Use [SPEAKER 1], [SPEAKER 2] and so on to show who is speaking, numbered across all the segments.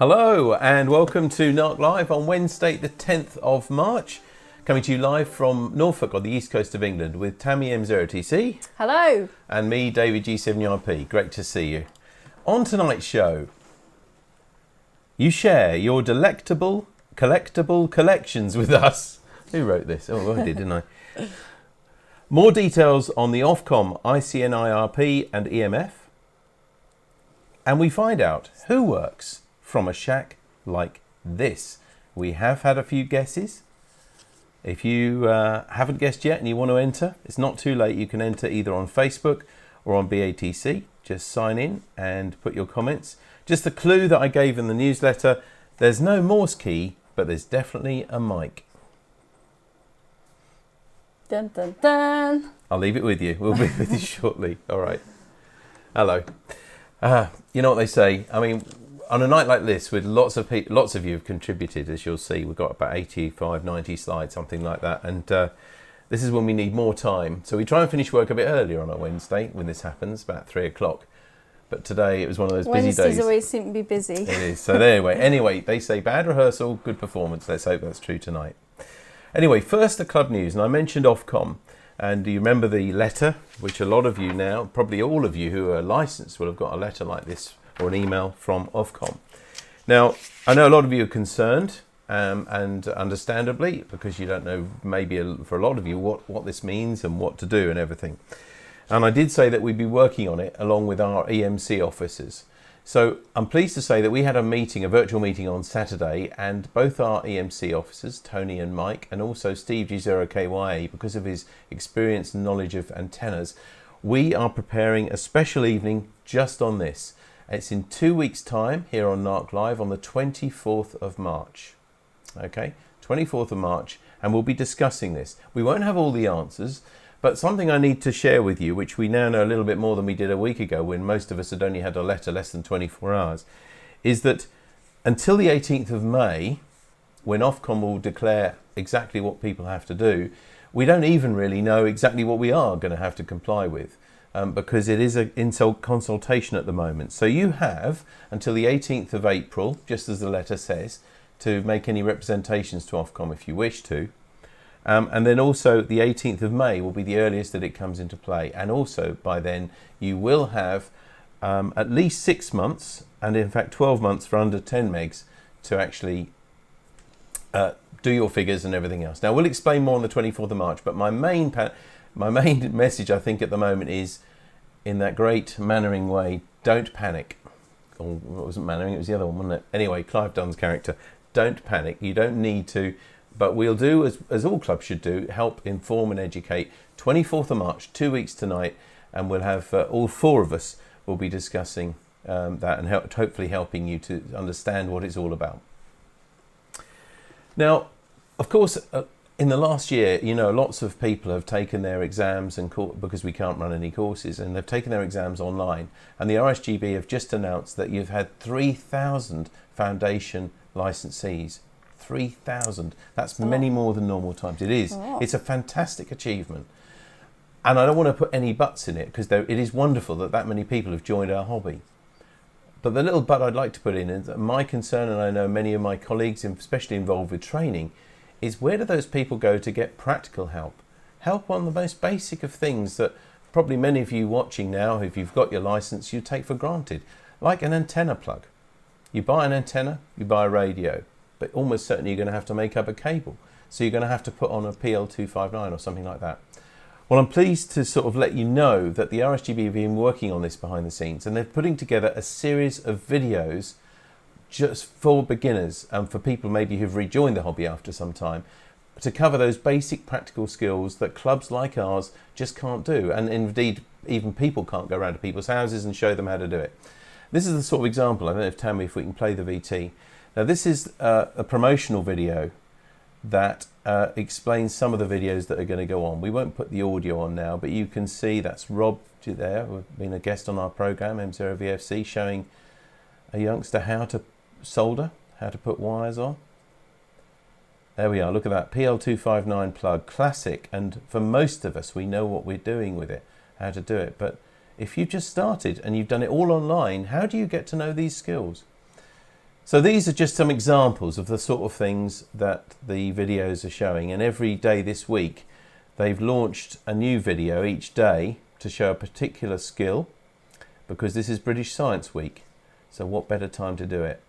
[SPEAKER 1] Hello and welcome to NARC Live on Wednesday the 10th of March. Coming to you live from Norfolk on the east coast of England with Tammy M0TC.
[SPEAKER 2] Hello.
[SPEAKER 1] And me, David G7IP. Great to see you. On tonight's show, you share your delectable, collectible collections with us. Who wrote this? Oh, I did, didn't I? More details on the Ofcom ICNIRP and EMF. And we find out who works from a shack like this. We have had a few guesses. If you haven't guessed yet and you want to enter, it's not too late. You can enter either on Facebook or on BATC. Just sign in and put your comments. Just the clue that I gave in the newsletter, there's no Morse key, but there's definitely a mic.
[SPEAKER 2] Dun, dun, dun.
[SPEAKER 1] I'll leave it with you. We'll be with you shortly. All right. Hello. You know what they say? I mean, on a night like this, with lots of you have contributed, as you'll see. We've got about 85, 90 slides, something like that. And this is when we need more time. So we try and finish work a bit earlier on a Wednesday when this happens, about 3 o'clock. But today it was one of those busy days.
[SPEAKER 2] Wednesdays always seem to be busy.
[SPEAKER 1] It is. So anyway, they say bad rehearsal, good performance. Let's hope that's true tonight. Anyway, first the club news. And I mentioned Ofcom. And do you remember the letter, which a lot of you now, probably all of you who are licensed will have got a letter like this or an email from Ofcom. Now, I know a lot of you are concerned, and understandably, because you don't know, maybe for a lot of you, what this means and what to do and everything. And I did say that we'd be working on it along with our EMC officers. So I'm pleased to say that we had a virtual meeting on Saturday, and both our EMC officers, Tony and Mike, and also Steve G0KYA, because of his experience and knowledge of antennas, we are preparing a special evening just on this. It's in 2 weeks' time here on NARC Live on the 24th of March. Okay, 24th of March, and we'll be discussing this. We won't have all the answers, but something I need to share with you, which we now know a little bit more than we did a week ago when most of us had only had a letter less than 24 hours, is that until the 18th of May, when Ofcom will declare exactly what people have to do, we don't even really know exactly what we are going to have to comply with. Because it is in consultation at the moment. So you have until the 18th of April, just as the letter says, to make any representations to Ofcom if you wish to. And then also the 18th of May will be the earliest that it comes into play. And also by then you will have at least 6 months, and in fact 12 months for under 10 megs to actually do your figures and everything else. Now we'll explain more on the 24th of March, but my main message, I think, at the moment is, in that great Mannering way, don't panic. Or it wasn't Mannering, it was the other one, wasn't it? Anyway, Clive Dunn's character. Don't panic. You don't need to. But we'll do, as all clubs should do, help inform and educate. 24th of March, 2 weeks tonight, and we'll have all four of us will be discussing that and hopefully helping you to understand what it's all about. Now, of course, in the last year, you know, lots of people have taken their exams because we can't run any courses, and they've taken their exams online. And the Rsgb have just announced that you've had 3,000 foundation licensees. 3,000. That's many more than normal times. It is. Oh. It's a fantastic achievement. And I don't want to put any buts in it, because it is wonderful that many people have joined our hobby. But the little but I'd like to put in is that my concern, and I know many of my colleagues, especially involved with training, is where do those people go to get practical help? Help on the most basic of things that probably many of you watching now, if you've got your license, you take for granted. Like an antenna plug. You buy an antenna, you buy a radio, but almost certainly you're going to have to make up a cable. So you're going to have to put on a PL259 or something like that. Well, I'm pleased to sort of let you know that the Rsgb have been working on this behind the scenes, and they're putting together a series of videos just for beginners and for people maybe who've rejoined the hobby after some time, to cover those basic practical skills that clubs like ours just can't do. And indeed, even people can't go around to people's houses and show them how to do it. This is the sort of example. I don't know if Tammy, if we can play the VT. Now this is a promotional video that explains some of the videos that are going to go on. We won't put the audio on now, but you can see that's Rob there, who's been a guest on our program, M0VFC, showing a youngster how to solder, how to put wires on. There we are, look at that, PL259 plug, classic, and for most of us we know what we're doing with it, how to do it, but if you've just started and you've done it all online, how do you get to know these skills? So these are just some examples of the sort of things that the videos are showing, and every day this week they've launched a new video each day to show a particular skill, because this is British Science Week, so what better time to do it?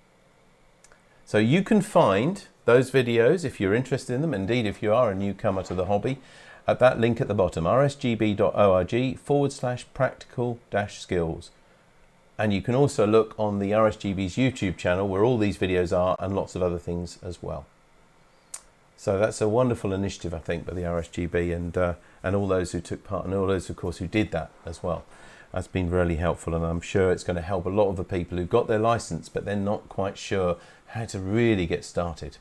[SPEAKER 1] So you can find those videos if you're interested in them, indeed if you are a newcomer to the hobby, at that link at the bottom, rsgb.org/practical-skills. And you can also look on the Rsgb's YouTube channel where all these videos are, and lots of other things as well. So that's a wonderful initiative, I think, by the Rsgb and all those who took part, and all those, of course, who did that as well. That's been really helpful, and I'm sure it's going to help a lot of the people who got their license but they're not quite sure how to really get started.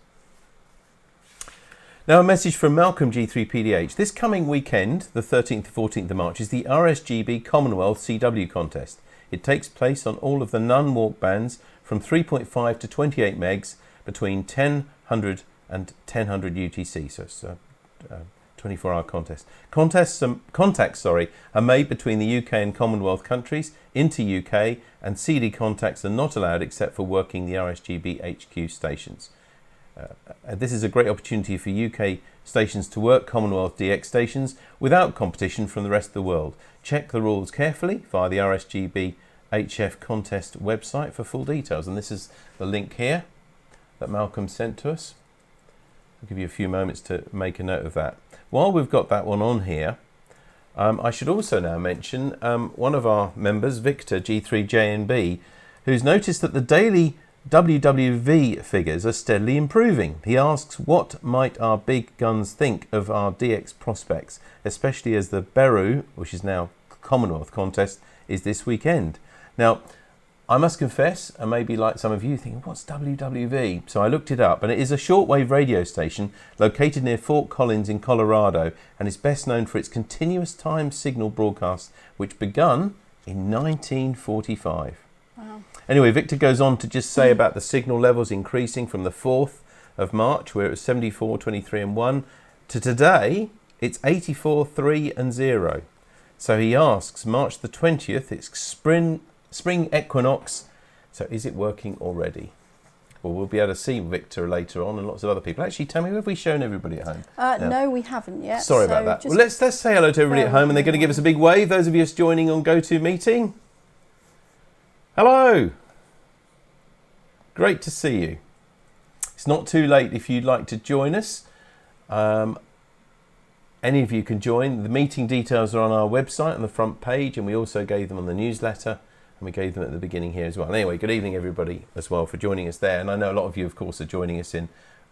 [SPEAKER 1] Now a message from Malcolm G3PDH. This coming weekend, the 13th to 14th of March, is the Rsgb Commonwealth CW contest. It takes place on all of the Nun walk bands from 3.5 to 28 megs between 1000 and 1000 UTC, so it's a 24-hour contest. Contacts are made between the UK and Commonwealth countries into UK, and CD contacts are not allowed except for working the Rsgb HQ stations. This is a great opportunity for UK stations to work Commonwealth DX stations without competition from the rest of the world. Check the rules carefully via the Rsgb HF contest website for full details, and this is the link here that Malcolm sent to us. I'll give you a few moments to make a note of that. While we've got that one on here, I should also now mention one of our members, Victor G3JNB, who's noticed that the daily WWV figures are steadily improving. He asks, what might our big guns think of our DX prospects, especially as the Beru, which is now Commonwealth contest, is this weekend. Now, I must confess, and maybe like some of you thinking, what's WWV? So I looked it up, and it is a shortwave radio station located near Fort Collins in Colorado, and is best known for its continuous time signal broadcast, which begun in 1945.
[SPEAKER 2] Wow.
[SPEAKER 1] Anyway, Victor goes on to just say about the signal levels increasing from the 4th of March, where it was 74, 23 and 1, to today, it's 84, 3 and 0. So he asks, March the 20th, it's spring equinox, so is it working already? Well, we'll be able to see Victor later on, and lots of other people. Actually, Tammy, have we shown everybody at home?
[SPEAKER 2] No, we haven't yet.
[SPEAKER 1] Sorry about that. Well, let's say hello to everybody at home, and they're going to give us a big wave. Those of you just joining on GoToMeeting. Hello. Great to see you. It's not too late if you'd like to join us. Any of you can join. The meeting details are on our website on the front page, and we also gave them on the newsletter, and we gave them at the beginning here as well. Anyway, good evening everybody as well for joining us there, and I know a lot of you of course are joining us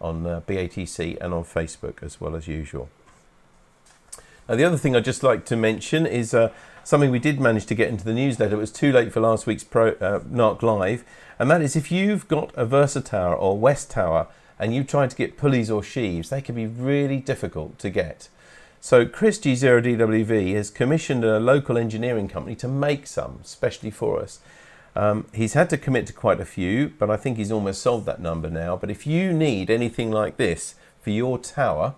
[SPEAKER 1] on BATC and on Facebook as well as usual. Now the other thing I'd just like to mention is something we did manage to get into the newsletter. It was too late for last week's NARC Live, and that is if you've got a Versa Tower or West Tower and you try to get pulleys or sheaves, they can be really difficult to get. So Chris G0DWV has commissioned a local engineering company to make some, especially for us. He's had to commit to quite a few, but I think he's almost sold that number now. But if you need anything like this for your tower,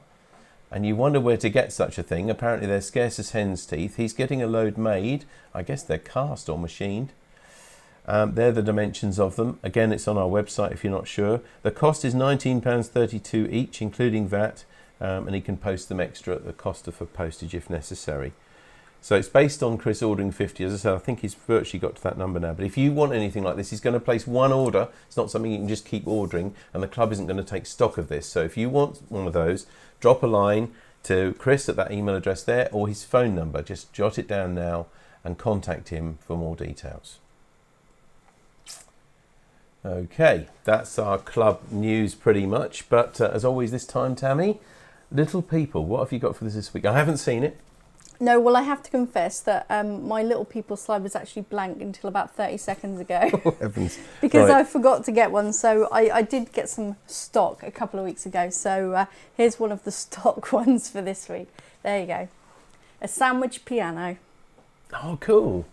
[SPEAKER 1] and you wonder where to get such a thing, apparently they're scarce as hen's teeth. He's getting a load made. I guess they're cast or machined. They're the dimensions of them. Again, it's on our website if you're not sure. The cost is £19.32 each, including VAT. And he can post them extra at the cost of postage if necessary. So it's based on Chris ordering 50. As I said, I think he's virtually got to that number now. But if you want anything like this, he's going to place one order. It's not something you can just keep ordering, and the club isn't going to take stock of this. So if you want one of those, drop a line to Chris at that email address there, or his phone number. Just jot it down now and contact him for more details. Okay, that's our club news pretty much. But as always this time, Tammy, Little People, what have you got for this week? I haven't seen it.
[SPEAKER 2] No, well, I have to confess that my Little People slide was actually blank until about 30 seconds ago.
[SPEAKER 1] Oh, heavens.
[SPEAKER 2] Because
[SPEAKER 1] Right.
[SPEAKER 2] I forgot to get one. So I did get some stock a couple of weeks ago. So here's one of the stock ones for this week. There you go. A sandwich piano.
[SPEAKER 1] Oh, cool.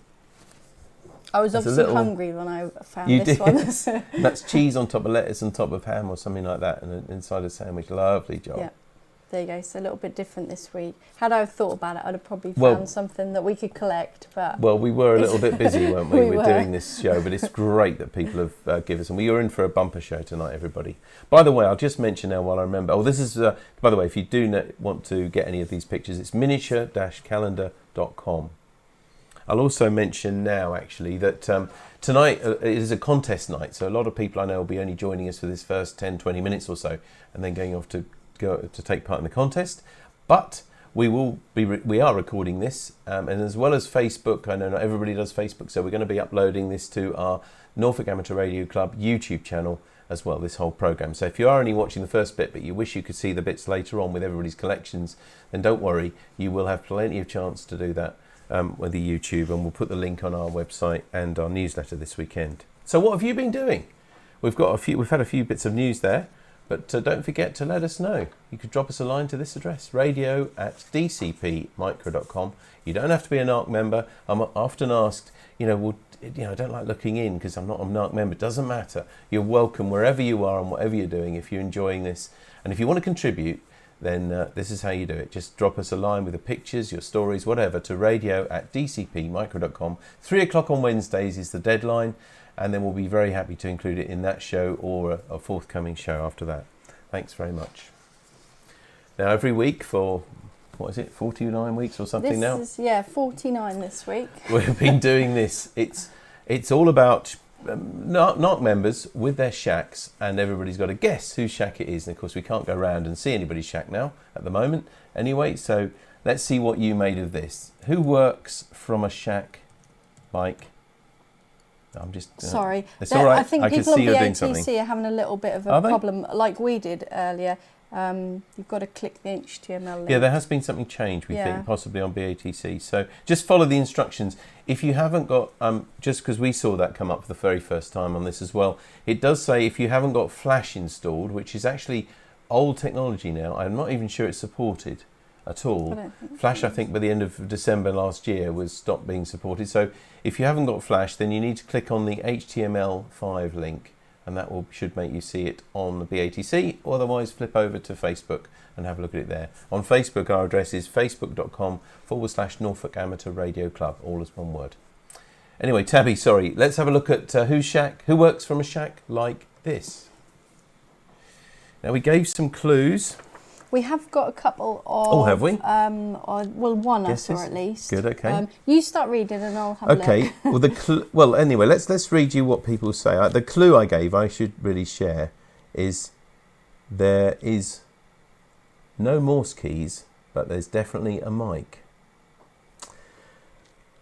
[SPEAKER 2] I was
[SPEAKER 1] That's a
[SPEAKER 2] obviously
[SPEAKER 1] little-
[SPEAKER 2] hungry when I found
[SPEAKER 1] You
[SPEAKER 2] this
[SPEAKER 1] did.
[SPEAKER 2] one.
[SPEAKER 1] That's cheese on top of lettuce on top of ham or something like that, and inside a sandwich. Lovely job.
[SPEAKER 2] Yeah. there you go. So a little bit different this week. Had I thought about it, I'd have probably found something that we could collect. But
[SPEAKER 1] well, we were a little bit busy, weren't we?
[SPEAKER 2] We
[SPEAKER 1] We're
[SPEAKER 2] were.
[SPEAKER 1] doing this show, but it's great that people have given us. And we are in for a bumper show tonight, everybody. By the way, I'll just mention now while I remember. Oh, this is, by the way, if you do want to get any of these pictures, it's miniature-calendar.com. I'll also mention now, actually, that tonight is a contest night. So a lot of people I know will be only joining us for this first 10, 20 minutes or so, and then going off to take part in the contest. But we are recording this, and as well as Facebook, I know not everybody does Facebook, so we're going to be uploading this to our Norfolk Amateur Radio Club YouTube channel as well, this whole program. So if you are only watching the first bit, but you wish you could see the bits later on with everybody's collections, then don't worry, you will have plenty of chance to do that with the YouTube, and we'll put the link on our website and our newsletter this weekend. So what have you been doing? We've had a few bits of news there. But don't forget to let us know. You could drop us a line to this address, radio@dcpmicro.com. You don't have to be a NARC member. I'm often asked, I don't like looking in because I'm not a NARC member. It doesn't matter. You're welcome wherever you are and whatever you're doing if you're enjoying this. And if you want to contribute, then this is how you do it. Just drop us a line with the pictures, your stories, whatever, to radio@dcpmicro.com. 3 o'clock on Wednesdays is the deadline. And then we'll be very happy to include it in that show or a forthcoming show after that. Thanks very much. Now, every week for, 49 weeks or something now?
[SPEAKER 2] This is, 49 this week.
[SPEAKER 1] We've been doing this. It's all about NARC members with their shacks, and everybody's got to guess whose shack it is. And, of course, we can't go around and see anybody's shack now at the moment. Anyway, so let's see what you made of this. Who works from a shack, Mike? I'm just
[SPEAKER 2] sorry.
[SPEAKER 1] It's all right.
[SPEAKER 2] I think
[SPEAKER 1] I can
[SPEAKER 2] people on
[SPEAKER 1] see you're doing something.
[SPEAKER 2] BATC are having a little bit of a problem, like we did earlier. You've got to click the HTML link.
[SPEAKER 1] Yeah, there has been something changed, we think, possibly on BATC. So just follow the instructions. If you haven't got, just because we saw that come up for the very first time on this as well, it does say if you haven't got Flash installed, which is actually old technology now. I'm not even sure it's supported at all. Flash, I think, by the end of December last year was stopped being supported. So if you haven't got Flash, then you need to click on the HTML5 link, and that should make you see it on the BATC, or otherwise flip over to Facebook and have a look at it there. On Facebook, our address is facebook.com/Norfolk Amateur Radio Club, all as one word. Anyway, Tabby, sorry, let's have a look at who works from a shack like this. Now, we gave some clues.
[SPEAKER 2] We have got a couple of...
[SPEAKER 1] Oh, have we?
[SPEAKER 2] One I saw at least.
[SPEAKER 1] Good, okay.
[SPEAKER 2] You start reading and I'll have a look.
[SPEAKER 1] Okay, well, anyway, let's read you what people say. The clue I gave, I should really share, is there is no Morse keys, but there's definitely a mic.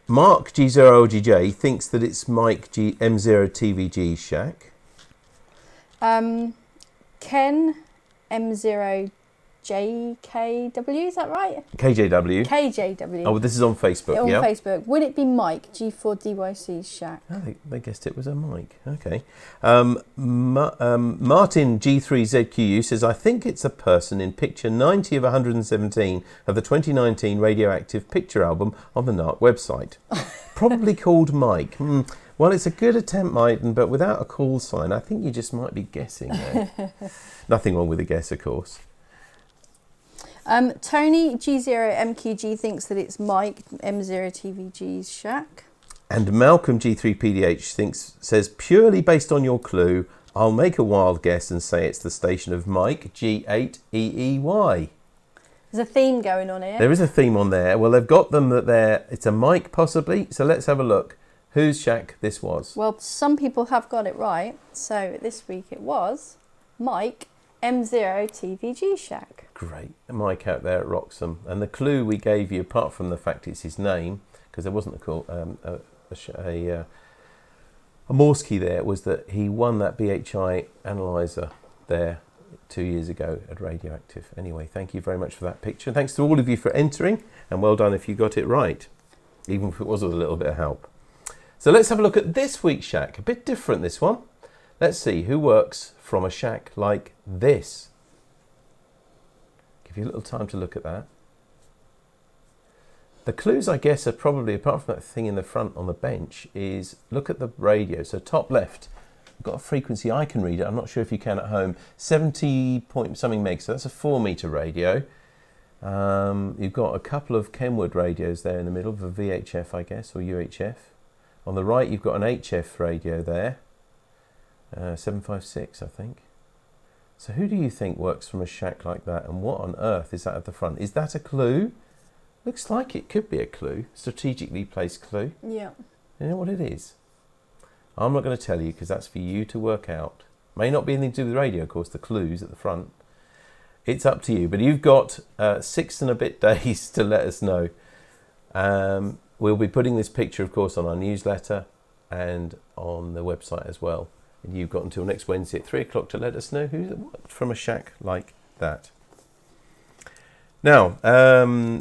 [SPEAKER 1] Mark G0LGJ thinks that it's Mike M0TVG's shack.
[SPEAKER 2] Ken M0JKW, is that right?
[SPEAKER 1] KJW.
[SPEAKER 2] KJW.
[SPEAKER 1] Oh, well, this is on Facebook,
[SPEAKER 2] On Facebook. Would it be Mike G4DYC's shack?
[SPEAKER 1] Oh, they guessed it was a mic. Okay. Martin G3ZQU says, I think it's a person in picture 90 of 117 of the 2019 Radioactive picture album on the NARC website. Probably called Mike. Well, it's a good attempt, Maiden, but without a call sign, I think you just might be guessing there. Nothing wrong with a guess, of course.
[SPEAKER 2] Tony G0MQG thinks that it's Mike M0TVG's shack. And
[SPEAKER 1] Malcolm G3PDH says, purely based on your clue, I'll make a wild guess and say it's the station of Mike G8EEY.
[SPEAKER 2] There's a theme going on here.
[SPEAKER 1] There is a theme on there. Well, they've got them that it's a mic possibly. So let's have a look. Whose shack this was?
[SPEAKER 2] Well, some people have got it right. So this week it was Mike M0TVG shack.
[SPEAKER 1] Great. Mike out there at Wroxham. And the clue we gave you, apart from the fact it's his name, because there wasn't a Morse key there, was that he won that BHI analyzer there 2 years ago at Radioactive. Anyway, thank you very much for that picture. Thanks to all of you for entering, and well done if you got it right, even if it was with a little bit of help. So let's have a look at this week's shack. A bit different, this one. Let's see who works from a shack like this. Give you a little time to look at that. The clues, I guess, are probably, apart from that thing in the front on the bench, is look at the radio. So top left, I've got a frequency, I can read it, I'm not sure if you can at home, 70 point something megs, so that's a 4 meter radio. You've got a couple of Kenwood radios there in the middle, the VHF, I guess, or UHF. On the right, you've got an HF radio there, 756, I think. So who do you think works from a shack like that, and what on earth is that at the front? Is that a clue? Looks like it could be a clue, strategically placed clue.
[SPEAKER 2] Yeah.
[SPEAKER 1] You know what it is? I'm not going to tell you because that's for you to work out. May not be anything to do with radio, of course, the clues at the front. It's up to you, but you've got 6 and a bit days to let us know. We'll be putting this picture, of course, on our newsletter and on the website as well. And you've got until next Wednesday at 3 o'clock to let us know who's from a shack like that. Now,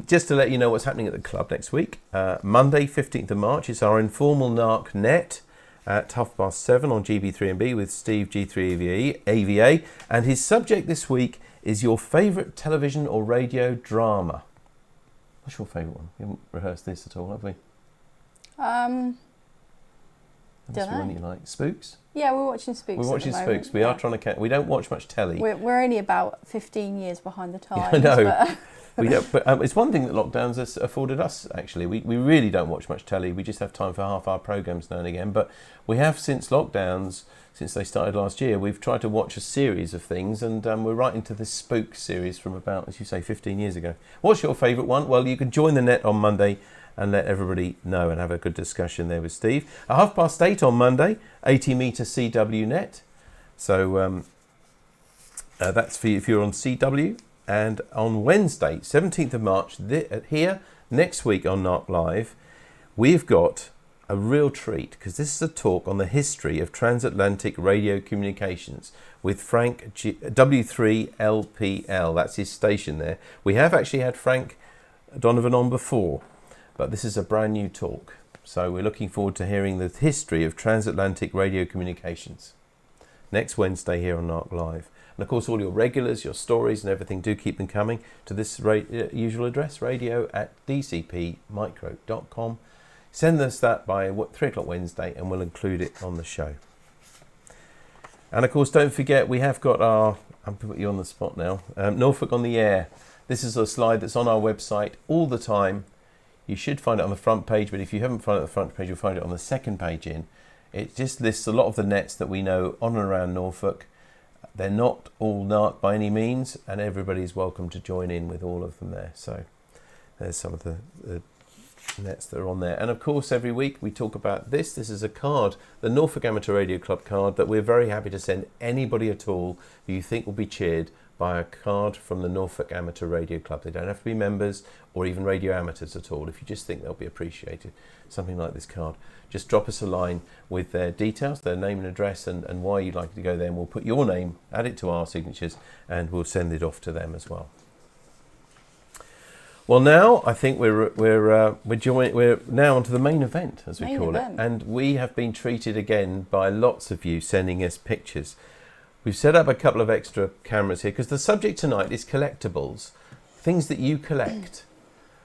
[SPEAKER 1] just to let you know what's happening at the club next week. Monday, 15th of March, is our informal NARC net at 7:30 on GB3MB with Steve G3 AVA. And his subject this week is your favourite television or radio drama. What's your favourite one? We haven't rehearsed this at all, have we?
[SPEAKER 2] Don't know.
[SPEAKER 1] One you like? Spooks?
[SPEAKER 2] Yeah, we're watching Spooks.
[SPEAKER 1] We're watching
[SPEAKER 2] at the moment.
[SPEAKER 1] Spooks. We are trying to. We don't watch much telly.
[SPEAKER 2] We're only about 15 years behind the times.
[SPEAKER 1] I know.
[SPEAKER 2] But
[SPEAKER 1] We don't, but it's one thing that lockdowns has afforded us, actually. We really don't watch much telly. We just have time for half-hour programmes now and again. But we have, since lockdowns, since they started last year, we've tried to watch a series of things, and we're right into this Spook series from about, as you say, 15 years ago. What's your favourite one? Well, you can join the net on Monday and let everybody know and have a good discussion there with Steve. At 8:30 on Monday, 80 metre CW net. So that's for you if you're on CW. And on Wednesday, 17th of March, here, next week on NARC Live, we've got a real treat, because this is a talk on the history of transatlantic radio communications with Frank W3LPL. That's his station there. We have actually had Frank Donovan on before, but this is a brand new talk. So we're looking forward to hearing the history of transatlantic radio communications next Wednesday here on NARC Live. And of course, all your regulars, your stories and everything, do keep them coming to this usual address, radio@dcpmicro.com. Send us that by 3 o'clock Wednesday and we'll include it on the show. And of course, don't forget, we have got our, I'm putting you on the spot now, Norfolk on the Air. This is a slide that's on our website all the time. You should find it on the front page, but if you haven't found it on the front page, you'll find it on the second page in. It just lists a lot of the nets that we know on and around Norfolk. They're not all NARC by any means, and everybody's welcome to join in with all of them there. So there's some of the nets that are on there. And of course, every week we talk about this. This is a card, the Norfolk Amateur Radio Club card, that we're very happy to send anybody at all who you think will be cheered by a card from the Norfolk Amateur Radio Club. They don't have to be members or even radio amateurs at all. If you just think they'll be appreciated, something like this card, just drop us a line with their details, their name and address, and why you'd like to go there, and we'll put your name, add it to our signatures, and we'll send it off to them as well. Well, now I think we're now onto the main event, as we call it, and we have been treated again by lots of you sending us pictures. We've set up a couple of extra cameras here because the subject tonight is collectibles, things that you collect.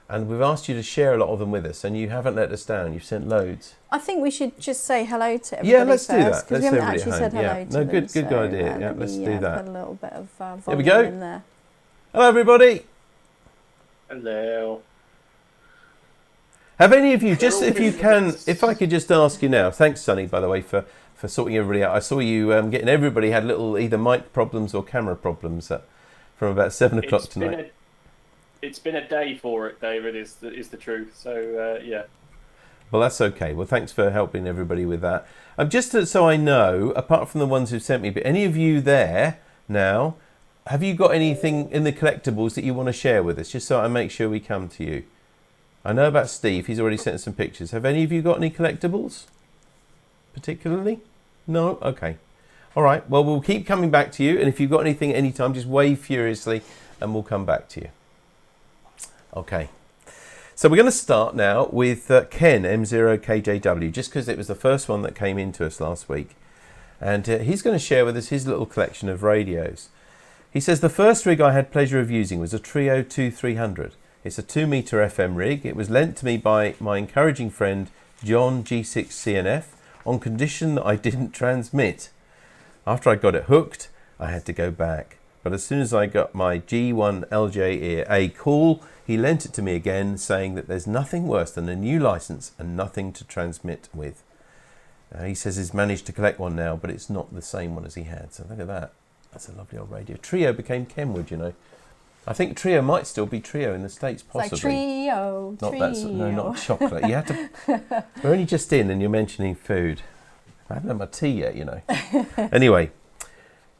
[SPEAKER 1] And we've asked you to share a lot of them with us, and you haven't let us down. You've sent loads.
[SPEAKER 2] I think we should just say hello to everybody.
[SPEAKER 1] Yeah, let's
[SPEAKER 2] first,
[SPEAKER 1] do that.
[SPEAKER 2] Because we haven't actually said hello to them.
[SPEAKER 1] Good
[SPEAKER 2] so,
[SPEAKER 1] idea. Yeah, let's do that.
[SPEAKER 2] Put a little bit of volume
[SPEAKER 1] Here we go.
[SPEAKER 2] in there.
[SPEAKER 1] Hello, everybody.
[SPEAKER 3] Hello.
[SPEAKER 1] Have any of you, just if you can, if I could just ask you now, thanks, Sonny, by the way, for sorting everybody out. I saw you getting everybody had little either mic problems or camera problems from about 7 o'clock tonight.
[SPEAKER 3] It's been a day for it, David, is the truth. So, yeah.
[SPEAKER 1] Well, that's okay. Well, thanks for helping everybody with that. Just so I know, apart from the ones who've sent me, but any of you there now, have you got anything in the collectibles that you want to share with us, just so I make sure we come to you? I know about Steve. He's already sent us some pictures. Have any of you got any collectibles, particularly? No? Okay. All right. Well, we'll keep coming back to you. And if you've got anything anytime, just wave furiously and we'll come back to you. Okay. So we're going to start now with Ken, M0KJW, just because it was the first one that came into us last week. And he's going to share with us his little collection of radios. He says, the first rig I had pleasure of using was a Trio 2300. It's a 2-meter FM rig. It was lent to me by my encouraging friend John G6CNF on condition that I didn't transmit. After I got it hooked, I had to go back. but as soon as I got my G1 LJ-A call, he lent it to me again, saying that there's nothing worse than a new license and nothing to transmit with. He says he's managed to collect one now, but it's not the same one as he had. So look at that. That's a lovely old radio. Trio became Kenwood, you know. I think Trio might still be Trio in the States, possibly.
[SPEAKER 2] It's like Trio,
[SPEAKER 1] not
[SPEAKER 2] Trio.
[SPEAKER 1] That, no, not chocolate. You had to. We're only just in, and you're mentioning food. I haven't had my tea yet, you know. Anyway,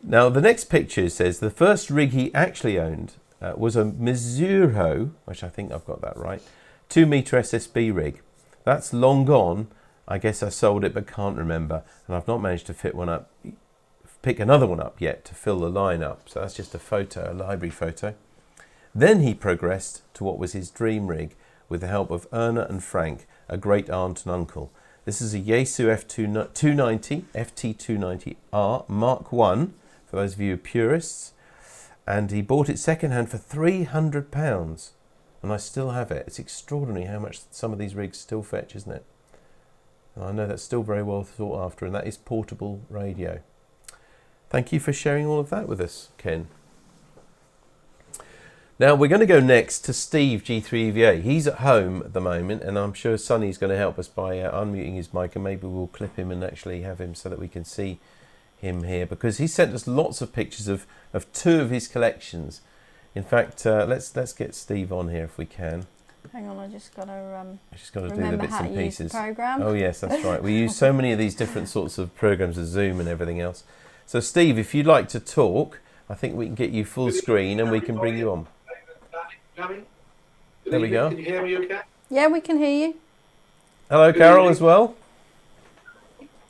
[SPEAKER 1] now the next picture says the first rig he actually owned was a Mizuho, which I think I've got that right, 2 meter SSB rig. That's long gone. I guess I sold it, but can't remember, and I've not managed to pick another one up yet to fill the line up. So that's just a photo, a library photo. Then he progressed to what was his dream rig with the help of Erna and Frank, a great aunt and uncle. This is a Yaesu F290, FT290R Mark 1, for those of you purists. And he bought it second-hand for £300. And I still have it. It's extraordinary how much some of these rigs still fetch, isn't it? And I know that's still very well thought after, and that is portable radio. Thank you for sharing all of that with us, Ken. Now we're going to go next to Steve G3EVA. He's at home at the moment, and I'm sure Sonny's going to help us by unmuting his mic, and maybe we'll clip him and actually have him so that we can see him here, because he sent us lots of pictures of 2 of his collections. In fact, let's get Steve on here if we can.
[SPEAKER 2] Hang on, I just got to
[SPEAKER 1] do the bits and pieces.
[SPEAKER 2] Program.
[SPEAKER 1] Oh yes, that's right. We use so many of these different sorts of programs, as Zoom and everything else. So Steve, if you'd like to talk, I think we can get you full screen and we can bring you on. There we go.
[SPEAKER 4] Can you hear me okay?
[SPEAKER 2] Yeah, we can hear you.
[SPEAKER 1] Hello, Carol, as well.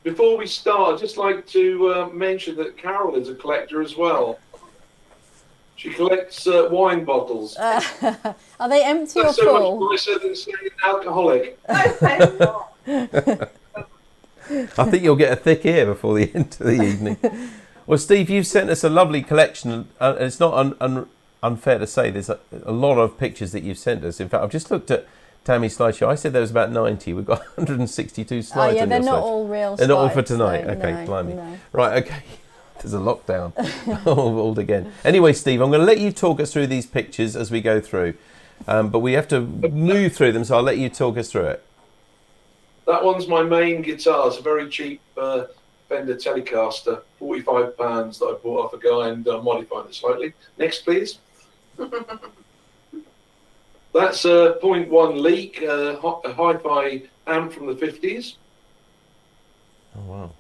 [SPEAKER 4] Before we start, I'd just like to mention that Carol is a collector as well. She collects wine bottles.
[SPEAKER 2] Are they empty or
[SPEAKER 4] That's so
[SPEAKER 2] full?
[SPEAKER 4] much nicer than saying alcoholic.
[SPEAKER 1] I think you'll get a thick ear before the end of the evening. Well, Steve, you've sent us a lovely collection. It's not unfair to say there's a lot of pictures that you've sent us. In fact, I've just looked at Tammy's slideshow. I said there was about 90. We've got 162 slides.
[SPEAKER 2] Oh, yeah,
[SPEAKER 1] on
[SPEAKER 2] they're
[SPEAKER 1] your
[SPEAKER 2] not
[SPEAKER 1] slides.
[SPEAKER 2] all real
[SPEAKER 1] They're
[SPEAKER 2] slides.
[SPEAKER 1] not all for tonight.
[SPEAKER 2] So
[SPEAKER 1] Okay,
[SPEAKER 2] no,
[SPEAKER 1] blimey.
[SPEAKER 2] no.
[SPEAKER 1] Right, okay. There's a lockdown all again. Anyway, Steve, I'm going to let you talk us through these pictures as we go through. But we have to move through them, so I'll let you talk us through it.
[SPEAKER 4] That one's my main guitar. It's a very cheap Fender Telecaster, £45 that I bought off a guy and modified it slightly. Next, please. That's a 0.1 leak, a hi-fi amp from the 50s.
[SPEAKER 1] Oh, wow.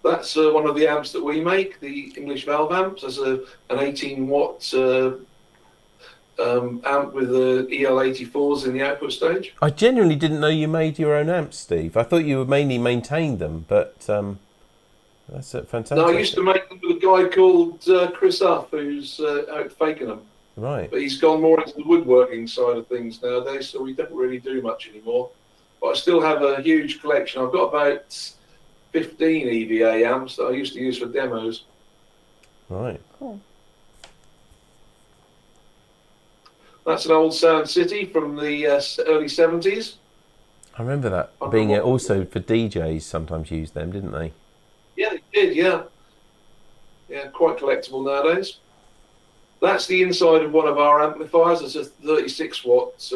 [SPEAKER 4] That's one of the amps that we make, the English valve amps. There's an 18-watt amp with the EL84s in the output stage.
[SPEAKER 1] I genuinely didn't know you made your own amps, Steve. I thought you mainly maintained them, but that's fantastic.
[SPEAKER 4] No, I used to make them with a guy called Chris Huff, who's out faking them.
[SPEAKER 1] Right.
[SPEAKER 4] But he's gone more into the woodworking side of things nowadays, so we don't really do much anymore. But I still have a huge collection. I've got about 15 EVA amps that I used to use for demos.
[SPEAKER 1] Right.
[SPEAKER 2] Cool.
[SPEAKER 4] That's an old Sound City from the early 70s.
[SPEAKER 1] I remember that being also for DJs sometimes used them, didn't they?
[SPEAKER 4] Yeah, they did, yeah. Yeah, quite collectible nowadays. That's the inside of one of our amplifiers. It's a 36-watt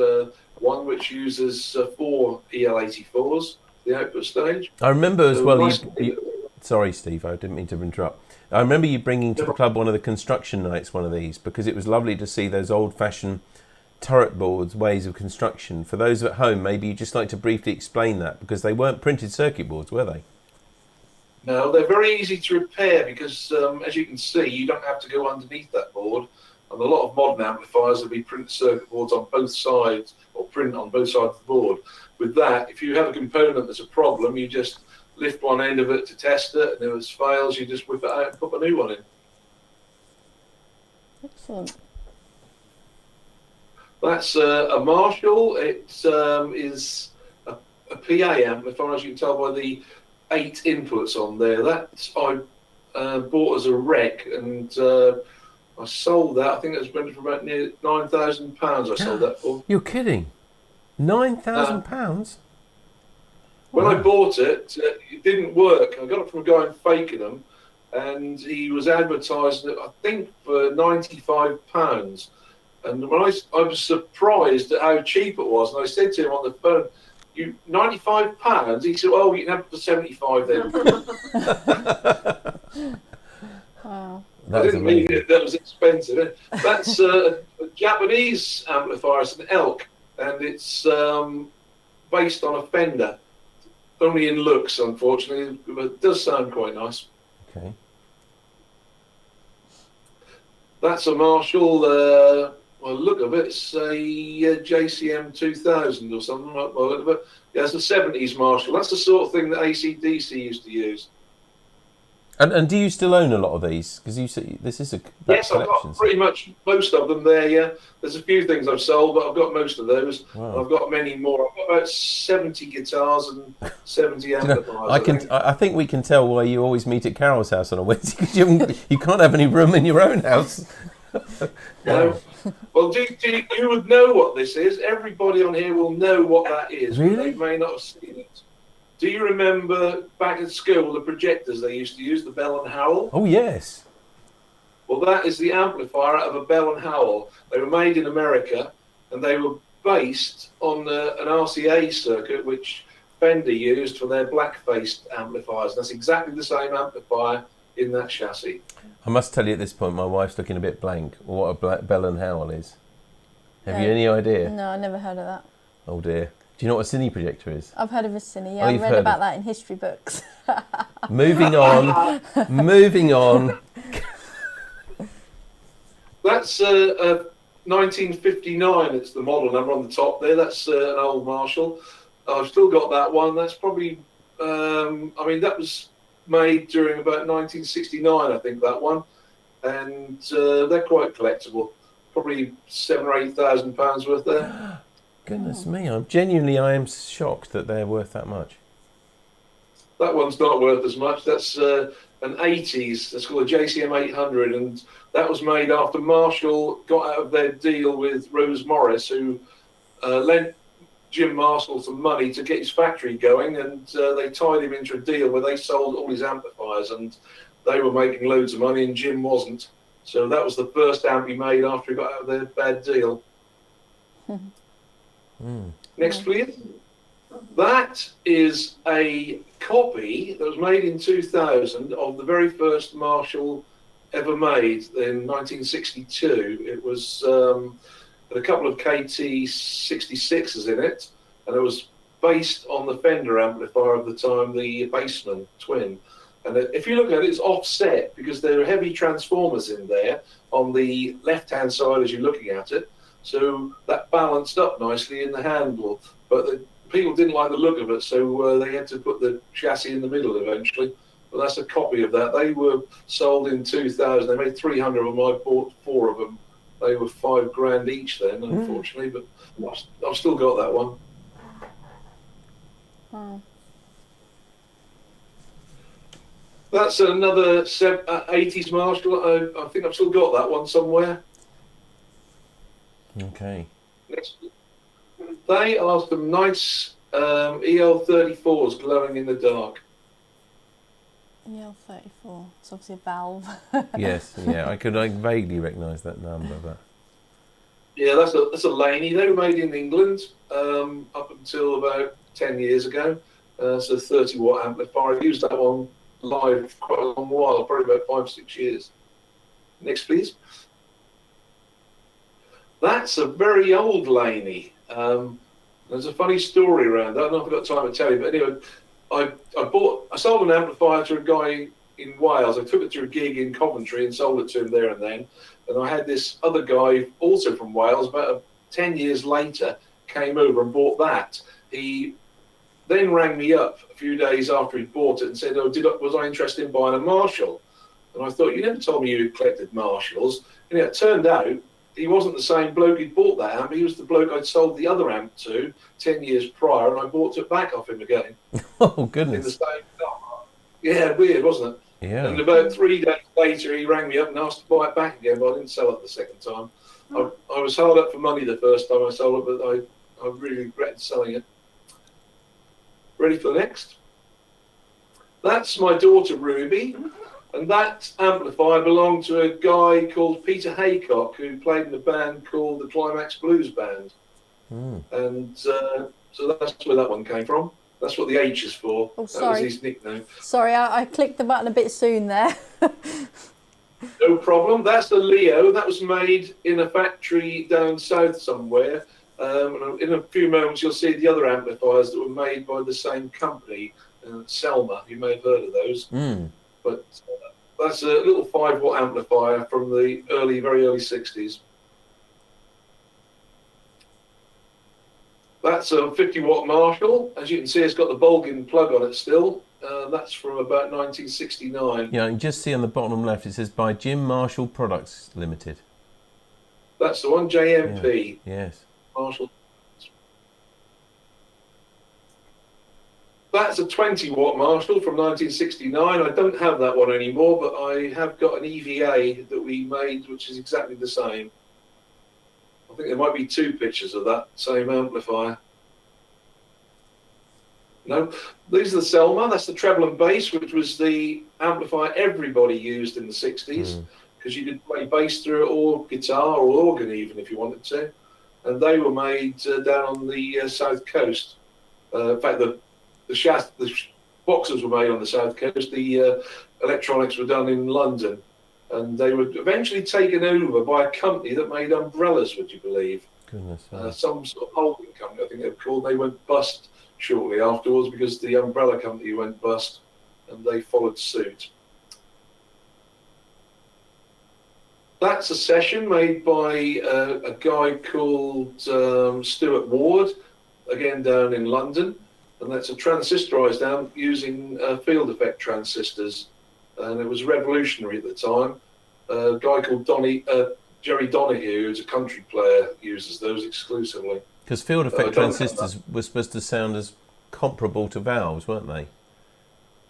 [SPEAKER 4] one which uses 4 EL84s, the output stage.
[SPEAKER 1] I remember as well.
[SPEAKER 4] Nice.
[SPEAKER 1] Sorry, Steve, I didn't mean to interrupt. I remember you bringing to the club one of the construction nights, one of these, because it was lovely to see those old-fashioned turret boards, ways of construction. For those at home, maybe you'd just like to briefly explain that, because they weren't printed circuit boards, were they?
[SPEAKER 4] No, they're very easy to repair because, as you can see, you don't have to go underneath that board. And a lot of modern amplifiers will be printed circuit boards on both sides, or print on both sides of the board. With that, if you have a component that's a problem, you just lift one end of it to test it, and if it fails, you just whip it out and put a new one in.
[SPEAKER 2] Excellent.
[SPEAKER 4] That's a Marshall. It is a PA amplifier, as you can tell by the 8 inputs on there. That I bought as a wreck, and I sold that. I think it was rented for about near £9,000. I sold that for.
[SPEAKER 1] You're kidding? £9,000?
[SPEAKER 4] When I bought it, it didn't work. I got it from a guy in Fakenham, and he was advertising it, I think, for £95. And when I was surprised at how cheap it was, and I said to him on the phone, "You £95?" He said, "Oh, you can have it for 75 then."
[SPEAKER 2] Wow.
[SPEAKER 4] I didn't mean it. That was expensive. That's a Japanese amplifier. It's an Elk, and it's based on a Fender. Only in looks, unfortunately, but it does sound quite nice.
[SPEAKER 1] Okay.
[SPEAKER 4] That's a Marshall. Well, look of it, it's a JCM 2000 or something like that. But yeah, it's a 70s Marshall. That's the sort of thing that AC/DC used to use.
[SPEAKER 1] And do you still own a lot of these? Because you see, this is a
[SPEAKER 4] yes, I've got pretty much most of them there. Yeah, there's a few things I've sold, but I've got most of those.
[SPEAKER 1] Wow.
[SPEAKER 4] I've got many more. I've got about 70 guitars and 70 amplifiers.
[SPEAKER 1] I think we can tell why you always meet at Carol's house on a Wednesday, because you can't have any room in your own house.
[SPEAKER 4] No. Well, you would know what this is. Everybody on here will know what that is.
[SPEAKER 1] Really?
[SPEAKER 4] But they may not have seen it. Do you remember back at school the projectors they used to use, the Bell and Howell?
[SPEAKER 1] Oh, yes.
[SPEAKER 4] Well, that is the amplifier out of a Bell and Howell. They were made in America, and they were based on an RCA circuit, which Fender used for their black-faced amplifiers. That's exactly the same amplifier in that chassis.
[SPEAKER 1] I must tell you at this point, my wife's looking a bit blank what a Bell and Howell is. Have you any idea?
[SPEAKER 2] No, I never heard of that.
[SPEAKER 1] Oh, dear. Do you know what a cine projector is?
[SPEAKER 2] I've heard of a cine, yeah.
[SPEAKER 1] Oh,
[SPEAKER 2] I've
[SPEAKER 1] you've
[SPEAKER 2] read
[SPEAKER 1] heard
[SPEAKER 2] about
[SPEAKER 1] of-
[SPEAKER 2] that in history books.
[SPEAKER 1] Moving on. Moving on.
[SPEAKER 4] That's a 1959. It's the model number on the top there. That's an old Marshall. I've still got that one. That's probably, that was made during about 1969, I think, that one. And they're quite collectible. Probably £7,000 or £8,000 worth there.
[SPEAKER 1] Goodness me, I am shocked that they're worth that much.
[SPEAKER 4] That one's not worth as much. That's an 80s. That's called a JCM 800, and that was made after Marshall got out of their deal with Rose Morris, who lent Jim Marshall some money to get his factory going, and they tied him into a deal where they sold all his amplifiers, and they were making loads of money, and Jim wasn't. So that was the first amp he made after he got out of their bad deal. Next, please. That is a copy that was made in 2000 of the very first Marshall ever made in 1962. It was had a couple of KT66s in it, and it was based on the Fender amplifier of the time, the Bassman Twin. And if you look at it, it's offset because there are heavy transformers in there on the left-hand side as you're looking at it. So that balanced up nicely in the handle. But the people didn't like the look of it, so they had to put the chassis in the middle eventually. But that's a copy of that. They were sold in 2000. They made 300 of them. I bought 4 of them. They were $5,000 each then, unfortunately. But I've still got that one.
[SPEAKER 2] Wow.
[SPEAKER 4] That's another 80s Marshall. I think I've still got that one somewhere.
[SPEAKER 1] Okay.
[SPEAKER 4] Next. They are some nice EL34s glowing in the dark.
[SPEAKER 2] EL34. It's obviously a valve.
[SPEAKER 1] Yes, yeah, I vaguely recognise that number, but
[SPEAKER 4] Yeah, that's a Laney. They were made in England up until about 10 years ago. So 30-watt amplifier. I used that one live quite a long while, probably about 5-6 years. Next, please. That's a very old Laney. There's a funny story around that. I don't know if I've got time to tell you, but anyway, I sold an amplifier to a guy in Wales. I took it to a gig in Coventry and sold it to him there and then. And I had this other guy, also from Wales, about 10 years later, came over and bought that. He then rang me up a few days after he bought it and said, was I interested in buying a Marshall? And I thought, you never told me you collected Marshalls. And it turned out he wasn't the same bloke who'd bought that amp. He was the bloke I'd sold the other amp to 10 years prior, and I bought it back off him again.
[SPEAKER 1] oh
[SPEAKER 4] In the
[SPEAKER 1] goodness,
[SPEAKER 4] same car. Yeah, weird, wasn't it?
[SPEAKER 1] yeah.
[SPEAKER 4] And about 3 days later, he rang me up and asked to buy it back again, but I didn't sell it the second time. I was held up for money the first time I sold it, but I really regretted selling it. Ready for the next? That's my daughter, Ruby. And that amplifier belonged to a guy called Peter Haycock, who played in a band called the Climax Blues Band. And so that's where that one came from. That's what the H is for.
[SPEAKER 2] Oh,
[SPEAKER 4] that was
[SPEAKER 2] sorry.
[SPEAKER 4] his nickname.
[SPEAKER 2] Sorry, I clicked the button a bit soon there.
[SPEAKER 4] No problem. That's the Leo. That was made in a factory down south somewhere. In a few moments, you'll see the other amplifiers that were made by the same company, Selma. You may have heard of those. But that's a little 5-watt amplifier from the very early 60s. That's a 50-watt Marshall. As you can see, it's got the Bolgin plug on it still. That's from about 1969.
[SPEAKER 1] Yeah, you can just see on the bottom left, it says by Jim Marshall Products Limited.
[SPEAKER 4] That's the one, JMP.
[SPEAKER 1] Yeah. Yes.
[SPEAKER 4] Marshall. That's a 20-watt Marshall from 1969. I don't have that one anymore, but I have got an EVA that we made, which is exactly the same. I think there might be 2 pictures of that same amplifier. No, these are the Selma. That's the treble and bass, which was the amplifier everybody used in the 60s, because you could play bass through it, or guitar, or organ even, if you wanted to. And they were made down on the south coast. In fact, the boxes were made on the south coast. The electronics were done in London. And they were eventually taken over by a company that made umbrellas, would you believe?
[SPEAKER 1] Goodness.
[SPEAKER 4] Some sort of holding company, I think they were called. They went bust shortly afterwards because the umbrella company went bust, and they followed suit. That's a session made by a guy called Stuart Ward, again down in London, and that's a transistorized amp using field effect transistors, and it was revolutionary at the time. A guy called Jerry Donahue, who's a country player, uses those exclusively.
[SPEAKER 1] Because field effect transistors were supposed to sound as comparable to valves, weren't they?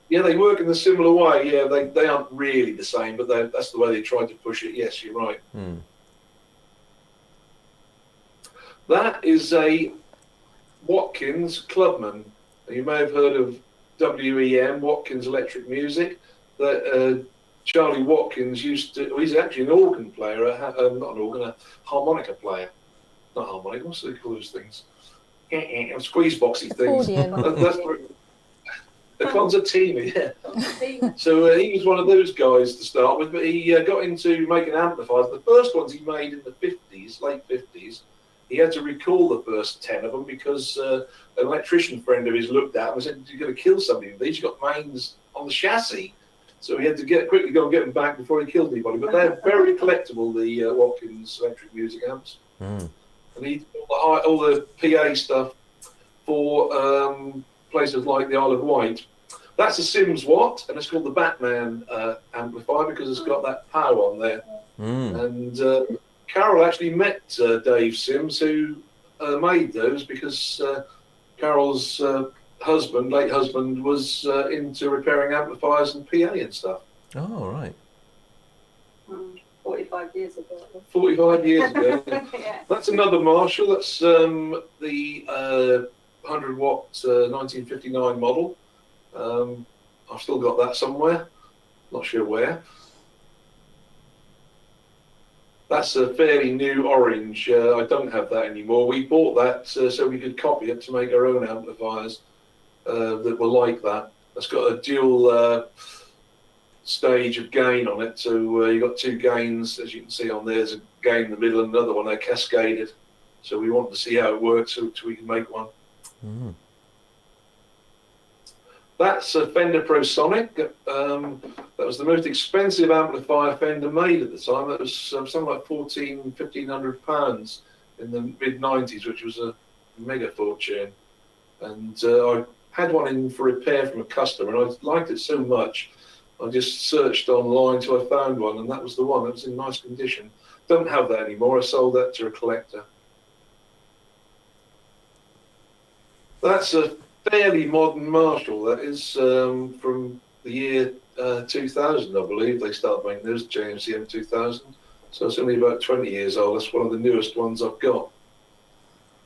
[SPEAKER 4] Yeah, they work in a similar way. Yeah, they aren't really the same, but that's the way they tried to push it. Yes, you're right. That is a Watkins Clubman. You may have heard of WEM, Watkins Electric Music. That Charlie Watkins used to. Well, he's actually an organ player, not an organ, a harmonica player. Not harmonica. What's they call those things? Squeeze boxy things. That's the concertina, yeah. So he was one of those guys to start with, but he got into making amplifiers. The first ones he made in the 50s, late 50s, he had to recall the first 10 of them because an electrician friend of his looked at him and said, "You're going to kill somebody with these. You've got mains on the chassis." So he had to quickly go and get them back before he killed anybody. But they're very collectible, the Watkins electric music amps. And he did all the PA stuff for places like the Isle of Wight. That's a Sims Watt, and it's called the Batman amplifier because it's got that power on there. And Carol actually met Dave Sims, who made those, because Carol's late husband, was into repairing amplifiers and PA and stuff.
[SPEAKER 1] Oh, right.
[SPEAKER 5] 45 years ago.
[SPEAKER 4] 45 years ago.
[SPEAKER 5] Yeah.
[SPEAKER 4] That's another Marshall. That's the 100-watt 1959 model. I've still got that somewhere. Not sure where. That's a fairly new orange. I don't have that anymore. We bought that so we could copy it to make our own amplifiers that were like that. That's got a dual stage of gain on it. So you've got 2 gains, as you can see on there. There's a gain in the middle and another one. They're cascaded. So we want to see how it works so we can make one. That's a Fender ProSonic. That was the most expensive amplifier Fender made at the time. That was something like £1,500 in the mid-90s, which was a mega fortune. And I had one in for repair from a customer, and I liked it so much, I just searched online till I found one, and that was the one. That was in nice condition. Don't have that anymore. I sold that to a collector. That's a fairly modern Marshall. That is from the year 2000, I believe. They started making those, JMCM 2000. So it's only about 20 years old. That's one of the newest ones I've got.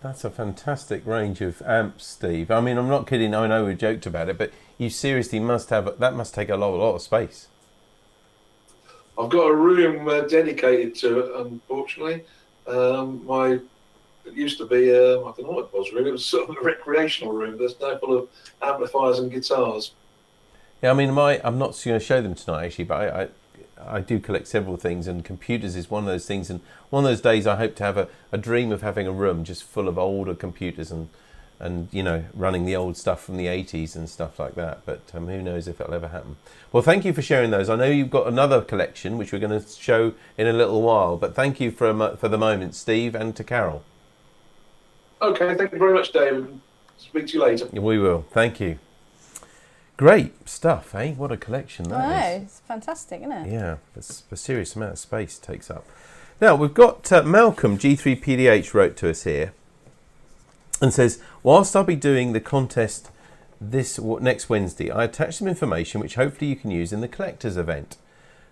[SPEAKER 1] That's a fantastic range of amps, Steve. I mean, I'm not kidding. I know we joked about it, but you seriously must have, that must take a lot of space.
[SPEAKER 4] I've got a room dedicated to it, unfortunately. It used to be, I don't know what it was really, it was sort of a recreational room. There's now full of amplifiers and guitars.
[SPEAKER 1] Yeah, I mean, I'm not going to show them tonight actually, but I do collect several things, and computers is one of those things. And one of those days, I hope to have a dream of having a room just full of older computers and you know, running the old stuff from the 80s and stuff like that. But who knows if it'll ever happen. Well, thank you for sharing those. I know you've got another collection which we're going to show in a little while. But thank you for the moment, Steve, and to Carol.
[SPEAKER 4] Okay, thank you very much, David. Speak to you later.
[SPEAKER 1] We will. Thank you. Great stuff, eh? What a collection that is.
[SPEAKER 2] It's fantastic, isn't it?
[SPEAKER 1] Yeah, it's a serious amount of space it takes up. Now, we've got Malcolm, G3PDH, wrote to us here and says, whilst I'll be doing the contest next Wednesday, I attached some information which hopefully you can use in the collector's event.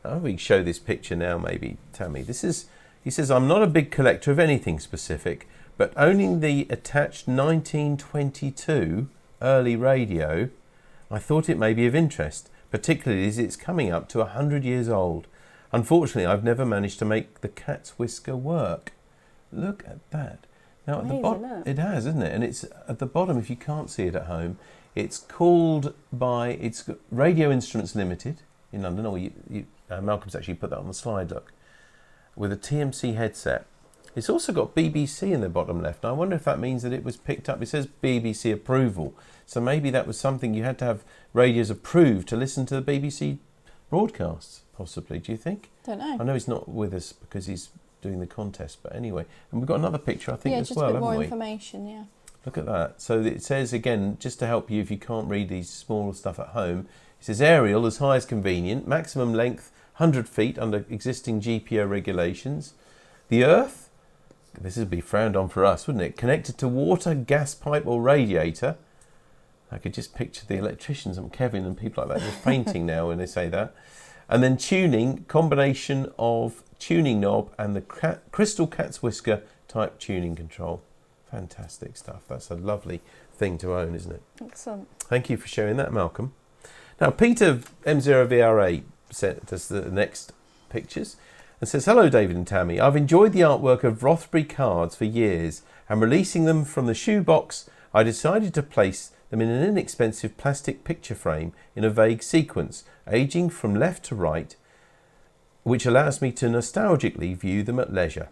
[SPEAKER 1] We can show this picture now, maybe, Tammy. He says, I'm not a big collector of anything specific, but owning the attached 1922 early radio, I thought it may be of interest, particularly as it's coming up to 100 years old. Unfortunately, I've never managed to make the cat's whisker work. Look at that. Now, at the bottom, it has, isn't it? And it's at the bottom, if you can't see it at home, it's called it's Radio Instruments Limited in London. Oh, Malcolm's actually put that on the slide, look, with a TMC headset. It's also got BBC in the bottom left. Now, I wonder if that means that it was picked up. It says BBC approval. So maybe that was something you had to have radios approved to listen to the BBC broadcasts, possibly. Do you think?
[SPEAKER 2] Don't know.
[SPEAKER 1] I know he's not with us because he's doing the contest, but anyway. And we've got another picture, I think, as well, haven't we?
[SPEAKER 2] Yeah, just a bit more information, yeah.
[SPEAKER 1] Look at that. So it says, again, just to help you if you can't read these small stuff at home, it says aerial as high as convenient, maximum length 100 feet under existing GPO regulations. The Earth, this would be frowned on for us, wouldn't it? Connected to water, gas pipe or radiator. I could just picture the electricians and Kevin and people like that just fainting now when they say that. And then tuning, combination of tuning knob and the crystal cat's whisker type tuning control. Fantastic stuff. That's a lovely thing to own, isn't it?
[SPEAKER 2] Excellent.
[SPEAKER 1] Thank you for sharing that, Malcolm. Now, Peter M0VRA sent us the next pictures and says, hello, David and Tammy. I've enjoyed the artwork of Rothbury cards for years, and releasing them from the shoebox, I decided to place them in an inexpensive plastic picture frame in a vague sequence, aging from left to right, which allows me to nostalgically view them at leisure.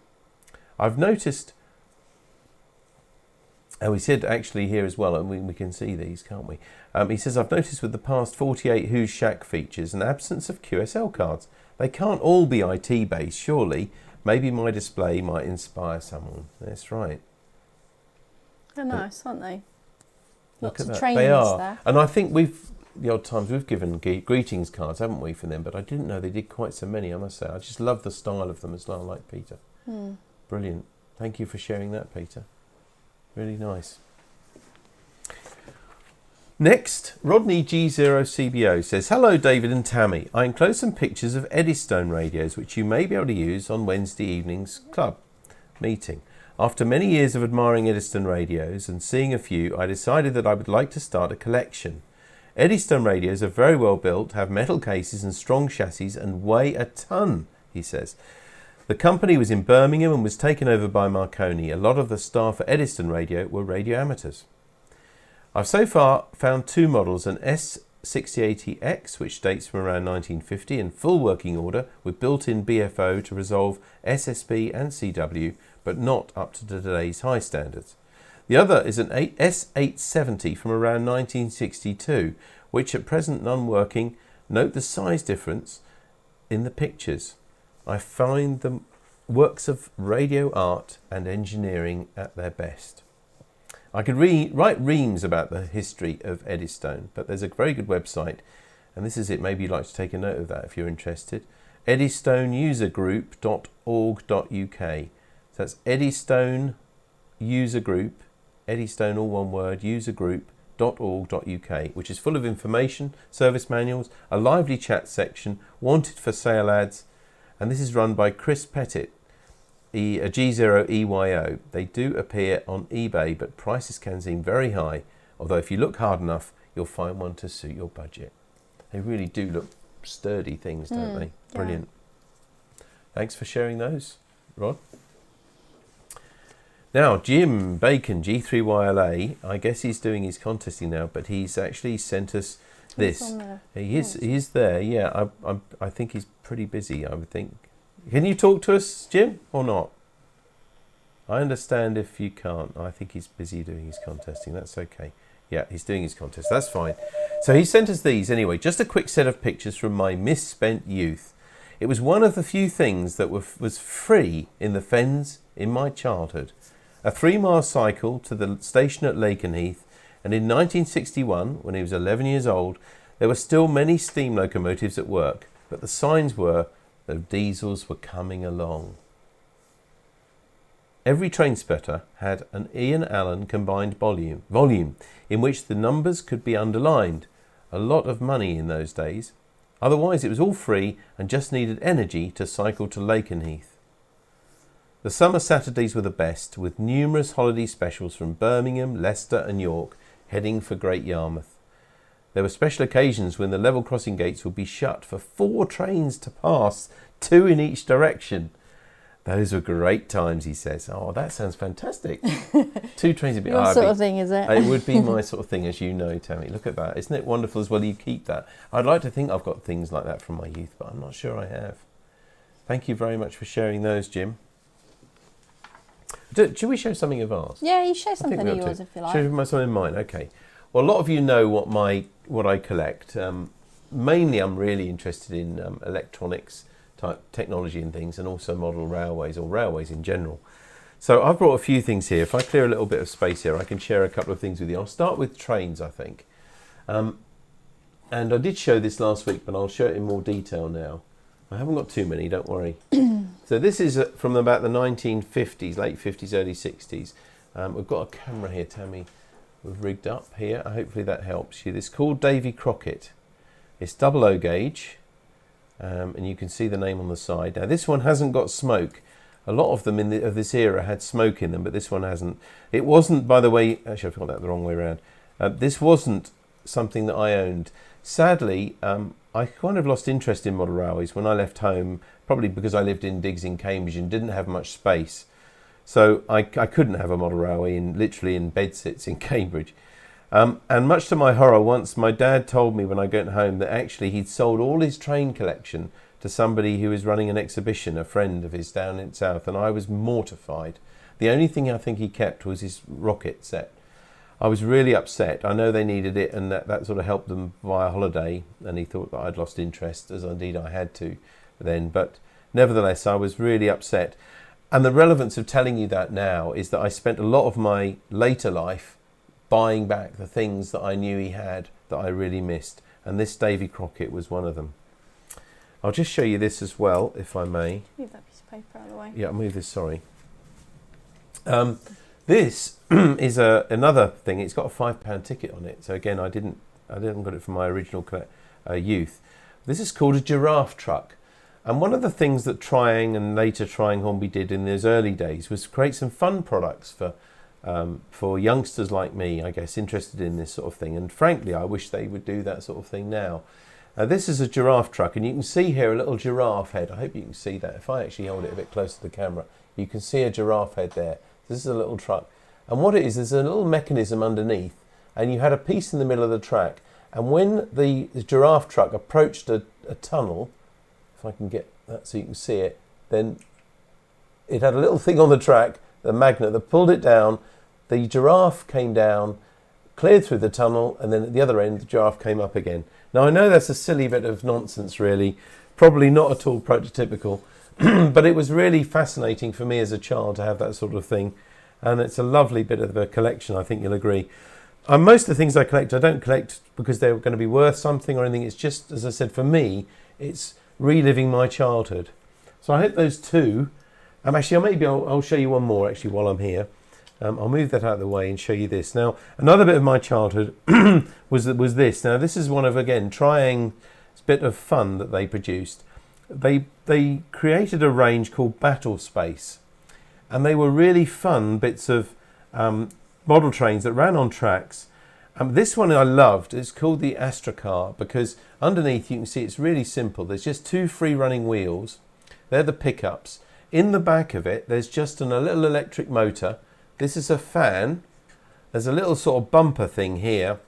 [SPEAKER 1] I've noticed, he said actually here as well, and we can see these, can't we? He says, I've noticed with the past 48 Who's Shack features an absence of QSL cards. They can't all be IT based, surely. Maybe my display might inspire someone. That's right.
[SPEAKER 2] They're nice, aren't they?
[SPEAKER 1] Look
[SPEAKER 2] Lots
[SPEAKER 1] at
[SPEAKER 2] of
[SPEAKER 1] that.
[SPEAKER 2] trainers
[SPEAKER 1] They are.
[SPEAKER 2] there.
[SPEAKER 1] And I think the odd times we've given greetings cards, haven't we, for them? But I didn't know they did quite so many, I must say. I just love the style of them as well, like Peter. Brilliant. Thank you for sharing that, Peter. Really nice. Next, Rodney G0CBO says, hello, David and Tammy. I enclosed some pictures of Eddystone radios, which you may be able to use on Wednesday evening's club meeting. After many years of admiring Eddystone radios and seeing a few, I decided that I would like to start a collection. Eddystone radios are very well built, have metal cases and strong chassis, and weigh a ton, he says. The company was in Birmingham and was taken over by Marconi. A lot of the staff at Eddystone Radio were radio amateurs. I've so far found two models, an S6080X, which dates from around 1950, in full working order with built-in BFO to resolve SSB and CW, but not up to today's high standards. The other is an S870 from around 1962, which at present non-working. Note the size difference in the pictures. I find them works of radio art and engineering at their best. I could write reams about the history of Eddystone, but there's a very good website, and this is it. Maybe you'd like to take a note of that if you're interested. EddystoneUserGroup.org.uk. So that's Eddystone User Group, Eddystone all one word, usergroup.org.uk, which is full of information, service manuals, a lively chat section, wanted for sale ads, and this is run by Chris Pettit, a G0EYO. They do appear on eBay, but prices can seem very high, although if you look hard enough, you'll find one to suit your budget. They really do look sturdy things, don't they? Brilliant. Thanks for sharing those, Rod. Now, Jim Bacon, G3YLA, I guess he's doing his contesting now, but he's actually sent us this. He is there, yeah. I think he's pretty busy, I would think. Can you talk to us, Jim, or not? I understand if you can't. I think he's busy doing his contesting. That's okay. Yeah, he's doing his contest. That's fine. So he sent us these anyway. Just a quick set of pictures from my misspent youth. It was one of the few things that was free in the fens in my childhood. A 3-mile cycle to the station at Lakenheath, and in 1961, when he was 11 years old, there were still many steam locomotives at work, but the signs were that diesels were coming along. Every train sputter had an Ian Allen combined volume, in which the numbers could be underlined. A lot of money in those days. Otherwise it was all free and just needed energy to cycle to Lakenheath. The summer Saturdays were the best, with numerous holiday specials from Birmingham, Leicester and York, heading for Great Yarmouth. There were special occasions when the level crossing gates would be shut for 4 trains to pass, 2 in each direction. Those were great times, he says. Oh, that sounds fantastic. 2 trains would be...
[SPEAKER 2] Your sort of thing, is it?
[SPEAKER 1] It would be my sort of thing, as you know, Tammy. Look at that. Isn't it wonderful as well you keep that? I'd like to think I've got things like that from my youth, but I'm not sure I have. Thank you very much for sharing those, Jim. Should we show something of ours?
[SPEAKER 2] Yeah, you show something of yours if you like.
[SPEAKER 1] Show something of mine, okay. Well, a lot of you know what I collect. Mainly I'm really interested in electronics type technology and things, and also model railways, or railways in general. So I've brought a few things here. If I clear a little bit of space here, I can share a couple of things with you. I'll start with trains, I think. And I did show this last week, but I'll show it in more detail now. I haven't got too many, don't worry. So this is from about the 1950s, late 50s, early 60s. We've got a camera here, Tammy. We've rigged up here. Hopefully that helps you. It's called Davy Crockett. It's 00 gauge, and you can see the name on the side. Now this one hasn't got smoke. A lot of them of this era had smoke in them, but this one hasn't. It wasn't, by the way, actually I've got that the wrong way around. This wasn't something that I owned. Sadly, I kind of lost interest in model railways when I left home, probably because I lived in digs in Cambridge and didn't have much space. So I couldn't have a model railway literally in bedsits in Cambridge. And much to my horror, once my dad told me when I got home that actually he'd sold all his train collection to somebody who was running an exhibition, a friend of his down in South, and I was mortified. The only thing I think he kept was his rocket set. I was really upset. I know they needed it, and that sort of helped them buy a holiday, and he thought that I'd lost interest, as indeed I had to then. But nevertheless, I was really upset. And the relevance of telling you that now is that I spent a lot of my later life buying back the things that I knew he had that I really missed. And this Davy Crockett was one of them. I'll just show you this as well, if I may.
[SPEAKER 2] Move that piece of paper out of the way.
[SPEAKER 1] Yeah, I'll move this, sorry. This is another thing. It's got a £5 ticket on it. So again, I didn't got it from my original youth. This is called a Giraffe Truck. And one of the things that Triang and later Triang Hornby did in those early days was create some fun products for youngsters like me, I guess, interested in this sort of thing. And frankly, I wish they would do that sort of thing now. This is a giraffe truck, and you can see here a little giraffe head. I hope you can see that. If I actually hold it a bit closer to the camera, you can see a giraffe head there. This is a little truck. And what it is, there's a little mechanism underneath, and you had a piece in the middle of the track. And when the giraffe truck approached a tunnel, if I can get that so you can see it, then it had a little thing on the track, the magnet that pulled it down. The giraffe came down, cleared through the tunnel, and then at the other end, the giraffe came up again. Now, I know that's a silly bit of nonsense, really, probably not at all prototypical, but it was really fascinating for me as a child to have that sort of thing, and it's a lovely bit of a collection, I think you'll agree. Most of the things I collect, I don't collect because they're going to be worth something or anything. It's just, as I said, for me, it's reliving my childhood. So I hope those two, actually, I'll show you one more, actually, while I'm here. I'll move that out of the way and show you this. Now, another bit of my childhood was this. Now, this is one of, again, Triang's bit of fun that they produced. They created a range called Battle Space, and they were really fun bits of model trains that ran on tracks. This one I loved. It's called the Astra Car because underneath you can see it's really simple. There's just 2 free running wheels. They're the pickups. In the back of it, there's just a little electric motor. This is a fan. There's a little sort of bumper thing here.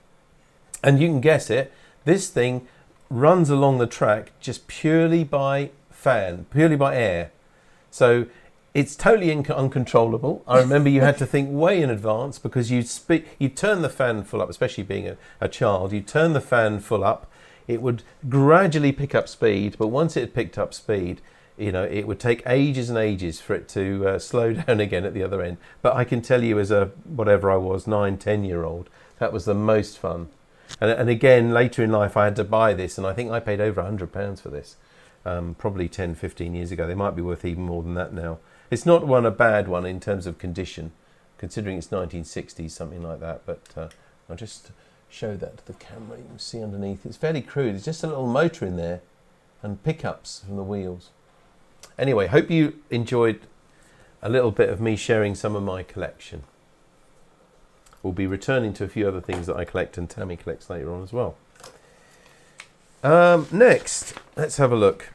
[SPEAKER 1] And you can guess it, this thing runs along the track just purely by air. So it's totally uncontrollable. I remember you had to think way in advance because you'd turn the fan full up, especially being a child, you'd turn the fan full up, it would gradually pick up speed, but once it had picked up speed, you know, it would take ages and ages for it to slow down again at the other end. But I can tell you as a, whatever I was, 9-10-year-old, that was the most fun. And again, later in life, I had to buy this, and I think I paid over £100 for this, probably 10-15 years ago. They might be worth even more than that now. It's not a bad one in terms of condition, considering it's 1960s, something like that. But I'll just show that to the camera. You can see underneath. It's fairly crude. It's just a little motor in there and pickups from the wheels. Anyway, hope you enjoyed a little bit of me sharing some of my collection. We'll be returning to a few other things that I collect and Tammy collects later on as well. Next, let's have a look.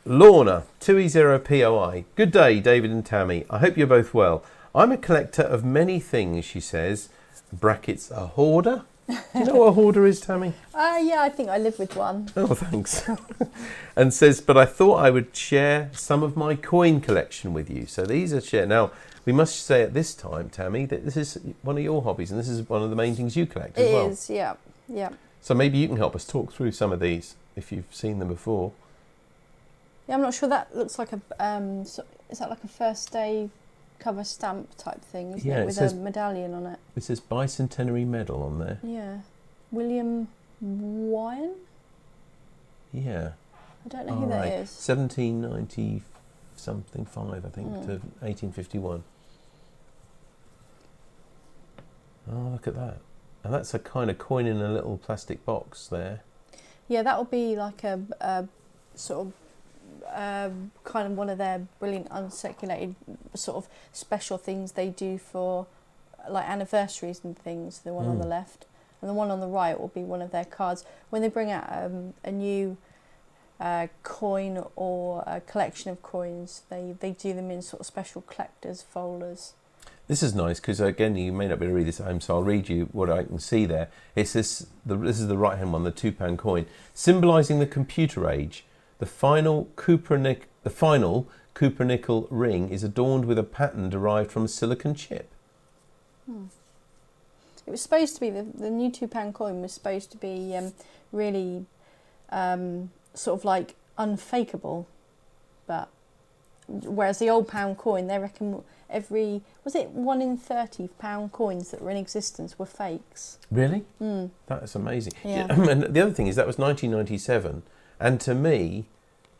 [SPEAKER 1] Lorna, 2E0POI. Good day, David and Tammy. I hope you're both well. I'm a collector of many things, she says. Brackets, a hoarder. Do you know what a hoarder is, Tammy?
[SPEAKER 2] Yeah, I think I live with one.
[SPEAKER 1] Oh, thanks. And says, but I thought I would share some of my coin collection with you. So these are shared. Now, we must say at this time, Tammy, that this is one of your hobbies and this is one of the main things you collect as well.
[SPEAKER 2] It is, yeah.
[SPEAKER 1] So maybe you can help us talk through some of these if you've seen them before.
[SPEAKER 2] Yeah, I'm not sure. That looks like is that like a first day cover stamp type thing, isn't it? With a medallion on it.
[SPEAKER 1] It says Bicentenary Medal on there.
[SPEAKER 2] Yeah. William Wyan?
[SPEAKER 1] Yeah.
[SPEAKER 2] I don't know who that is.
[SPEAKER 1] 1790 something 5, I think, to 1851. Oh, look at that. And that's a kind of coin in a little plastic box there.
[SPEAKER 2] Yeah, that would be like a sort of kind of one of their brilliant uncirculated sort of special things they do for like anniversaries and things, the one on the left. And the one on the right will be one of their cards. When they bring out a new coin or a collection of coins, they do them in sort of special collector's folders.
[SPEAKER 1] This is nice because, again, you may not be able to read this at home, so I'll read you what I can see there. It's this is the right-hand one, the £2 coin, symbolising the computer age. The final Cooper-nickel ring is adorned with a pattern derived from a silicon chip.
[SPEAKER 2] It was supposed to be, the new £2 coin was supposed to be really sort of like unfakeable, but whereas the old pound coin, they reckon was it 1 in 30 pound coins that were in existence were fakes.
[SPEAKER 1] Really? That's amazing.
[SPEAKER 2] Yeah.
[SPEAKER 1] And the other thing is that was 1997, and to me,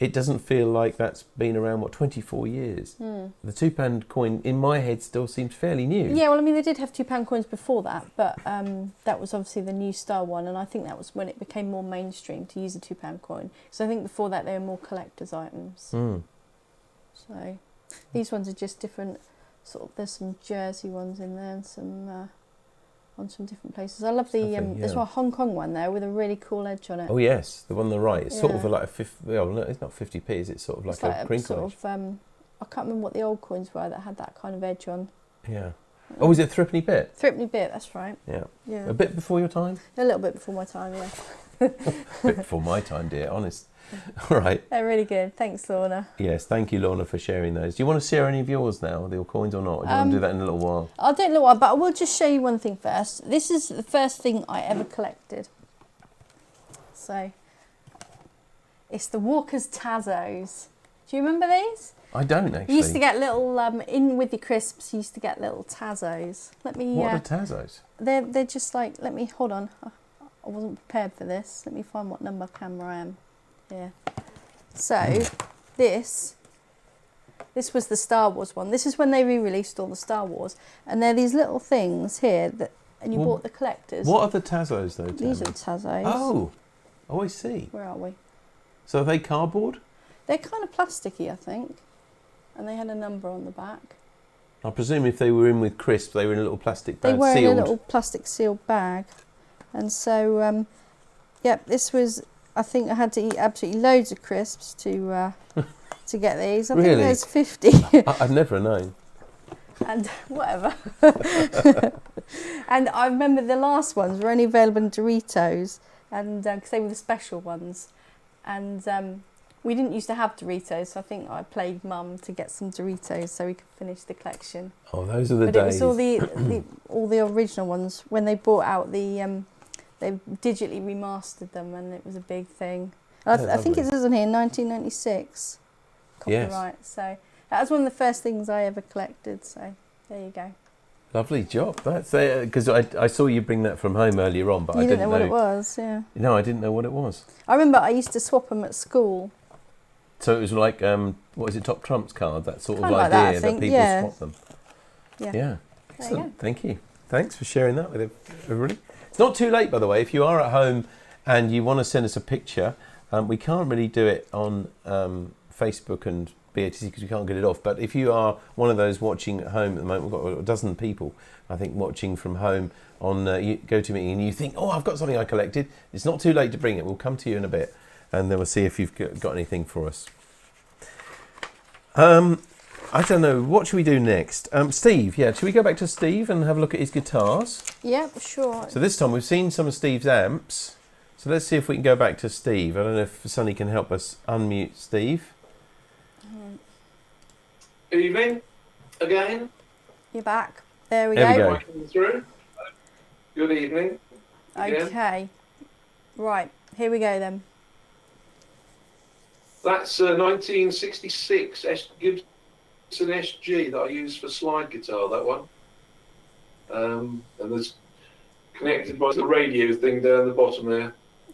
[SPEAKER 1] it doesn't feel like that's been around, 24 years. The £2 coin, in my head, still seems fairly new.
[SPEAKER 2] Yeah, well, I mean, they did have £2 coins before that, but that was obviously the new style one, and I think that was when it became more mainstream to use a £2 coin. So I think before that, they were more collector's items. So these ones are just different, sort of, there's some Jersey ones in there and some on some different places. I love there's one Hong Kong one there with a really cool edge on it.
[SPEAKER 1] Oh yes, the one on the right. It's sort of like no, it's not 50p, is it? Sort of like a crinkle edge.
[SPEAKER 2] I can't remember what the old coins were that had that kind of edge on.
[SPEAKER 1] Yeah. Oh, is it threepenny bit?
[SPEAKER 2] Threepenny bit, that's right.
[SPEAKER 1] Yeah.
[SPEAKER 2] Yeah.
[SPEAKER 1] A bit before your time?
[SPEAKER 2] A little bit before my time, yeah.
[SPEAKER 1] A bit before my time, dear, honest. All right.
[SPEAKER 2] They're really good. Thanks, Lorna.
[SPEAKER 1] Yes, thank you, Lorna, for sharing those. Do you want to share any of yours now, your coins or not? Or do you want to do that in a little while?
[SPEAKER 2] I'll do it in a little while, but I will just show you one thing first. This is the first thing I ever collected. So, it's the Walker's Tazos. Do you remember these?
[SPEAKER 1] I don't, actually.
[SPEAKER 2] You used to get little, in with your crisps, you used to get little Tazos. Let me...
[SPEAKER 1] What are Tazos?
[SPEAKER 2] They're just like, hold on. I wasn't prepared for this. Let me find what number camera I am. Yeah. So, this was the Star Wars one. This is when they re-released all the Star Wars. And they're these little things here and you bought the collectors.
[SPEAKER 1] What are the Tazos, though, Tammy?
[SPEAKER 2] These are the Tazos.
[SPEAKER 1] Oh, I see.
[SPEAKER 2] Where are we?
[SPEAKER 1] So are they cardboard?
[SPEAKER 2] They're kind of plasticky, I think. And they had a number on the back.
[SPEAKER 1] I presume if they were in with crisps, they were in a little plastic bag,
[SPEAKER 2] They were
[SPEAKER 1] sealed.
[SPEAKER 2] in a little plastic sealed bag. And so, this was... I think I had to eat absolutely loads of crisps to to get these. I
[SPEAKER 1] Really?
[SPEAKER 2] think there's 50.
[SPEAKER 1] I've never known.
[SPEAKER 2] And whatever. And I remember the last ones were only available in Doritos, and because they were the special ones. And we didn't used to have Doritos, so I think I played Mum to get some Doritos so we could finish the collection.
[SPEAKER 1] Oh, those are the
[SPEAKER 2] But
[SPEAKER 1] days.
[SPEAKER 2] it was all the original ones when they brought out the they digitally remastered them, and it was a big thing. And I think it says on here 1996 copyright.
[SPEAKER 1] Yes.
[SPEAKER 2] So that was one of the first things I ever collected. So there you go.
[SPEAKER 1] Lovely job. That's because I saw you bring that from home earlier on, but
[SPEAKER 2] You
[SPEAKER 1] I
[SPEAKER 2] didn't know what it was, yeah.
[SPEAKER 1] No, I didn't know what it was.
[SPEAKER 2] I remember I used to swap them at school.
[SPEAKER 1] So it was like, what is it, Top Trump's card, that sort of
[SPEAKER 2] Kind of like
[SPEAKER 1] idea
[SPEAKER 2] that, I think,
[SPEAKER 1] people
[SPEAKER 2] yeah.
[SPEAKER 1] swap them.
[SPEAKER 2] Yeah.
[SPEAKER 1] Yeah.
[SPEAKER 2] There you
[SPEAKER 1] Excellent. Thank you. Thanks for sharing that with everybody. It's not too late, by the way. If you are at home and you want to send us a picture, we can't really do it on Facebook and BATC because we can't get it off. But if you are one of those watching at home at the moment, we've got a dozen people, I think, watching from home on GoToMeeting, and you think, oh, I've got something I collected. It's not too late to bring it. We'll come to you in a bit, and then we'll see if you've got anything for us. I don't know. What should we do next? Steve, should we go back to Steve and have a look at his guitars?
[SPEAKER 2] Yep, sure.
[SPEAKER 1] So this time we've seen some of Steve's amps. So let's see if we can go back to Steve. I don't know if Sonny can help us unmute Steve.
[SPEAKER 4] Good evening again.
[SPEAKER 2] You're back. There we
[SPEAKER 1] There we
[SPEAKER 2] go.
[SPEAKER 1] go.
[SPEAKER 4] Coming through. Good evening. again.
[SPEAKER 2] Okay. Right, here we go then.
[SPEAKER 4] That's a 1966 Gibson Sg that I use for slide guitar, that one. And there's connected by the radio thing down the bottom there.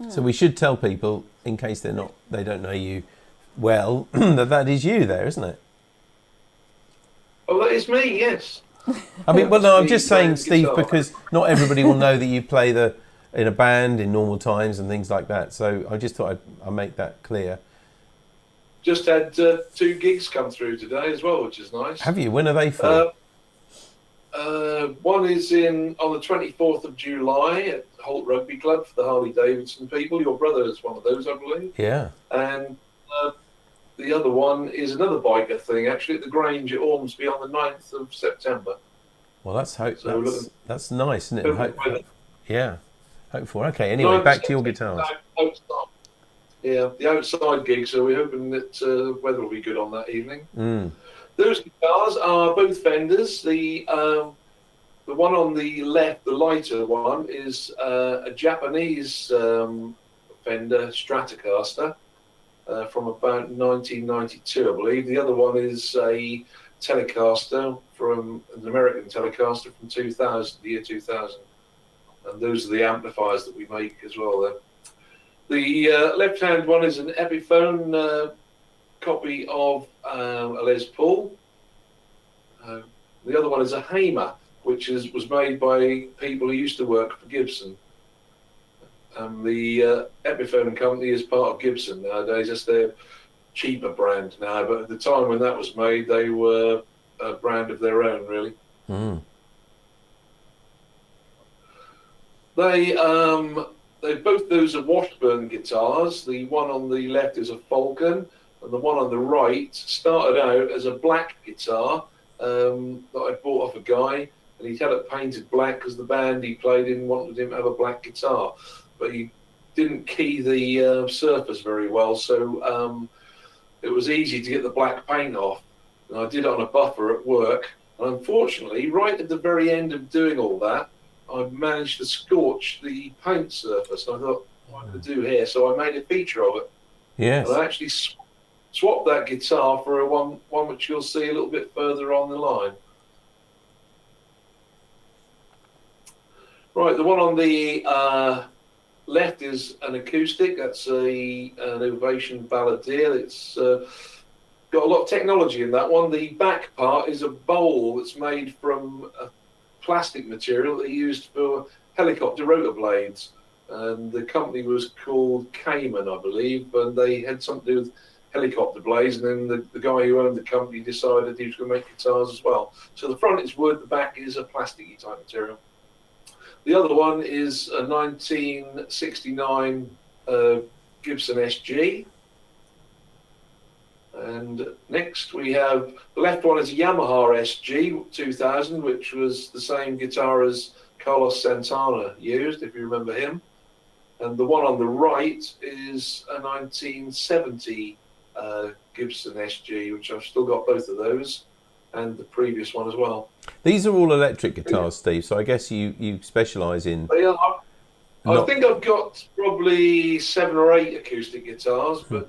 [SPEAKER 1] So we should tell people, in case they don't know you well, that is you there, isn't it?
[SPEAKER 4] Oh, that is me, yes.
[SPEAKER 1] I mean, well, no, I'm
[SPEAKER 4] Me
[SPEAKER 1] just saying,
[SPEAKER 4] playing
[SPEAKER 1] Steve,
[SPEAKER 4] guitar.
[SPEAKER 1] because not everybody will know that you play in a band in normal times and things like that. So I just thought I'd make that clear.
[SPEAKER 4] Just had 2 gigs come through today as well, which is nice.
[SPEAKER 1] Have you? When are they for?
[SPEAKER 4] One is on the 24th of July at Holt Rugby Club for the Harley Davidson people. Your brother is one of those, I believe.
[SPEAKER 1] Yeah.
[SPEAKER 4] And the other one is another biker thing, actually, at the Grange at Ormsby on the 9th of September.
[SPEAKER 1] Well, that's
[SPEAKER 4] So
[SPEAKER 1] that's nice, isn't it?
[SPEAKER 4] Weather.
[SPEAKER 1] Yeah. Hopeful. Okay. Anyway, back to your guitars.
[SPEAKER 4] Outside. Yeah, the outside gig. So we're hoping that the weather will be good on that evening.
[SPEAKER 1] Mm.
[SPEAKER 4] Those guitars are both Fenders. The one on the left, the lighter one, is a Japanese Fender Stratocaster from about 1992, I believe. The other one is a Telecaster from an American Telecaster from 2000, the year 2000. And those are the amplifiers that we make as well there. The left-hand one is an Epiphone copy of a Les Paul. The other one is a Hamer, which was made by people who used to work for Gibson. The Epiphone company is part of Gibson nowadays. That's their cheaper brand now, but at the time when that was made, they were a brand of their own, really.
[SPEAKER 1] Mm.
[SPEAKER 4] They both those are Washburn guitars. The one on the left is a Falcon, and the one on the right started out as a black guitar that I bought off a guy, and he had it painted black because the band he played in wanted him to have a black guitar, but he didn't key the surface very well, so it was easy to get the black paint off. And I did it on a buffer at work, and unfortunately, right at the very end of doing all that, I managed to scorch the paint surface. And I thought, what to do here? So I made a feature of it.
[SPEAKER 1] Yes.
[SPEAKER 4] And I actually swapped that guitar for one which you'll see a little bit further on the line. Right, the one on the left is an acoustic. That's an Ovation Balladeer. It's got a lot of technology in that one. The back part is a bowl that's made from a plastic material that they used for helicopter rotor blades. And the company was called Cayman, I believe, and they had something to do with helicopter blades, and then the guy who owned the company decided he was going to make guitars as well. So the front is wood, the back is a plasticky type material. The other one is a 1969 Gibson SG. And next we have, the left one is a Yamaha Sg 2000, which was the same guitar as Carlos Santana used, if you remember him. And the one on the right is a 1970 Gibson Sg, which I've still got both of those, and the previous one as well.
[SPEAKER 1] These are all electric guitars, Steve, so I guess you specialise in...
[SPEAKER 4] They are. I think I've got probably 7 or 8 acoustic guitars, but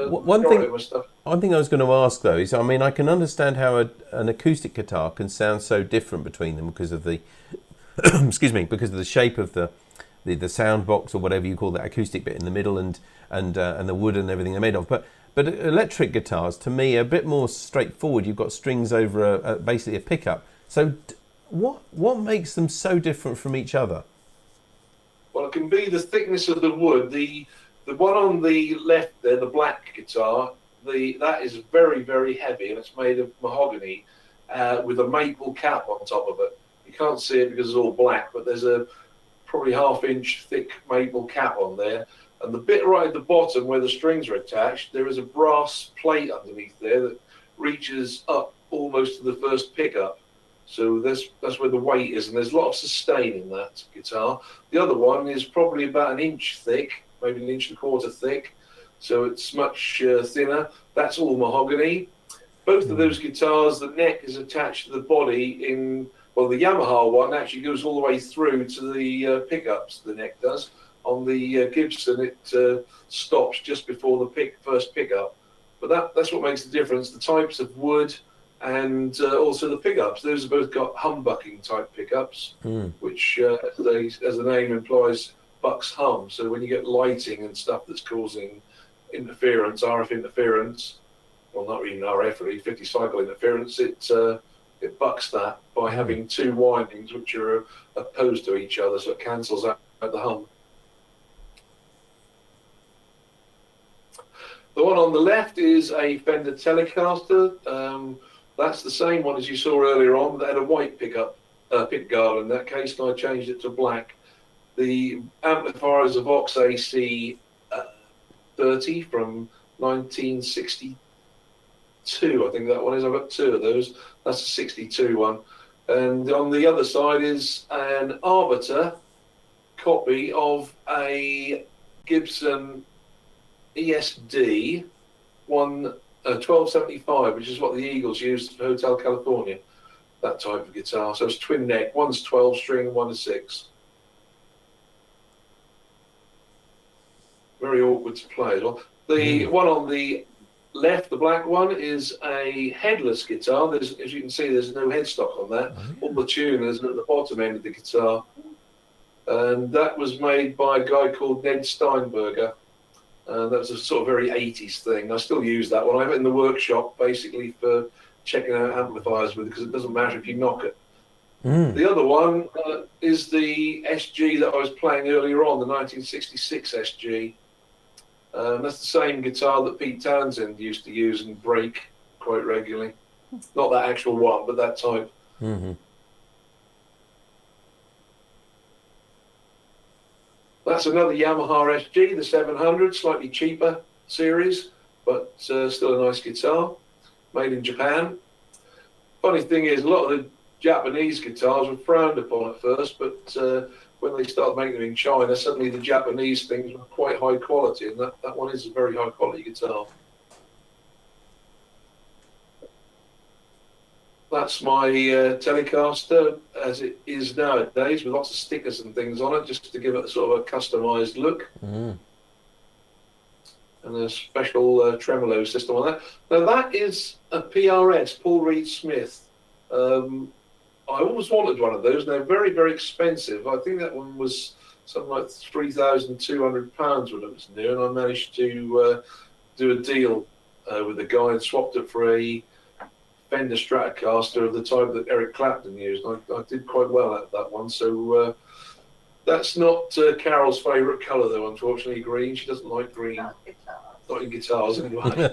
[SPEAKER 1] one thing I was going to ask though is, I mean, I can understand how an acoustic guitar can sound so different between them because of the excuse me, because of the shape of the sound box or whatever you call that acoustic bit in the middle, and the wood and everything they're made of. But electric guitars, to me, are a bit more straightforward. You've got strings over basically a pickup. So what makes them so different from each other?
[SPEAKER 4] Well, it can be the thickness of the wood. The one on the left there, the black guitar, that is very, very heavy, and it's made of mahogany with a maple cap on top of it. You can't see it because it's all black, but there's a probably half-inch thick maple cap on there. And the bit right at the bottom where the strings are attached, there is a brass plate underneath there that reaches up almost to the first pickup. So that's where the weight is, and there's a lot of sustain in that guitar. The other one is probably about 1 inch thick, maybe 1 1/4 inch thick, so it's much thinner. That's all mahogany. Both of those guitars, the neck is attached to the body in, well, the Yamaha one actually goes all the way through to the pickups, the neck does. On the Gibson, it stops just before the first pickup. But that's what makes the difference, the types of wood, and also the pickups. Those have both got humbucking type pickups, which, as the name implies, bucks hum. So when you get lighting and stuff that's causing interference, RF interference, well, not even RF, really, 50 cycle interference, it bucks that by having 2 windings which are opposed to each other, so it cancels out the hum. The one on the left is a Fender Telecaster. That's the same one as you saw earlier on. That had a white pick guard in that case, and I changed it to black. The amplifier is a Vox AC 30 from 1962, I think that one is. I've got 2 of those. That's a 62 one. And on the other side is an Arbiter copy of a Gibson ESD 1275, which is what the Eagles used for Hotel California, that type of guitar. So it's twin neck, one's 12 string and one is 6. Very awkward to play as well. The one on the left, the black one, is a headless guitar. As you can see, there's no headstock on that. All the tuners are at the bottom end of the guitar. And that was made by a guy called Ned Steinberger. That was a sort of very 80s thing. I still use that one. I have it in the workshop basically for checking out amplifiers with, because it doesn't matter if you knock it. The other one is the SG that I was playing earlier on, the 1966 SG. That's the same guitar that Pete Townsend used to use and break quite regularly. Not that actual one, but that type. That's another Yamaha Sg, the 700, slightly cheaper series, but still a nice guitar, made in Japan. Funny thing is, a lot of the Japanese guitars were frowned upon at first, but when they started making them in China, suddenly the Japanese things were quite high quality, and that one is a very high quality guitar. That's my Telecaster as it is nowadays, with lots of stickers and things on it, just to give it a sort of a customised look. And a special tremolo system on that. Now that is a PRS, Paul Reed Smith. I always wanted one of those, and they're very, very expensive. I think that one was something like £3,200 when it was new, and I managed to do a deal with the guy and swapped it for a Fender Stratocaster of the type that Eric Clapton used. I did quite well at that one. So that's not Carol's favourite colour, though, unfortunately, green. She doesn't like green. Not in guitars, anyway.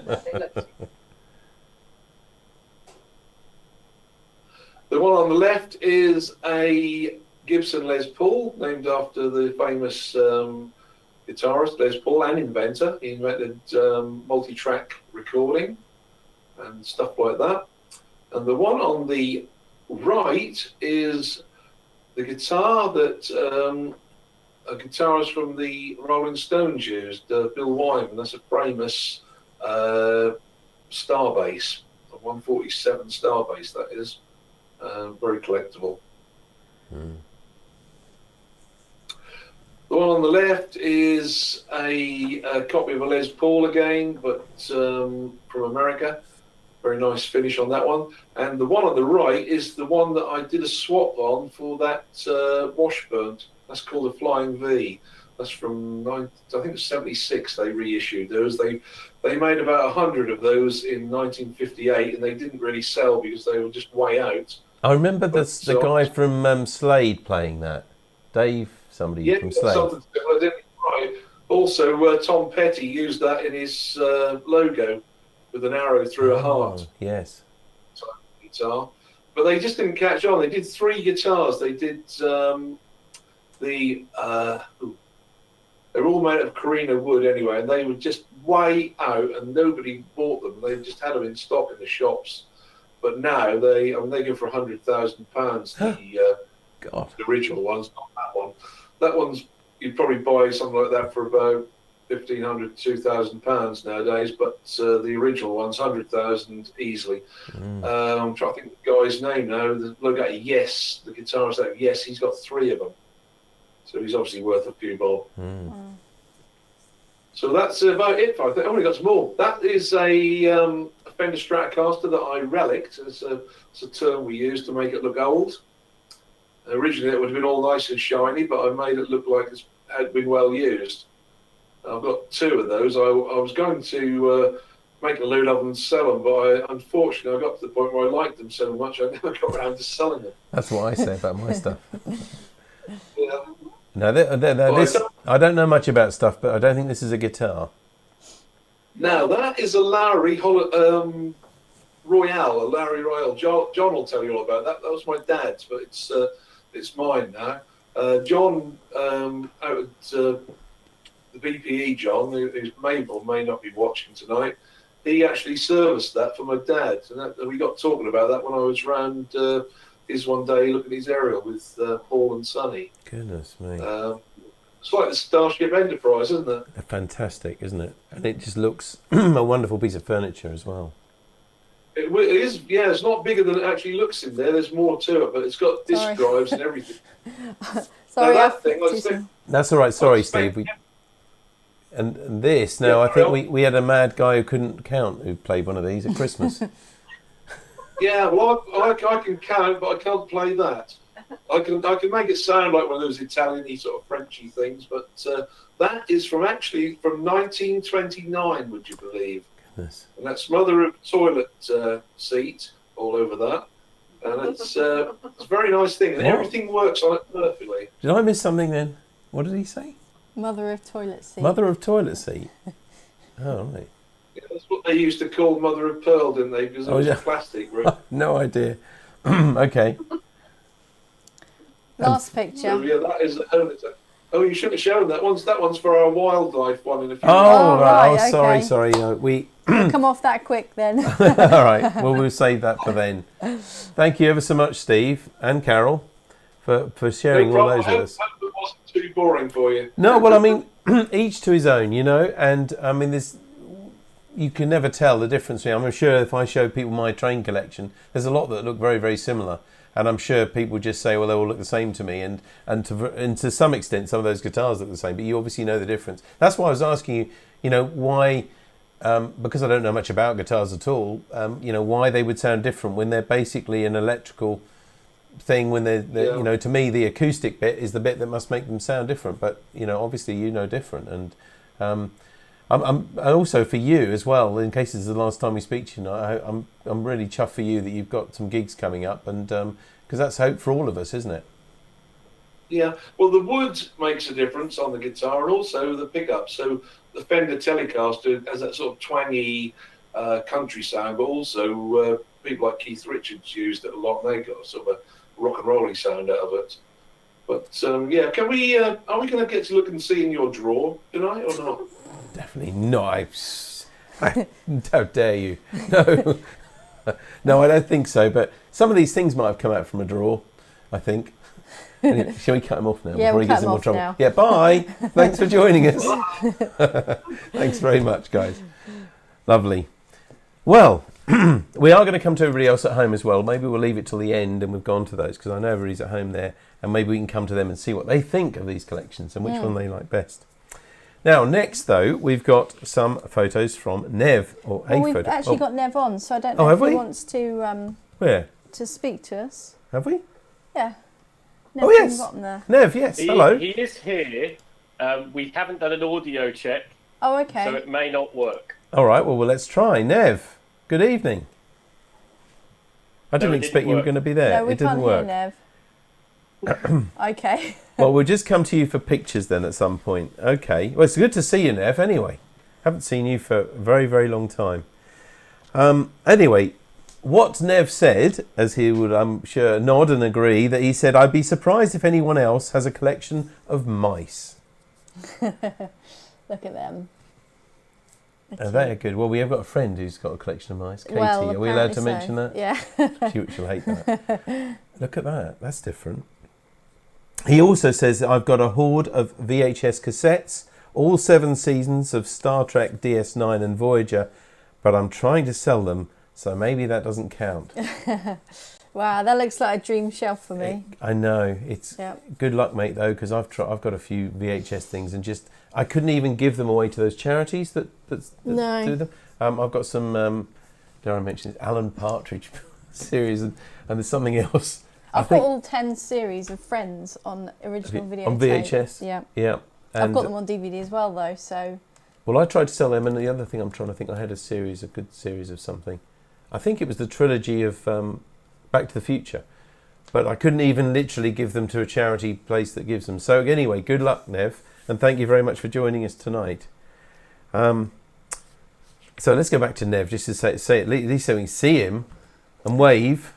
[SPEAKER 4] The one on the left is a Gibson Les Paul, named after the famous guitarist Les Paul and inventor. He invented multi-track recording. and stuff like that. And the one on the right is the guitar that a guitarist from the Rolling Stones used, Bill Wyman. That's a Primus Starbase, a 147 Starbase, that is. Very collectible. The one on the left is a copy of a Les Paul again, but from America. Very nice finish on that one. And the one on the right is the one that I did a swap on for that Washburn. That's called a Flying V. That's from, I think it was 76 they reissued those. They made about 100 of those in 1958, and they didn't really sell because they were just way out.
[SPEAKER 1] I remember the guy from Slade playing that. Dave, somebody from Slade.
[SPEAKER 4] Something similar, didn't he? Right. Also, Tom Petty used that in his logo with an arrow through a heart.
[SPEAKER 1] Yes.
[SPEAKER 4] Guitar. But they just didn't catch on. They did 3 guitars. They did they were all made of Carina wood anyway, and they were just way out, and nobody bought them. They just had them in stock in the shops. But now they go for £100,000. The original ones, not that one. That one's, you'd probably buy something like that for about £1,500 to £2,000 nowadays. But the original one's 100,000 easily. I'm trying to think of the guy's name now. Look at Yes, the guitarist out of Yes. He's got 3 of them. So he's obviously worth a few bob. So that's about it. I think I've only got some more. That is a Fender Stratocaster that I relicked. It's a term we use to make it look old. Originally it would have been all nice and shiny, but I made it look like it had been well used. I've got 2 of those. I was going to make a load of them and sell them, but unfortunately I got to the point where I liked them so much I never got around to selling them.
[SPEAKER 1] That's what I say about my stuff.
[SPEAKER 4] Yeah.
[SPEAKER 1] No, I don't know much about stuff, but I don't think this is a guitar.
[SPEAKER 4] Now, that is a Lowry Royale, a Lowry Royale. John will tell you all about that. That was my dad's, but it's mine now. John, out at the BPE, John, who's may not be watching tonight, he actually serviced that for my dad. And we got talking about that when I was round his one day looking at his aerial with Paul and Sonny.
[SPEAKER 1] Goodness me.
[SPEAKER 4] It's like the Starship Enterprise, isn't it?
[SPEAKER 1] They're fantastic, isn't it? And it just looks a wonderful piece of furniture as well.
[SPEAKER 4] It is, yeah, it's not bigger than it actually looks in there. There's more to it, but it's got disc drives and everything.
[SPEAKER 2] Sorry,
[SPEAKER 4] now, that thing,
[SPEAKER 1] that's all right. Sorry, Steve. And this, now, I think we had a mad guy who couldn't count who played one of these at Christmas.
[SPEAKER 4] Yeah, well, I can count, but I can't play that. I can make it sound like one of those Italian-y sort of Frenchy things, but that is from 1929, would you believe?
[SPEAKER 1] Goodness.
[SPEAKER 4] And that's mother of toilet seat all over that, and it's a very nice thing, and everything works on it perfectly.
[SPEAKER 1] Did I miss something then? What did he say?
[SPEAKER 2] Mother of toilet seat.
[SPEAKER 1] Mother of toilet seat. Oh, right.
[SPEAKER 4] Yeah, that's what they used to call mother of pearl, didn't they? Because it was plastic, right?
[SPEAKER 1] No idea. Okay.
[SPEAKER 2] Last picture.
[SPEAKER 4] So, yeah, that is the hermit. Oh, you shouldn't have shown that. That one's for our wildlife one in a few
[SPEAKER 1] Oh, right.
[SPEAKER 2] Okay.
[SPEAKER 1] Sorry.
[SPEAKER 2] Come off that quick then.
[SPEAKER 1] All right. Well, we'll save that for then. Thank you ever so much, Steve and Carol, for sharing all those with us.
[SPEAKER 4] I hope it wasn't too boring for you.
[SPEAKER 1] No, well, I mean, each to his own, and I mean, you can never tell the difference. I'm sure if I show people my train collection, there's a lot that look very, very similar. And I'm sure people just say, well, they all look the same to me. And to some extent, some of those guitars look the same. But you obviously know the difference. That's why I was asking you, why, because I don't know much about guitars at all, why they would sound different when they're basically an electrical thing. When they're to me, the acoustic bit is the bit that must make them sound different. But, obviously different. And I'm also for you as well, in case this is the last time we speak to you, I'm really chuffed for you that you've got some gigs coming up, and because that's hope for all of us, isn't it?
[SPEAKER 4] Yeah, well, the wood makes a difference on the guitar, and also the pickup. So the Fender Telecaster has that sort of twangy country sound, but also people like Keith Richards used it a lot, and they got sort of a rock and rolling sound out of it. But yeah, can we? Are we going to get to look and see in your drawer tonight or not?
[SPEAKER 1] Definitely not. How dare you? No, no, I don't think so. But some of these things might have come out from a drawer, I think. Shall we cut him off now
[SPEAKER 2] Yeah,
[SPEAKER 1] before
[SPEAKER 2] we'll
[SPEAKER 1] he gets
[SPEAKER 2] cut
[SPEAKER 1] in
[SPEAKER 2] him
[SPEAKER 1] more
[SPEAKER 2] off
[SPEAKER 1] trouble?
[SPEAKER 2] now.
[SPEAKER 1] Yeah, bye. Thanks for joining us. Thanks very much, guys. Lovely. Well, we are going to come to everybody else at home as well. Maybe we'll leave it till the end and we've gone to those because I know everybody's at home there, and maybe we can come to them and see what they think of these collections and which one they like best. Now, next though, we've got some photos from Nev, or
[SPEAKER 2] Well,
[SPEAKER 1] a
[SPEAKER 2] we've
[SPEAKER 1] photo.
[SPEAKER 2] actually got Nev on, so I don't know
[SPEAKER 1] have
[SPEAKER 2] if he
[SPEAKER 1] we?
[SPEAKER 2] wants to
[SPEAKER 1] Where?
[SPEAKER 2] speak to us.
[SPEAKER 1] Have we?
[SPEAKER 2] Yeah.
[SPEAKER 1] Oh, yes.
[SPEAKER 2] Got him there.
[SPEAKER 1] Nev, yes. Hello.
[SPEAKER 3] He is here. We haven't done an audio check,
[SPEAKER 2] Oh, okay.
[SPEAKER 3] so it may not work.
[SPEAKER 1] All right, well, let's try. Nev, good evening. I didn't
[SPEAKER 3] it
[SPEAKER 1] expect
[SPEAKER 3] didn't
[SPEAKER 1] you were
[SPEAKER 3] work.
[SPEAKER 1] going to be there.
[SPEAKER 2] No, we
[SPEAKER 1] It didn't
[SPEAKER 2] can't
[SPEAKER 1] work.
[SPEAKER 2] hear Nev. Okay.
[SPEAKER 1] Well, we'll just come to you for pictures then at some point. Okay. Well, it's good to see you, Nev, anyway. Haven't seen you for a very, very long time. Anyway, what Nev said, as he would, I'm sure, nod and agree, that he said, I'd be surprised if anyone else has a collection of mice.
[SPEAKER 2] Look at them.
[SPEAKER 1] They are good. Well, we have got a friend who's got a collection of mice. Katie,
[SPEAKER 2] Well,
[SPEAKER 1] are we allowed to
[SPEAKER 2] apparently
[SPEAKER 1] mention
[SPEAKER 2] so.
[SPEAKER 1] that?
[SPEAKER 2] Yeah.
[SPEAKER 1] She'll hate that. Look at that. That's different. He also says that I've got a hoard of VHS cassettes, all 7 seasons of Star Trek, DS9 and Voyager, but I'm trying to sell them, so maybe that doesn't count.
[SPEAKER 2] Wow, that looks like a dream shelf for me.
[SPEAKER 1] I know. It's
[SPEAKER 2] Yep.
[SPEAKER 1] good luck, mate, though, because I've got a few VHS things and just I couldn't even give them away to those charities that
[SPEAKER 2] No.
[SPEAKER 1] do them. I've got some, dare I mention it, Alan Partridge series, and there's something else.
[SPEAKER 2] I've got all 10 series of Friends on original video
[SPEAKER 1] on
[SPEAKER 2] tape.
[SPEAKER 1] VHS.
[SPEAKER 2] Yeah.
[SPEAKER 1] Yeah.
[SPEAKER 2] I've got them on DVD as well, though, so...
[SPEAKER 1] Well, I tried to sell them, and the other thing I'm trying to think, I had a good series of something. I think it was the trilogy of Back to the Future, but I couldn't even literally give them to a charity place that gives them. So anyway, good luck, Nev, and thank you very much for joining us tonight. So let's go back to Nev, just to say at least so we can see him and wave.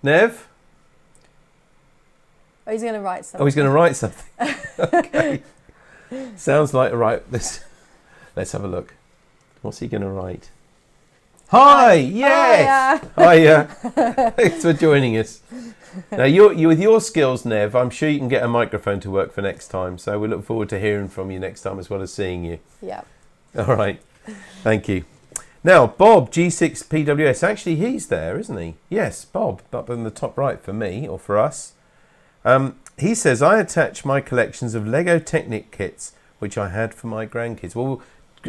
[SPEAKER 1] Nev?
[SPEAKER 2] Oh, he's going to write something.
[SPEAKER 1] Oh, he's going to write something. Okay. Sounds like, right, let's have a look. What's he going to write? Hi, yes! Hiya. Thanks for joining us. Now, you with your skills, Nev, I'm sure you can get a microphone to work for next time, so we look forward to hearing from you next time as well as seeing you.
[SPEAKER 2] Yeah.
[SPEAKER 1] All right. Thank you. Now, Bob, G6PWS, actually he's there, isn't he? Yes, Bob, up in the top right for me, or for us. He says, I attach my collections of Lego Technic kits, which I had for my grandkids. Well,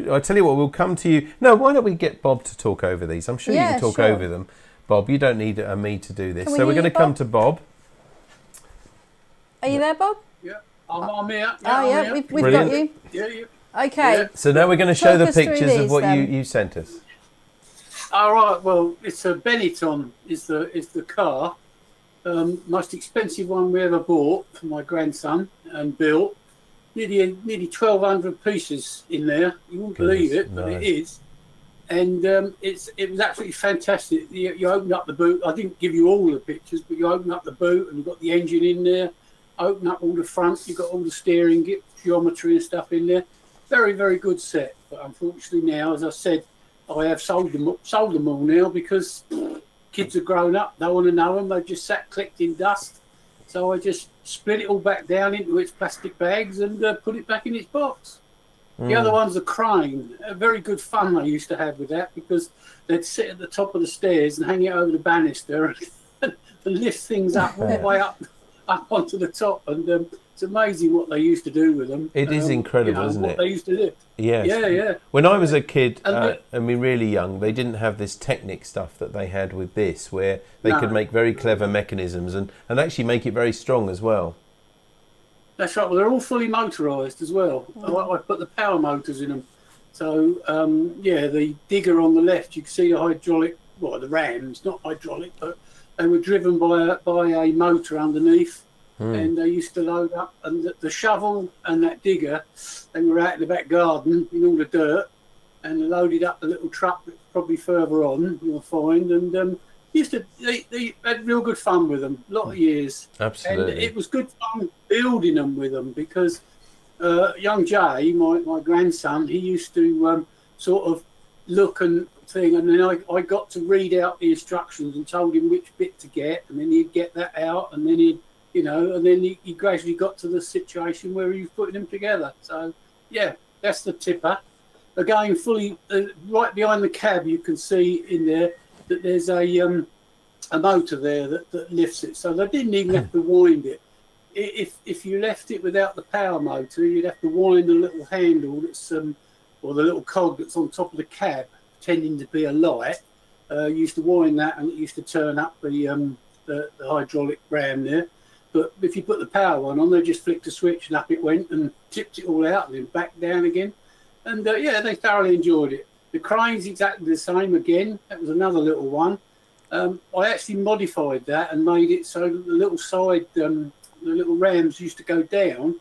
[SPEAKER 1] I'll tell you what, we'll come to you. No, why don't we get Bob to talk over these? I'm sure you can talk over them. Bob, you don't need me to do this. So we're going to come to Bob.
[SPEAKER 2] Are you there, Bob?
[SPEAKER 5] Yeah, I'm here.
[SPEAKER 2] Oh, yeah, we've got you.
[SPEAKER 5] Yeah, yeah.
[SPEAKER 2] Okay.
[SPEAKER 5] Yeah.
[SPEAKER 1] So now we're going to show the
[SPEAKER 2] Talk us through
[SPEAKER 1] pictures of
[SPEAKER 2] these,
[SPEAKER 1] what
[SPEAKER 2] then.
[SPEAKER 1] you sent us.
[SPEAKER 5] All right. Well, it's a Benetton. Is the car. Most expensive one we ever bought for my grandson and built. Nearly 1,200 pieces in there. You wouldn't believe it, but it is. And it was absolutely fantastic. You open up the boot. I didn't give you all the pictures, but you open up the boot and you've got the engine in there. Open up all the front. You've got all the steering, geometry and stuff in there. Very, very good set. But unfortunately now, as I said, I have sold them all now because kids are grown up. Don't want to know them. They've just sat collecting dust. So I just split it all back down into its plastic bags and put it back in its box. The other one's a crane. A very good fun I used to have with that because they'd sit at the top of the stairs and hang it over the banister and lift things up all the way up onto the top. And it's amazing what they used to do with them.
[SPEAKER 1] It is incredible, isn't
[SPEAKER 5] what
[SPEAKER 1] it?
[SPEAKER 5] they used to do.
[SPEAKER 1] Yes.
[SPEAKER 5] Yeah.
[SPEAKER 1] When I was a kid,
[SPEAKER 5] And
[SPEAKER 1] really young, they didn't have this Technic stuff that they had with this, where they could make very clever mechanisms and actually make it very strong as well.
[SPEAKER 5] That's right. Well, they're all fully motorised as well. I put the power motors in them. So, the digger on the left, you can see the hydraulic, well, the rams, not hydraulic, but they were driven by a motor underneath. And they used to load up, and the shovel and that digger, they were out in the back garden in all the dirt, and they loaded up the little truck that's probably further on, you'll find, and they had real good fun with them, a lot of years.
[SPEAKER 1] Absolutely.
[SPEAKER 5] And it was good fun building them with them because young Jay, my grandson, he used to sort of look and thing, and then I got to read out the instructions and told him which bit to get, and then he'd get that out, and then he'd, you know, and then he gradually got to the situation where he was putting them together. So yeah, that's the tipper. Again, fully right behind the cab, you can see in there that there's a motor there that lifts it, so they didn't even have to wind it. If you left it without the power motor, you'd have to wind the little handle that's or the little cog that's on top of the cab, pretending to be a light. You used to wind that, and it used to turn up the hydraulic ram there. But if you put the power one on, they just flicked a switch and up it went and tipped it all out and then back down again. And yeah, they thoroughly enjoyed it. The crane's exactly the same again. That was another little one. I actually modified that and made it so that the little side, the little rams used to go down,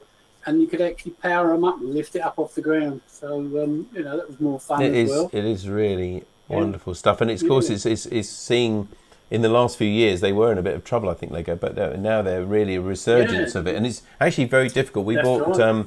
[SPEAKER 5] and you could actually power them up and lift it up off the ground. So you know, that was more fun as well.
[SPEAKER 1] It is really wonderful stuff, and of course it's seeing. In the last few years, they were in a bit of trouble, I think, Lego, but now they're really a resurgence of it, and it's actually very difficult. We bought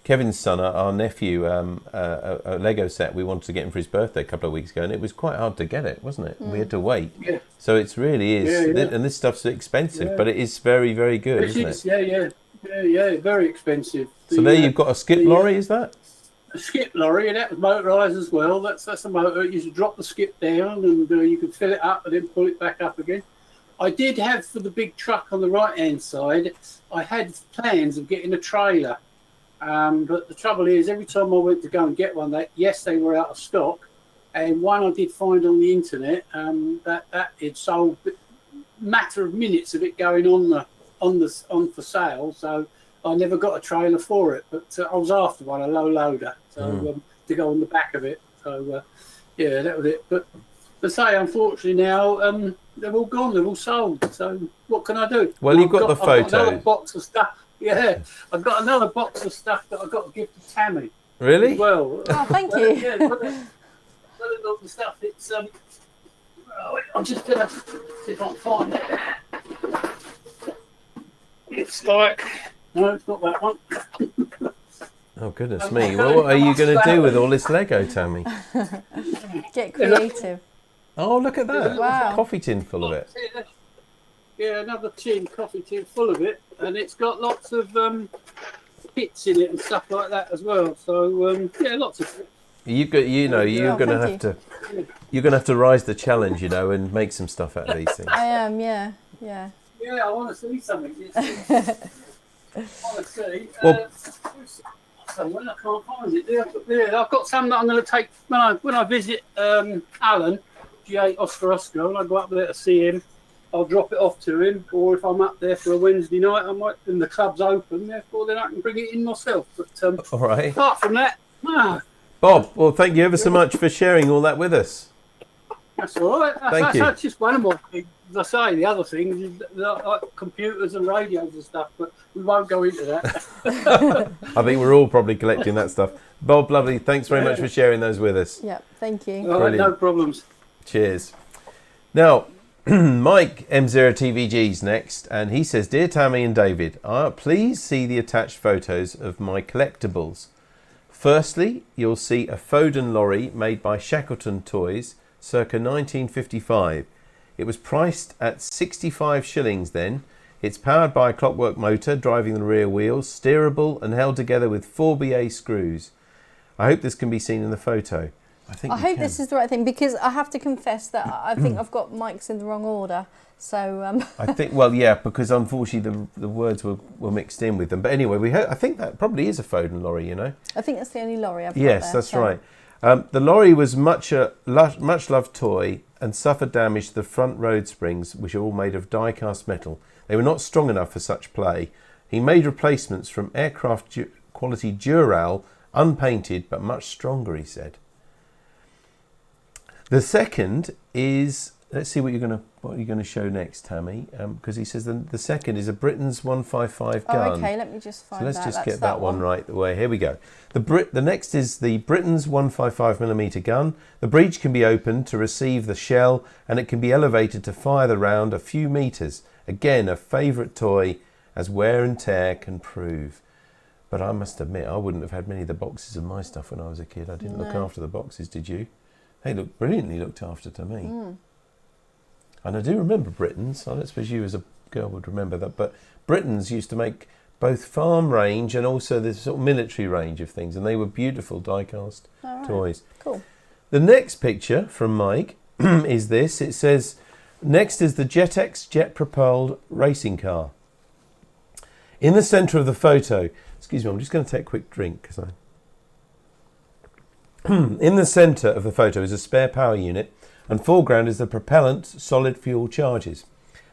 [SPEAKER 1] Kevin's son, our nephew, a Lego set we wanted to get him for his birthday a couple of weeks ago, and it was quite hard to get it, wasn't it? We had to wait. Yeah. So it really is, and this stuff's expensive, but it is very, very good, isn't it? Yeah, very expensive.
[SPEAKER 5] So
[SPEAKER 1] there you've got a skip lorry, is that?
[SPEAKER 5] A skip lorry, and that was motorised as well. That's a motor. You used to drop the skip down, and you could fill it up and then pull it back up again. I did have, for the big truck on the right hand side, I had plans of getting a trailer, but the trouble is, every time I went to go and get one, they were out of stock, and one I did find on the internet that it sold, matter of minutes of it going on for sale. So I never got a trailer for it, but I was after one, a low loader, so to go on the back of it. So yeah, that was it. But to say, unfortunately now, they're all gone, they're all sold. So what can I do?
[SPEAKER 1] Well, you've got the photo.
[SPEAKER 5] I've got another box of stuff. Yeah, I've got another box of stuff that I've got to give to Tammy.
[SPEAKER 1] Really?
[SPEAKER 5] Well,
[SPEAKER 2] thank you.
[SPEAKER 5] Yeah, but the stuff. It's I'm just gonna see if I can find it. It's like. No, it's not that one.
[SPEAKER 1] Oh, goodness me. Well, what are you going to do with all this Lego, Tammy?
[SPEAKER 2] Get creative.
[SPEAKER 1] Oh, look at that.
[SPEAKER 2] Wow.
[SPEAKER 1] Coffee tin full of it.
[SPEAKER 5] Yeah, another coffee tin full of it. And it's got lots of bits in it and stuff like that as well. So, yeah, lots of it.
[SPEAKER 1] You're going to have to rise the challenge, and make some stuff out of these things.
[SPEAKER 2] I am, yeah.
[SPEAKER 5] Yeah, I want to see something. Honestly,
[SPEAKER 1] well,
[SPEAKER 5] I can't find it. Yeah, I've got some that I'm going to take when I visit Alan, G8 Oscar, and I go up there to see him. I'll drop it off to him, or if I'm up there for a Wednesday night, I might. And the club's open, therefore then I can bring it in myself. But
[SPEAKER 1] all right.
[SPEAKER 5] Apart from that,
[SPEAKER 1] Bob, well, thank you ever so much for sharing all that with us.
[SPEAKER 5] That's all right.
[SPEAKER 1] Thank you.
[SPEAKER 5] That's just one of my things. As I say, the other things is like computers and radios and stuff, but we won't go into that.
[SPEAKER 1] I think we're all probably collecting that stuff. Bob, lovely. Thanks very much for sharing those with us.
[SPEAKER 2] Yep, thank you.
[SPEAKER 5] All right, no problems.
[SPEAKER 1] Cheers. Now, Mike M0TVG's next, and he says, Dear Tammy and David, please see the attached photos of my collectibles. Firstly, you'll see a Foden Lorry made by Shackleton Toys circa 1955. It was priced at 65 shillings then. It's powered by a clockwork motor driving the rear wheels, steerable and held together with 4BA screws. I hope this can be seen in the photo. I hope
[SPEAKER 2] this is the right thing, because I have to confess that I think I've got mics in the wrong order. So
[SPEAKER 1] I think, well, yeah, because unfortunately the words were mixed in with them. But anyway, I think that probably is a Foden Lorry,
[SPEAKER 2] I think that's the only lorry I've got
[SPEAKER 1] Yes,
[SPEAKER 2] there,
[SPEAKER 1] that's right. The lorry was much loved toy and suffered damage to the front road springs, which are all made of die-cast metal. They were not strong enough for such play. He made replacements from aircraft quality Dural, unpainted but much stronger, he said. The second is, let's see what you're going to show next, Tammy, because he says the second is a Britain's 155 gun.
[SPEAKER 2] Oh, okay, let me just find that.
[SPEAKER 1] So let's just get that one right away. Here we go. The next is the Britain's 155mm gun. The breech can be opened to receive the shell, and it can be elevated to fire the round a few metres. Again, a favourite toy, as wear and tear can prove. But I must admit, I wouldn't have had many of the boxes of my stuff when I was a kid. I didn't look after the boxes, did you? They looked brilliantly looked after to me. And I do remember Britain's. I don't suppose you as a girl would remember that, but Britain's used to make both farm range and also this sort of military range of things, and they were beautiful die-cast toys.
[SPEAKER 2] Cool.
[SPEAKER 1] The next picture from Mike is this. It says, next is the Jetex jet-propelled racing car. In the centre of the photo, excuse me, I'm just going to take a quick drink because in the centre of the photo is a spare power unit, and foreground is the propellant solid fuel charges.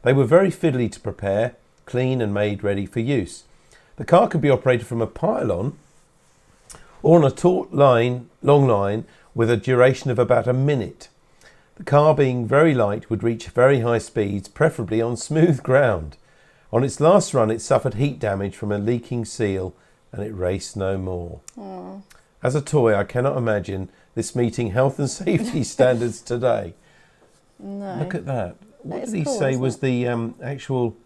[SPEAKER 1] They were very fiddly to prepare, clean and made ready for use. The car could be operated from a pylon or on a taut line, long line with a duration of about a minute. The car, being very light, would reach very high speeds, preferably on smooth ground. On its last run, it suffered heat damage from a leaking seal and it raced no more. As a toy, I cannot imagine this meeting health and safety standards today.
[SPEAKER 2] No.
[SPEAKER 1] Look at that. What
[SPEAKER 2] That
[SPEAKER 1] did
[SPEAKER 2] is
[SPEAKER 1] he
[SPEAKER 2] cool,
[SPEAKER 1] say
[SPEAKER 2] isn't
[SPEAKER 1] was
[SPEAKER 2] it?
[SPEAKER 1] the actual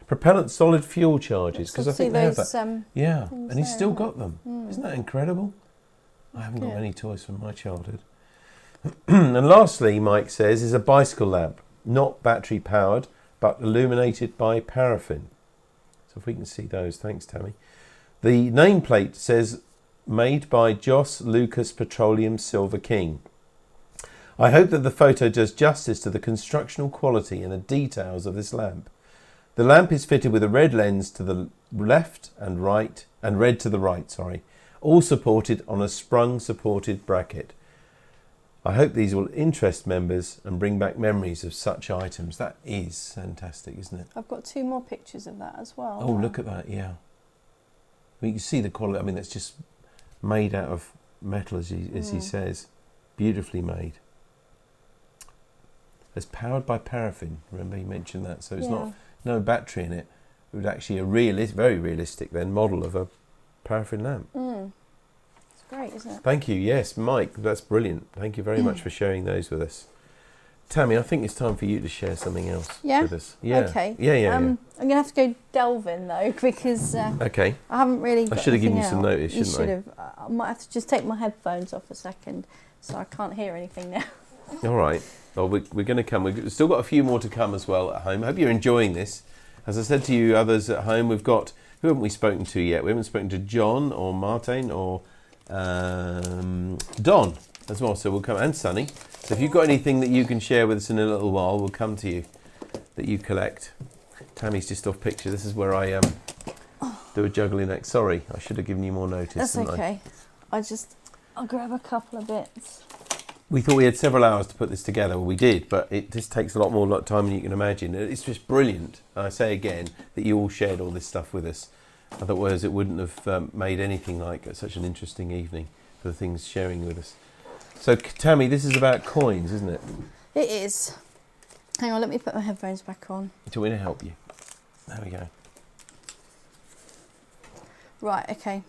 [SPEAKER 1] propellant solid fuel charges? Because I think they have that. Yeah, and he's
[SPEAKER 2] there,
[SPEAKER 1] still
[SPEAKER 2] isn't
[SPEAKER 1] got them. Isn't that incredible? I haven't got
[SPEAKER 2] Good.
[SPEAKER 1] many toys from my childhood. And lastly, Mike says, is a bicycle lamp, not battery powered, but illuminated by paraffin. So if we can see those, thanks Tammy. The nameplate says, made by Joss Lucas Petroleum Silver King. I hope that the photo does justice to the constructional quality and the details of this lamp. The lamp is fitted with a red lens to the left and right, and red to the right, all supported on a sprung supported bracket. I hope these will interest members and bring back memories of such items. That is fantastic, isn't it?
[SPEAKER 2] I've got 2 more pictures of that as well.
[SPEAKER 1] Oh, look at that, yeah. Well, you can see the quality. I mean, it's just made out of metal, as he says. Beautifully made. It's powered by paraffin. Remember, he mentioned that. So it's not no battery in it. It would actually very realistic then model of a paraffin lamp.
[SPEAKER 2] It's great, isn't it?
[SPEAKER 1] Thank you. Yes, Mike, that's brilliant. Thank you very much for sharing those with us. Tammy, I think it's time for you to share something else with us. Yeah.
[SPEAKER 2] Okay.
[SPEAKER 1] Yeah.
[SPEAKER 2] I'm going to have to go delving though because
[SPEAKER 1] Okay.
[SPEAKER 2] I haven't really got
[SPEAKER 1] I should have given you
[SPEAKER 2] anything
[SPEAKER 1] some
[SPEAKER 2] else.
[SPEAKER 1] notice,
[SPEAKER 2] You
[SPEAKER 1] shouldn't I?
[SPEAKER 2] should have. I might have to just take my headphones off a second so I can't hear anything now.
[SPEAKER 1] All right. Well, we're going to come. We've still got a few more to come as well at home. I hope you're enjoying this. As I said to you others at home, we've got... Who haven't we spoken to yet? We haven't spoken to John or Martin or Don as well. So we'll come... And Sonny. So if you've got anything that you can share with us in a little while, we'll come to you that you collect. Tammy's just off picture. This is where I do a juggling act. Sorry, I should have given you more notice.
[SPEAKER 2] That's
[SPEAKER 1] didn't
[SPEAKER 2] okay. I'll grab a couple of bits.
[SPEAKER 1] We thought we had several hours to put this together. Well, we did, but it just takes a lot more time than you can imagine. It's just brilliant. And I say again that you all shared all this stuff with us. Otherwise, it wouldn't have made anything like such an interesting evening for the things sharing with us. So, Tammy, this is about coins, isn't it?
[SPEAKER 2] It is. Hang on, let me put my headphones back on.
[SPEAKER 1] Do you want me to help you? There we go.
[SPEAKER 2] Right, okay.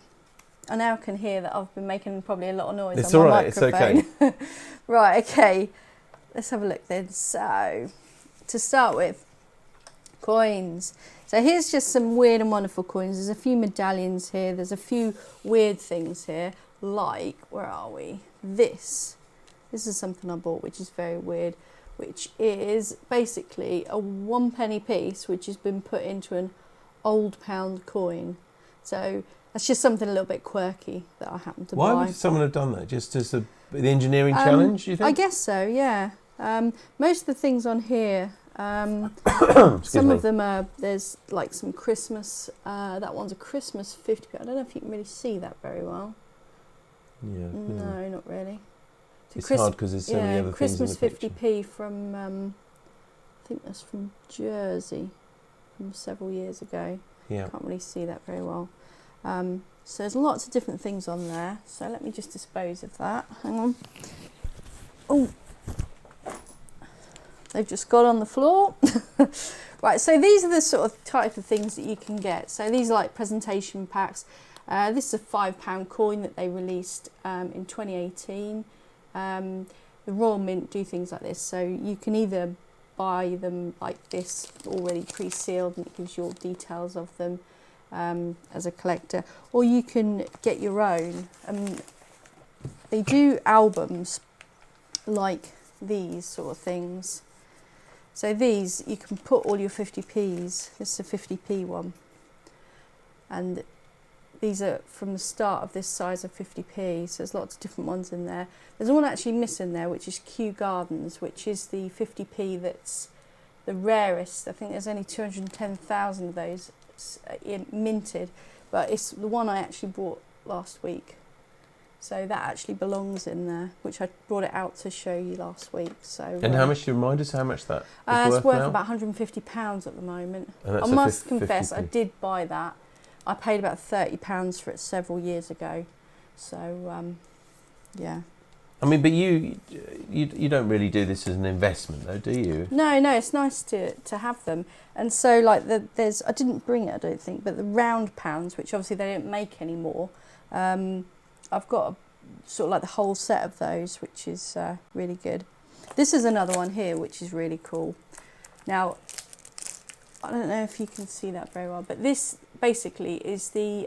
[SPEAKER 2] I now can hear that I've been making probably a lot of noise
[SPEAKER 1] It's
[SPEAKER 2] on
[SPEAKER 1] all
[SPEAKER 2] my
[SPEAKER 1] right, it's
[SPEAKER 2] microphone.
[SPEAKER 1] okay.
[SPEAKER 2] Right, okay. Let's have a look then. So, to start with, coins. So here's just some weird and wonderful coins. There's a few medallions here. There's a few weird things here. Like, where are we? This is something I bought, which is very weird, which is basically a 1p piece, which has been put into an old pound coin. So that's just something a little bit quirky that I happened to buy.
[SPEAKER 1] Why would someone have done that? Just as the engineering challenge, you think?
[SPEAKER 2] I guess so, yeah. Most of the things on here, some of them are, there's like some Christmas, that one's a Christmas 50p. I don't know if you can really see that very well.
[SPEAKER 1] Yeah.
[SPEAKER 2] No, not really.
[SPEAKER 1] It's hard because there's so many other
[SPEAKER 2] Christmas
[SPEAKER 1] things in the picture.
[SPEAKER 2] 50p from, I think that's from Jersey, from several years ago.
[SPEAKER 1] Yeah.
[SPEAKER 2] Can't really see that very well. So there's lots of different things on there. So let me just dispose of that. Hang on. Oh, they've just got on the floor. Right, so these are the sort of type of things that you can get. So these are like presentation packs. This is a £5 coin that they released in 2018. The Royal Mint do things like this. So you can either buy them like this already pre-sealed and it gives you all details of them. as a collector, or you can get your own. They do albums like these sort of things. So these, you can put all your 50p's. This is a 50p one. And these are from the start of this size of 50p, so there's lots of different ones in there. There's one actually missing there, which is Kew Gardens, which is the 50p that's the rarest. I think there's only 210,000 of those minted, but it's the one I actually bought last week. So that actually belongs in there, which I brought it out to show you last week. So.
[SPEAKER 1] And how much, do you remind us how much that is
[SPEAKER 2] it's worth
[SPEAKER 1] now?
[SPEAKER 2] about £150 at the moment.
[SPEAKER 1] And that's
[SPEAKER 2] I must
[SPEAKER 1] 50p.
[SPEAKER 2] confess, I did buy that. I paid about £30 for it several years ago. So, yeah.
[SPEAKER 1] I mean, but you don't really do this as an investment, though, do you?
[SPEAKER 2] No, it's nice to have them. And so, like, there's, I didn't bring it, I don't think, but the round pounds, which obviously they don't make anymore, I've got sort of like the whole set of those, which is really good. This is another one here, which is really cool. Now, I don't know if you can see that very well, but this basically is the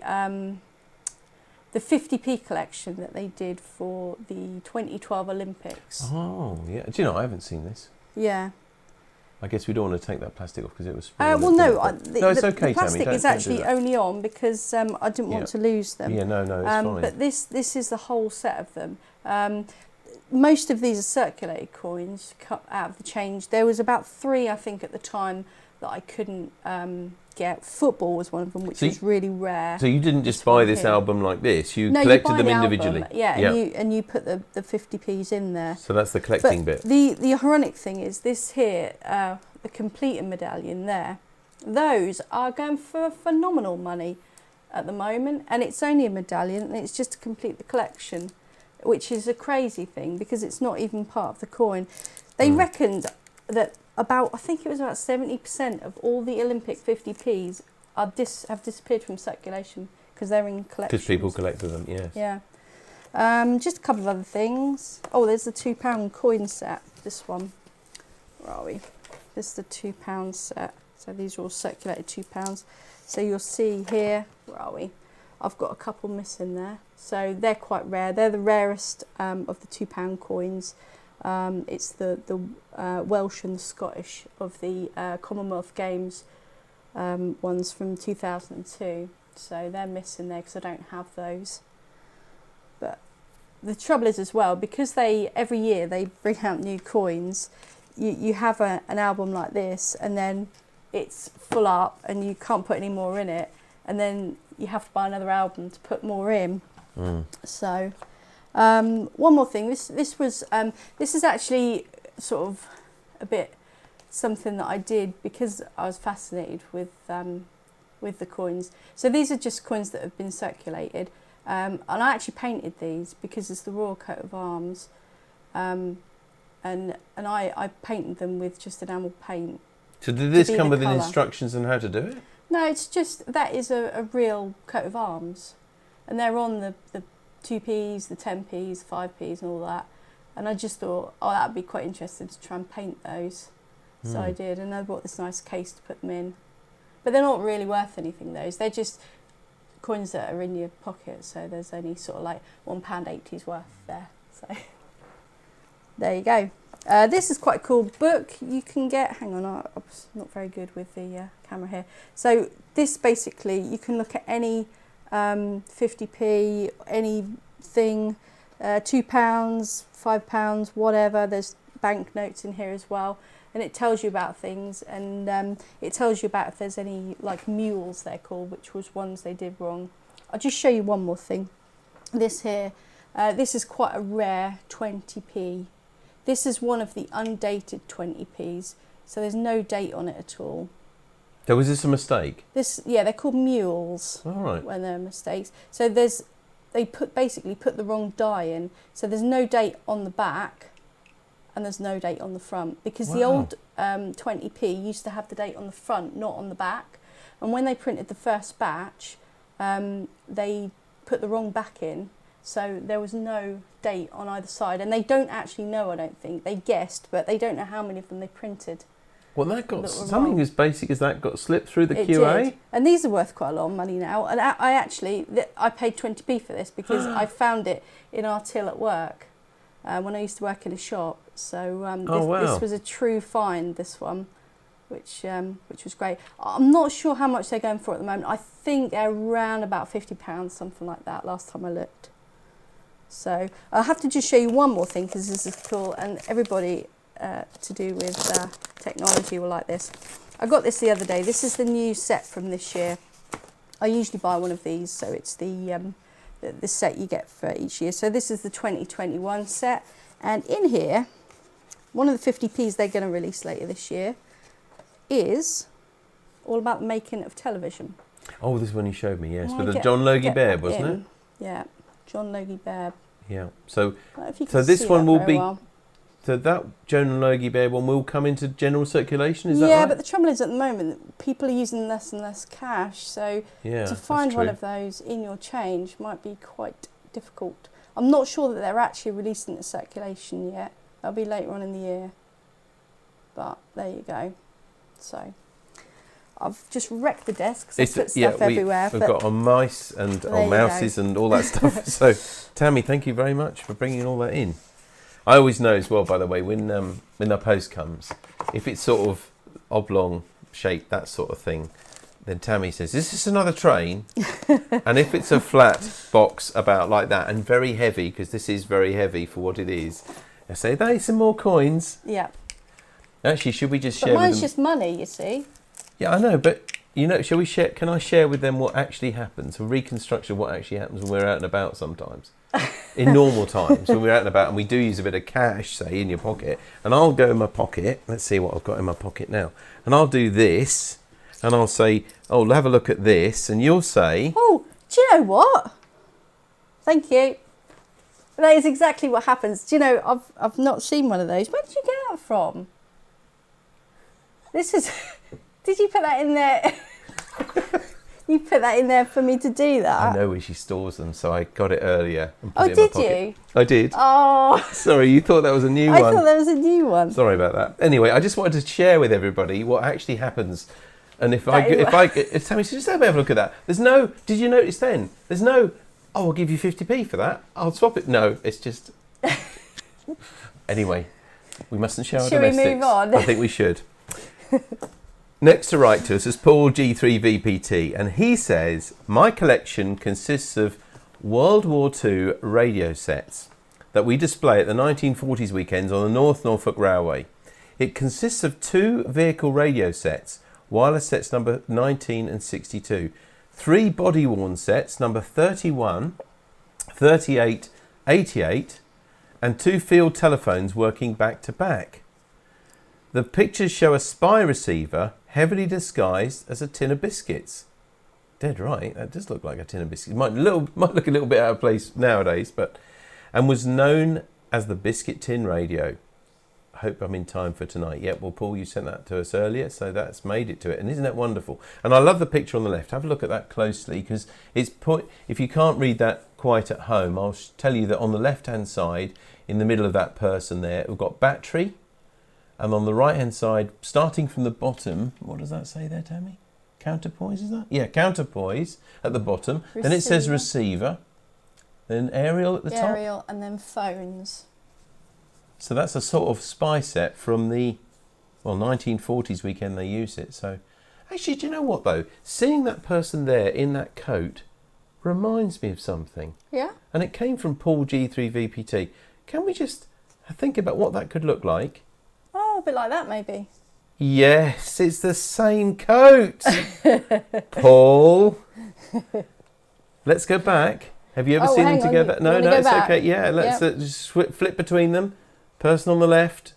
[SPEAKER 2] 50p collection that they did for the 2012 Olympics.
[SPEAKER 1] Oh, yeah. Do you know, I haven't seen this.
[SPEAKER 2] Yeah.
[SPEAKER 1] I guess we don't want to take that plastic off because it was...
[SPEAKER 2] Well, no,
[SPEAKER 1] no, it's okay,
[SPEAKER 2] the plastic
[SPEAKER 1] Tammy.
[SPEAKER 2] is actually only on because I didn't want to lose them.
[SPEAKER 1] Yeah, no, it's fine.
[SPEAKER 2] But this is the whole set of them. Most of these are circulated coins cut out of the change. There was about 3, I think, at the time that I couldn't get. Football was one of them, which was really rare.
[SPEAKER 1] So you didn't just buy this album like this? You collected
[SPEAKER 2] you buy
[SPEAKER 1] them
[SPEAKER 2] the
[SPEAKER 1] individually?
[SPEAKER 2] Album, yeah, and you put the 50p's in there.
[SPEAKER 1] So that's the collecting bit.
[SPEAKER 2] The ironic thing is this here, the completer medallion there, those are going for phenomenal money at the moment, and it's only a medallion and it's just to complete the collection, which is a crazy thing because it's not even part of the coin. They reckoned that I think it was about 70% of all the Olympic 50p's have disappeared from circulation because they're in collections.
[SPEAKER 1] Because people collected them, yes.
[SPEAKER 2] Yeah. Just a couple of other things. Oh, there's the £2 coin set, this one. Where are we? This is the £2 set. So these are all circulated £2. So you'll see here, where are we? I've got a couple missing there. So they're quite rare. They're the rarest of the £2 coins. It's the Welsh and the Scottish of the Commonwealth Games ones from 2002. So they're missing there because I don't have those. But the trouble is as well, because every year they bring out new coins, you have an album like this and then it's full up and you can't put any more in it, and then you have to buy another album to put more in. So one more thing, this is actually sort of a bit something that I did because I was fascinated with the coins. So these are just coins that have been circulated, and I actually painted these because it's the royal coat of arms, and I painted them with just enamel paint. So
[SPEAKER 1] did this come with instructions on how to do it?
[SPEAKER 2] No, it's just that is a real coat of arms, and they're on the 2p's, the 10p's, 5p's and all that. And I just thought, oh, that would be quite interesting to try and paint those. So I did, and I bought this nice case to put them in. But they're not really worth anything, those. They're just coins that are in your pocket, so there's only sort of like £1.80's worth there. So there you go. This is quite a cool book you can get. Hang on, I'm not very good with the camera here. So this basically, you can look at any 50p, anything, £2, £5, whatever. There's banknotes in here as well, and it tells you about things, and it tells you about if there's any like mules they're called, which was ones they did wrong. I'll just show you one more thing. This here, this is quite a rare 20p. This is one of the undated 20p's, so there's no date on it at all.
[SPEAKER 1] So was this a mistake?
[SPEAKER 2] They're called mules.
[SPEAKER 1] All right.
[SPEAKER 2] When they're mistakes. So they basically put the wrong die in, so there's no date on the back, and there's no date on the front, because the old 20p used to have the date on the front, not on the back. And when they printed the first batch, they put the wrong back in. So there was no date on either side, and they don't actually know, I don't think. They guessed, but they don't know how many of them they printed.
[SPEAKER 1] Well, that got
[SPEAKER 2] that were
[SPEAKER 1] something
[SPEAKER 2] wrong.
[SPEAKER 1] as basic as that got slipped through the
[SPEAKER 2] It
[SPEAKER 1] QA.
[SPEAKER 2] did. And these are worth quite a lot of money now. And I actually, I paid 20p for this because I found it in our till at work when I used to work in a shop. So this was a true find, this one, which was great. I'm not sure how much they're going for at the moment. I think they're around about £50, something like that, last time I looked. So I'll have to just show you one more thing because this is cool, and everybody to do with technology will like this. I got this the other day. This is the new set from this year. I usually buy one of these, so it's the set you get for each year. So this is the 2021 set, and in here, one of the 50Ps they're going to release later this year is all about the making of television.
[SPEAKER 1] Oh, this one you showed me, yes,
[SPEAKER 2] Well,
[SPEAKER 1] with the John Logie Baird, wasn't it?
[SPEAKER 2] Yeah, John Logie Baird.
[SPEAKER 1] Yeah. So
[SPEAKER 2] If you
[SPEAKER 1] so
[SPEAKER 2] can
[SPEAKER 1] this
[SPEAKER 2] see
[SPEAKER 1] one
[SPEAKER 2] that
[SPEAKER 1] will
[SPEAKER 2] very
[SPEAKER 1] be.
[SPEAKER 2] well.
[SPEAKER 1] So that John Logie Baird one will come into general circulation. Is that
[SPEAKER 2] Yeah,
[SPEAKER 1] right?
[SPEAKER 2] but the trouble is at the moment people are using less and less cash, so
[SPEAKER 1] Yeah,
[SPEAKER 2] to find
[SPEAKER 1] that's
[SPEAKER 2] one
[SPEAKER 1] true.
[SPEAKER 2] of those in your change might be quite difficult. I'm not sure that they're actually releasing the circulation yet. That'll be later on in the year. But there you go. So I've just wrecked the desk because I put stuff everywhere.
[SPEAKER 1] We've
[SPEAKER 2] but
[SPEAKER 1] got our mice and
[SPEAKER 2] there
[SPEAKER 1] our
[SPEAKER 2] you
[SPEAKER 1] mouses and all that stuff. So, Tammy, thank you very much for bringing all that in. I always know as well, by the way, when the post comes, if it's sort of oblong shaped, that sort of thing, then Tammy says, "Is this another train?" And if it's a flat box about like that and very heavy, because this is very heavy for what it is, I say, "There's some more coins."
[SPEAKER 2] yeah.
[SPEAKER 1] Actually, should we just
[SPEAKER 2] But
[SPEAKER 1] share with
[SPEAKER 2] mine's
[SPEAKER 1] them?
[SPEAKER 2] just money, you see.
[SPEAKER 1] Yeah, I know, but you know, shall we share? Can I share with them what actually happens? A reconstruction of what actually happens when we're out and about sometimes. In normal times, when we're out and about and we do use a bit of cash, say, in your pocket, and I'll go in my pocket, let's see what I've got in my pocket now, and I'll do this, and I'll say, "Oh, have a look at this," and you'll say,
[SPEAKER 2] Oh, do you know what? Thank you. That is exactly what happens. Do you know, I've not seen one of those. Where did you get that from? This is... Did you put that in there? You put that in there for me to do that?
[SPEAKER 1] I know where she stores them, so I got it earlier. And put
[SPEAKER 2] Oh,
[SPEAKER 1] it in my
[SPEAKER 2] did
[SPEAKER 1] pocket.
[SPEAKER 2] you?
[SPEAKER 1] I did.
[SPEAKER 2] Oh,
[SPEAKER 1] Sorry, you thought that was a new
[SPEAKER 2] I
[SPEAKER 1] one.
[SPEAKER 2] thought that was a new one.
[SPEAKER 1] Sorry about that. Anyway, I just wanted to share with everybody what actually happens. And if Tammy says, "Just have a look at that." There's no, did you notice then? There's no, "Oh, I'll give you 50p for that. I'll swap it." No, it's just... Anyway, we mustn't share our
[SPEAKER 2] Should we
[SPEAKER 1] domestics.
[SPEAKER 2] move on?
[SPEAKER 1] I think we should. Next to write to us is Paul G3VPT, and he says, "My collection consists of World War II radio sets that we display at the 1940s weekends on the North Norfolk Railway. It consists of 2 vehicle radio sets, wireless sets number 19 and 62, 3 body-worn sets number 31, 38, 88, and 2 field telephones working back to back. The pictures show a spy receiver heavily disguised as a tin of biscuits." Dead right, that does look like a tin of biscuits. Might look a little bit out of place nowadays, and was known as the Biscuit Tin Radio. I hope I'm in time for tonight. Yeah, well, Paul, you sent that to us earlier, so that's made it to it. And isn't that wonderful? And I love the picture on the left. Have a look at that closely, because if you can't read that quite at home, I'll tell you that on the left-hand side, in the middle of that person there, we've got battery. And on the right-hand side, starting from the bottom, what does that say there, Tammy? Counterpoise, is that? Yeah, counterpoise at the bottom.
[SPEAKER 2] Receiver.
[SPEAKER 1] Then it says receiver. Then aerial at the top.
[SPEAKER 2] Aerial and then phones.
[SPEAKER 1] So that's a sort of spy set from the 1940s weekend they use it. So actually, do you know what though? Seeing that person there in that coat reminds me of something.
[SPEAKER 2] Yeah?
[SPEAKER 1] And it came from Paul G3VPT. Can we just think about what that could look like?
[SPEAKER 2] Oh, a bit like that maybe.
[SPEAKER 1] Yes, it's the same coat. Paul. Let's go back. Have you ever seen them
[SPEAKER 2] hang on,
[SPEAKER 1] together?
[SPEAKER 2] you
[SPEAKER 1] No,
[SPEAKER 2] wanna
[SPEAKER 1] no,
[SPEAKER 2] go
[SPEAKER 1] it's
[SPEAKER 2] back?
[SPEAKER 1] okay. Yeah, let's just flip between them. Person on the left.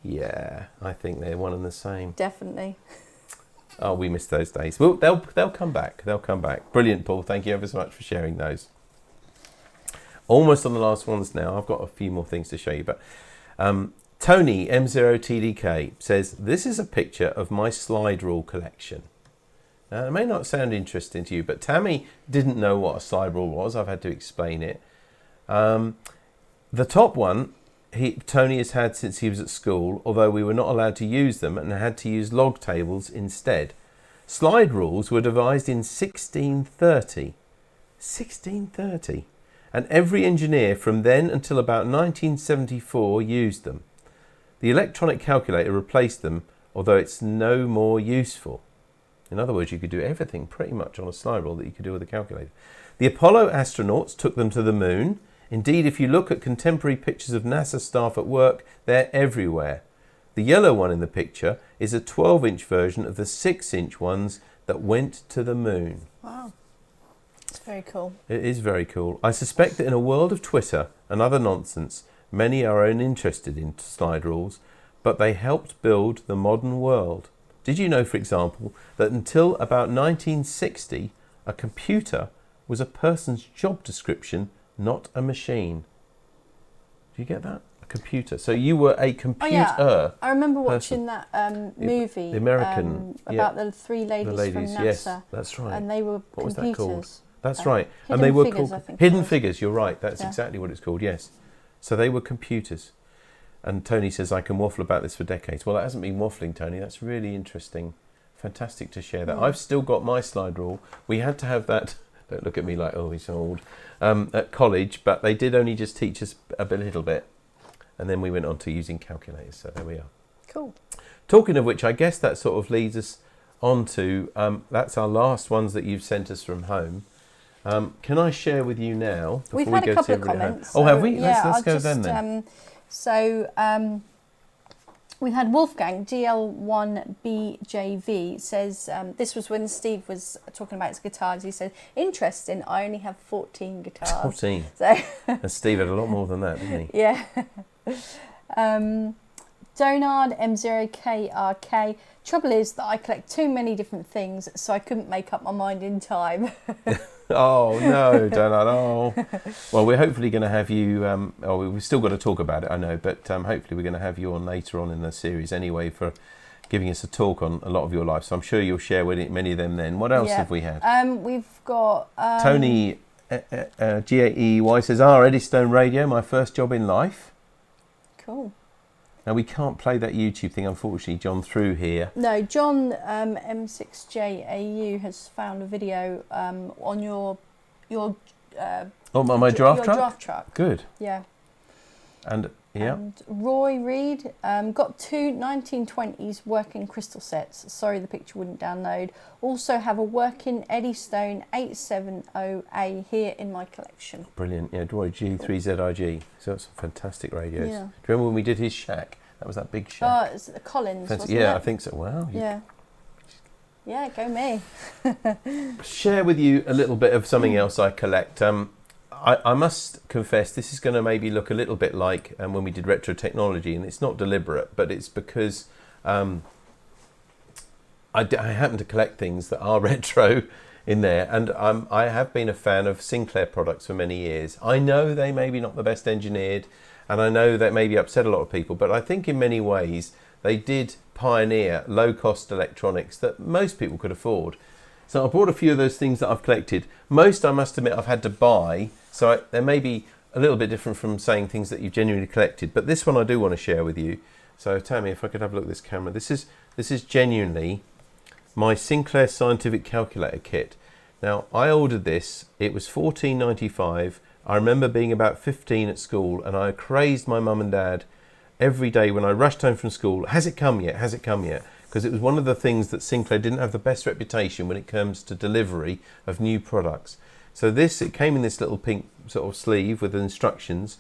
[SPEAKER 1] Yeah, I think they're one and the same.
[SPEAKER 2] Definitely.
[SPEAKER 1] Oh, we missed those days. Well, they'll come back. They'll come back. Brilliant, Paul. Thank you ever so much for sharing those. Almost on the last ones now. I've got a few more things to show you, but Tony M0TDK says, "This is a picture of my slide rule collection." Now, it may not sound interesting to you, but Tammy didn't know what a slide rule was. I've had to explain it. The top one, Tony has had since he was at school, although we were not allowed to use them and had to use log tables instead. Slide rules were devised in 1630. 1630. And every engineer from then until about 1974 used them. The electronic calculator replaced them, although it's no more useful. In other words, you could do everything pretty much on a slide rule that you could do with a calculator. The Apollo astronauts took them to the moon. Indeed, if you look at contemporary pictures of NASA staff at work, they're everywhere. The yellow one in the picture is a 12-inch version of the 6-inch ones that went to the moon.
[SPEAKER 2] Wow. It's very cool.
[SPEAKER 1] It is very cool. I suspect that in a world of Twitter and other nonsense, many are uninterested in slide rules, but they helped build the modern world. Did you know, for example, that until about 1960, a computer was a person's job description, not a machine? Do you get that? A computer. So you were a computer.
[SPEAKER 2] Oh, yeah. I remember
[SPEAKER 1] person.
[SPEAKER 2] watching that movie.
[SPEAKER 1] The American.
[SPEAKER 2] About the three ladies from NASA.
[SPEAKER 1] Yes, that's right.
[SPEAKER 2] And they were
[SPEAKER 1] what was
[SPEAKER 2] computers.
[SPEAKER 1] that called? That's right.
[SPEAKER 2] And
[SPEAKER 1] they were
[SPEAKER 2] figures,
[SPEAKER 1] called
[SPEAKER 2] I think
[SPEAKER 1] Hidden Figures. You're right. That's
[SPEAKER 2] yeah.
[SPEAKER 1] exactly what it's called. Yes. So they were computers. And Tony says I can waffle about this for decades. Well, that hasn't been waffling, Tony. That's really interesting. Fantastic to share that. I've still got my slide rule. We had to have that. Don't look at me like, oh, he's old. At college, but they did only just teach us a little bit. And then we went on to using calculators. So there we are.
[SPEAKER 2] Cool.
[SPEAKER 1] Talking of which, I guess that sort of leads us on to, that's our last ones that you've sent us from home. Can I share with you now?
[SPEAKER 2] We've had a couple of comments.
[SPEAKER 1] Oh, have we?
[SPEAKER 2] Yeah,
[SPEAKER 1] let's go then.
[SPEAKER 2] We had Wolfgang, GL1BJV, says, this was when Steve was talking about his guitars. He said, interesting, I only have 14 guitars.
[SPEAKER 1] 14.
[SPEAKER 2] So
[SPEAKER 1] And Steve had a lot more than that, didn't he?
[SPEAKER 2] Yeah. Donard M0KRK. Trouble is that I collect too many different things, so I couldn't make up my mind in time.
[SPEAKER 1] Oh, no, Donald. Oh. Well, we're hopefully going to have you, we've still got to talk about it, I know, but hopefully we're going to have you on later on in the series anyway for giving us a talk on a lot of your life. So I'm sure you'll share with it, many of them then. What else have we had?
[SPEAKER 2] We've got...
[SPEAKER 1] Tony GAEY says, Eddystone Radio, my first job in life.
[SPEAKER 2] Cool.
[SPEAKER 1] Now, we can't play that YouTube thing, unfortunately, John, through here.
[SPEAKER 2] No, John M6JAU has found a video on your
[SPEAKER 1] my giraffe truck?
[SPEAKER 2] Giraffe truck.
[SPEAKER 1] Good.
[SPEAKER 2] Yeah.
[SPEAKER 1] And, yeah.
[SPEAKER 2] And Roy Reed got two 1920s working crystal sets. Sorry, the picture wouldn't download. Also have a working Eddystone 870A here in my collection.
[SPEAKER 1] Brilliant. Yeah, Roy G3ZIG. So that's some fantastic radios.
[SPEAKER 2] Yeah.
[SPEAKER 1] Do you remember when we did his shack? That was that big shack.
[SPEAKER 2] Oh, it's the Collins, wasn't it?
[SPEAKER 1] Yeah, I think so. Wow.
[SPEAKER 2] Yeah. Yeah, go me.
[SPEAKER 1] Share with you a little bit of something else I collect. I must confess, this is going to maybe look a little bit like when we did retro technology, and it's not deliberate, but it's because I happen to collect things that are retro in there, and I have been a fan of Sinclair products for many years. I know they may be not the best engineered, and I know that maybe upset a lot of people, but I think in many ways they did pioneer low-cost electronics that most people could afford. So I brought a few of those things that I've collected. Most, I must admit, I've had to buy, so they may be a little bit different from saying things that you've genuinely collected, but this one I do want to share with you. So Tammy, if I could have a look at this camera. This is genuinely my Sinclair Scientific Calculator kit. Now, I ordered this. It was $14.95. I remember being about 15 at school, and I crazed my mum and dad every day when I rushed home from school. Has it come yet? Has it come yet? Because it was one of the things that Sinclair didn't have the best reputation when it comes to delivery of new products. So it came in this little pink sort of sleeve with instructions.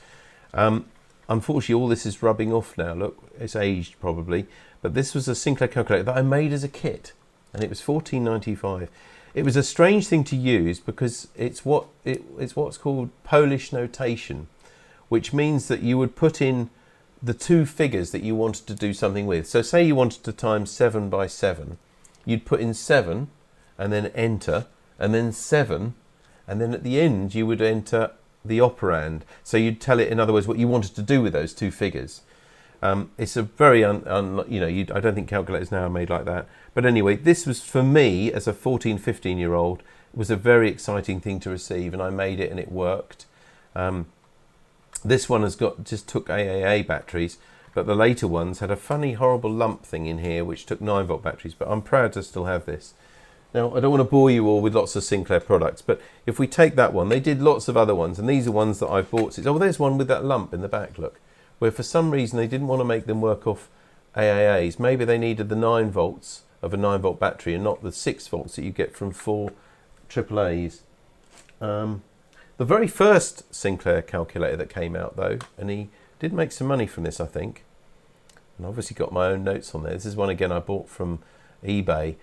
[SPEAKER 1] Unfortunately, all this is rubbing off now. Look, it's aged probably. But this was a Sinclair calculator that I made as a kit, and it was $14.95. It was a strange thing to use because it's what's called Polish notation, which means that you would put in the two figures that you wanted to do something with. So say you wanted to times 7 by 7, you'd put in 7 and then enter, and then 7, and then at the end you would enter the operand. So you'd tell it, in other words, what you wanted to do with those two figures. It's a very, I don't think calculators now are made like that. But anyway, this was, for me, as a 14, 15-year-old, it was a very exciting thing to receive, and I made it and it worked. This one has just took AAA batteries, but the later ones had a funny, horrible lump thing in here which took 9-volt batteries, but I'm proud to still have this. Now, I don't want to bore you all with lots of Sinclair products, but if we take that one, they did lots of other ones, and these are ones that I've bought. Oh, there's one with that lump in the back, look, where for some reason they didn't want to make them work off AAAs. Maybe they needed the 9 volts of a 9-volt battery and not the 6 volts that you get from 4 AAAs. The very first Sinclair calculator that came out, though, and he did make some money from this, I think, and obviously got my own notes on there. This is one, again, I bought from eBay.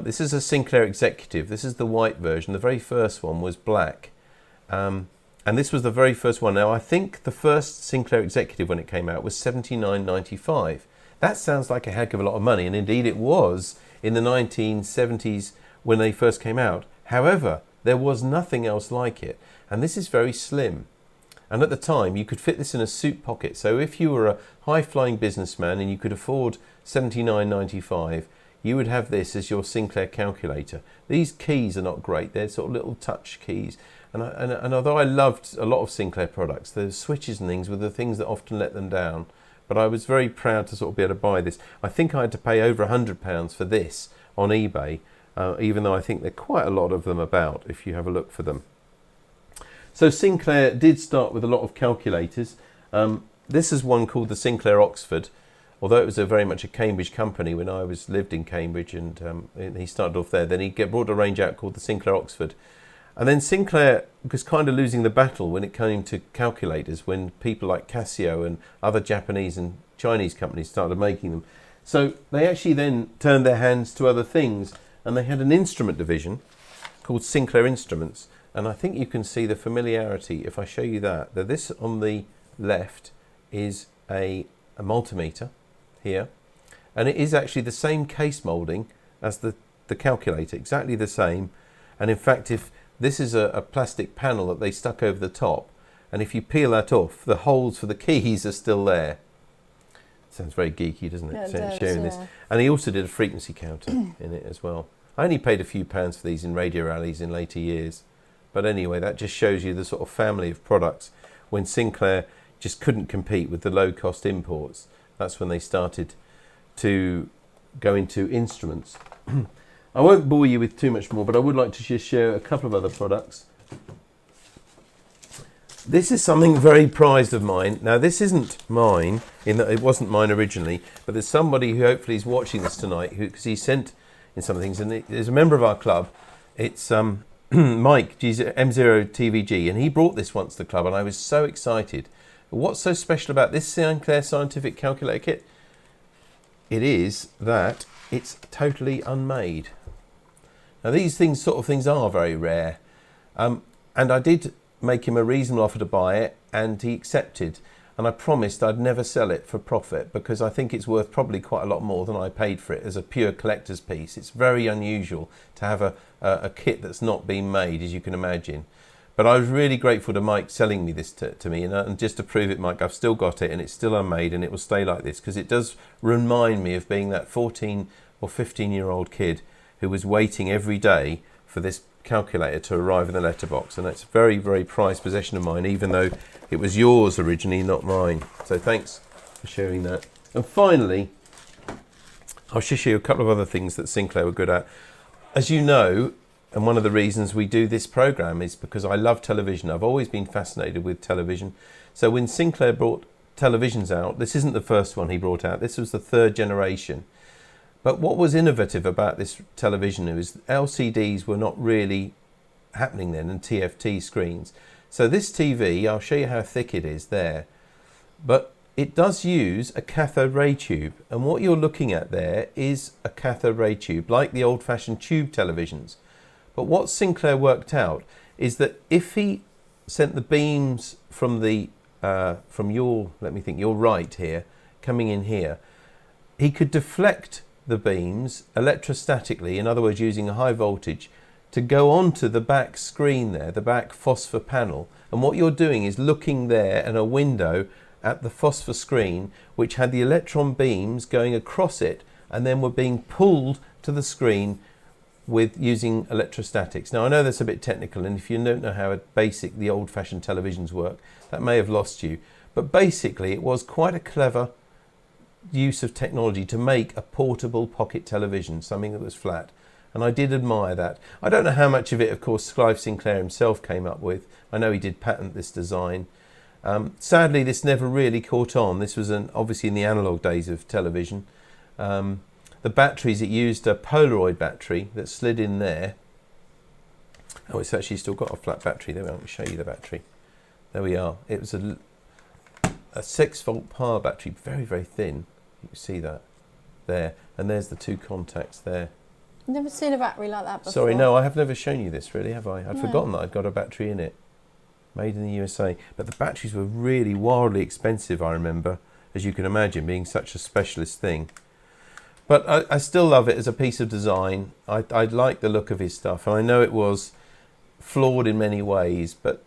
[SPEAKER 1] This is a Sinclair Executive. This is the white version. The very first one was black. And this was the very first one. Now, I think the first Sinclair Executive, when it came out, was $79.95. That sounds like a heck of a lot of money, and indeed it was in the 1970s when they first came out. However, there was nothing else like it, and this is very slim. And at the time, you could fit this in a suit pocket. So if you were a high-flying businessman and you could afford $79.95, you would have this as your Sinclair calculator. These keys are not great. They're sort of little touch keys. And although I loved a lot of Sinclair products, the switches and things were the things that often let them down. But I was very proud to sort of be able to buy this. I think I had to pay over £100 for this on eBay, even though I think there are quite a lot of them about if you have a look for them. So Sinclair did start with a lot of calculators. This is one called the Sinclair Oxford, although it was very much a Cambridge company when I lived in Cambridge, and he started off there. Then he brought a range out called the Sinclair Oxford. And then Sinclair was kind of losing the battle when it came to calculators, when people like Casio and other Japanese and Chinese companies started making them. So they actually then turned their hands to other things, and they had an instrument division called Sinclair Instruments. And I think you can see the familiarity if I show you that this on the left is a multimeter here, and it is actually the same case moulding as the calculator, exactly the same. And in fact, if this is a plastic panel that they stuck over the top, and if you peel that off, the holes for the keys are still there. Sounds very geeky, doesn't it?
[SPEAKER 2] Yeah, it does,
[SPEAKER 1] sharing this. And he also did a frequency counter in it as well. I only paid a few pounds for these in radio rallies in later years. But anyway, that just shows you the sort of family of products. When Sinclair just couldn't compete with the low-cost imports, that's when they started to go into instruments. I won't bore you with too much more, but I would like to just share a couple of other products. This is something very prized of mine. Now, this isn't mine, in that it wasn't mine originally, but there's somebody who hopefully is watching this tonight, because he sent in some things, and there's a member of our club. It's Mike, M0TVG, and he brought this once to the club, and I was so excited. What's so special about this Sinclair Scientific Calculator kit? It is that it's totally unmade. Now, these sort of things are very rare, and I did make him a reasonable offer to buy it, and he accepted, and I promised I'd never sell it for profit, because I think it's worth probably quite a lot more than I paid for it as a pure collector's piece. It's very unusual to have a kit that's not been made, as you can imagine. But I was really grateful to Mike selling me this to me, and just to prove it, Mike, I've still got it, and it's still unmade, and it will stay like this, because it does remind me of being that 14 or 15-year-old kid who was waiting every day for this calculator to arrive in the letterbox, and it's a very, very prized possession of mine, even though it was yours originally, not mine. So thanks for sharing that. And finally, I'll just show you a couple of other things that Sinclair were good at. As you know, and one of the reasons we do this program is because I love television. I've always been fascinated with television. So when Sinclair brought televisions out, this isn't the first one he brought out, this was the third generation. But what was innovative about this television is LCDs were not really happening then, and TFT screens. So this TV, I'll show you how thick it is there, but it does use a cathode ray tube, and what you're looking at there is a cathode ray tube, like the old-fashioned tube televisions. But what Sinclair worked out is that if he sent the beams from your right here, coming in here, he could deflect the beams electrostatically, in other words using a high voltage, to go onto the back screen there, the back phosphor panel. And what you're doing is looking there in a window at the phosphor screen, which had the electron beams going across it and then were being pulled to the screen with using electrostatics. Now I know that's a bit technical, and if you don't know how the old-fashioned televisions work, that may have lost you. But basically it was quite a clever use of technology to make a portable pocket television, something that was flat. And I did admire that. I don't know how much of it, of course, Clive Sinclair himself came up with. I know he did patent this design. Sadly, this never really caught on. This was obviously in the analog days of television. The batteries, it used a Polaroid battery that slid in there. Oh, it's actually still got a flat battery. There we are. Let me show you the battery. There we are. It was a 6-volt power battery, very, very thin. You can see that there. And there's the 2 contacts there.
[SPEAKER 2] I've never seen a battery like that before.
[SPEAKER 1] Sorry, no, I have never shown you this, really, have I? I'd
[SPEAKER 2] No.
[SPEAKER 1] forgotten that I'd got a battery in it. Made in the USA. But the batteries were really wildly expensive, I remember, as you can imagine, being such a specialist thing. But I still love it as a piece of design. I like the look of his stuff, and I know it was flawed in many ways, but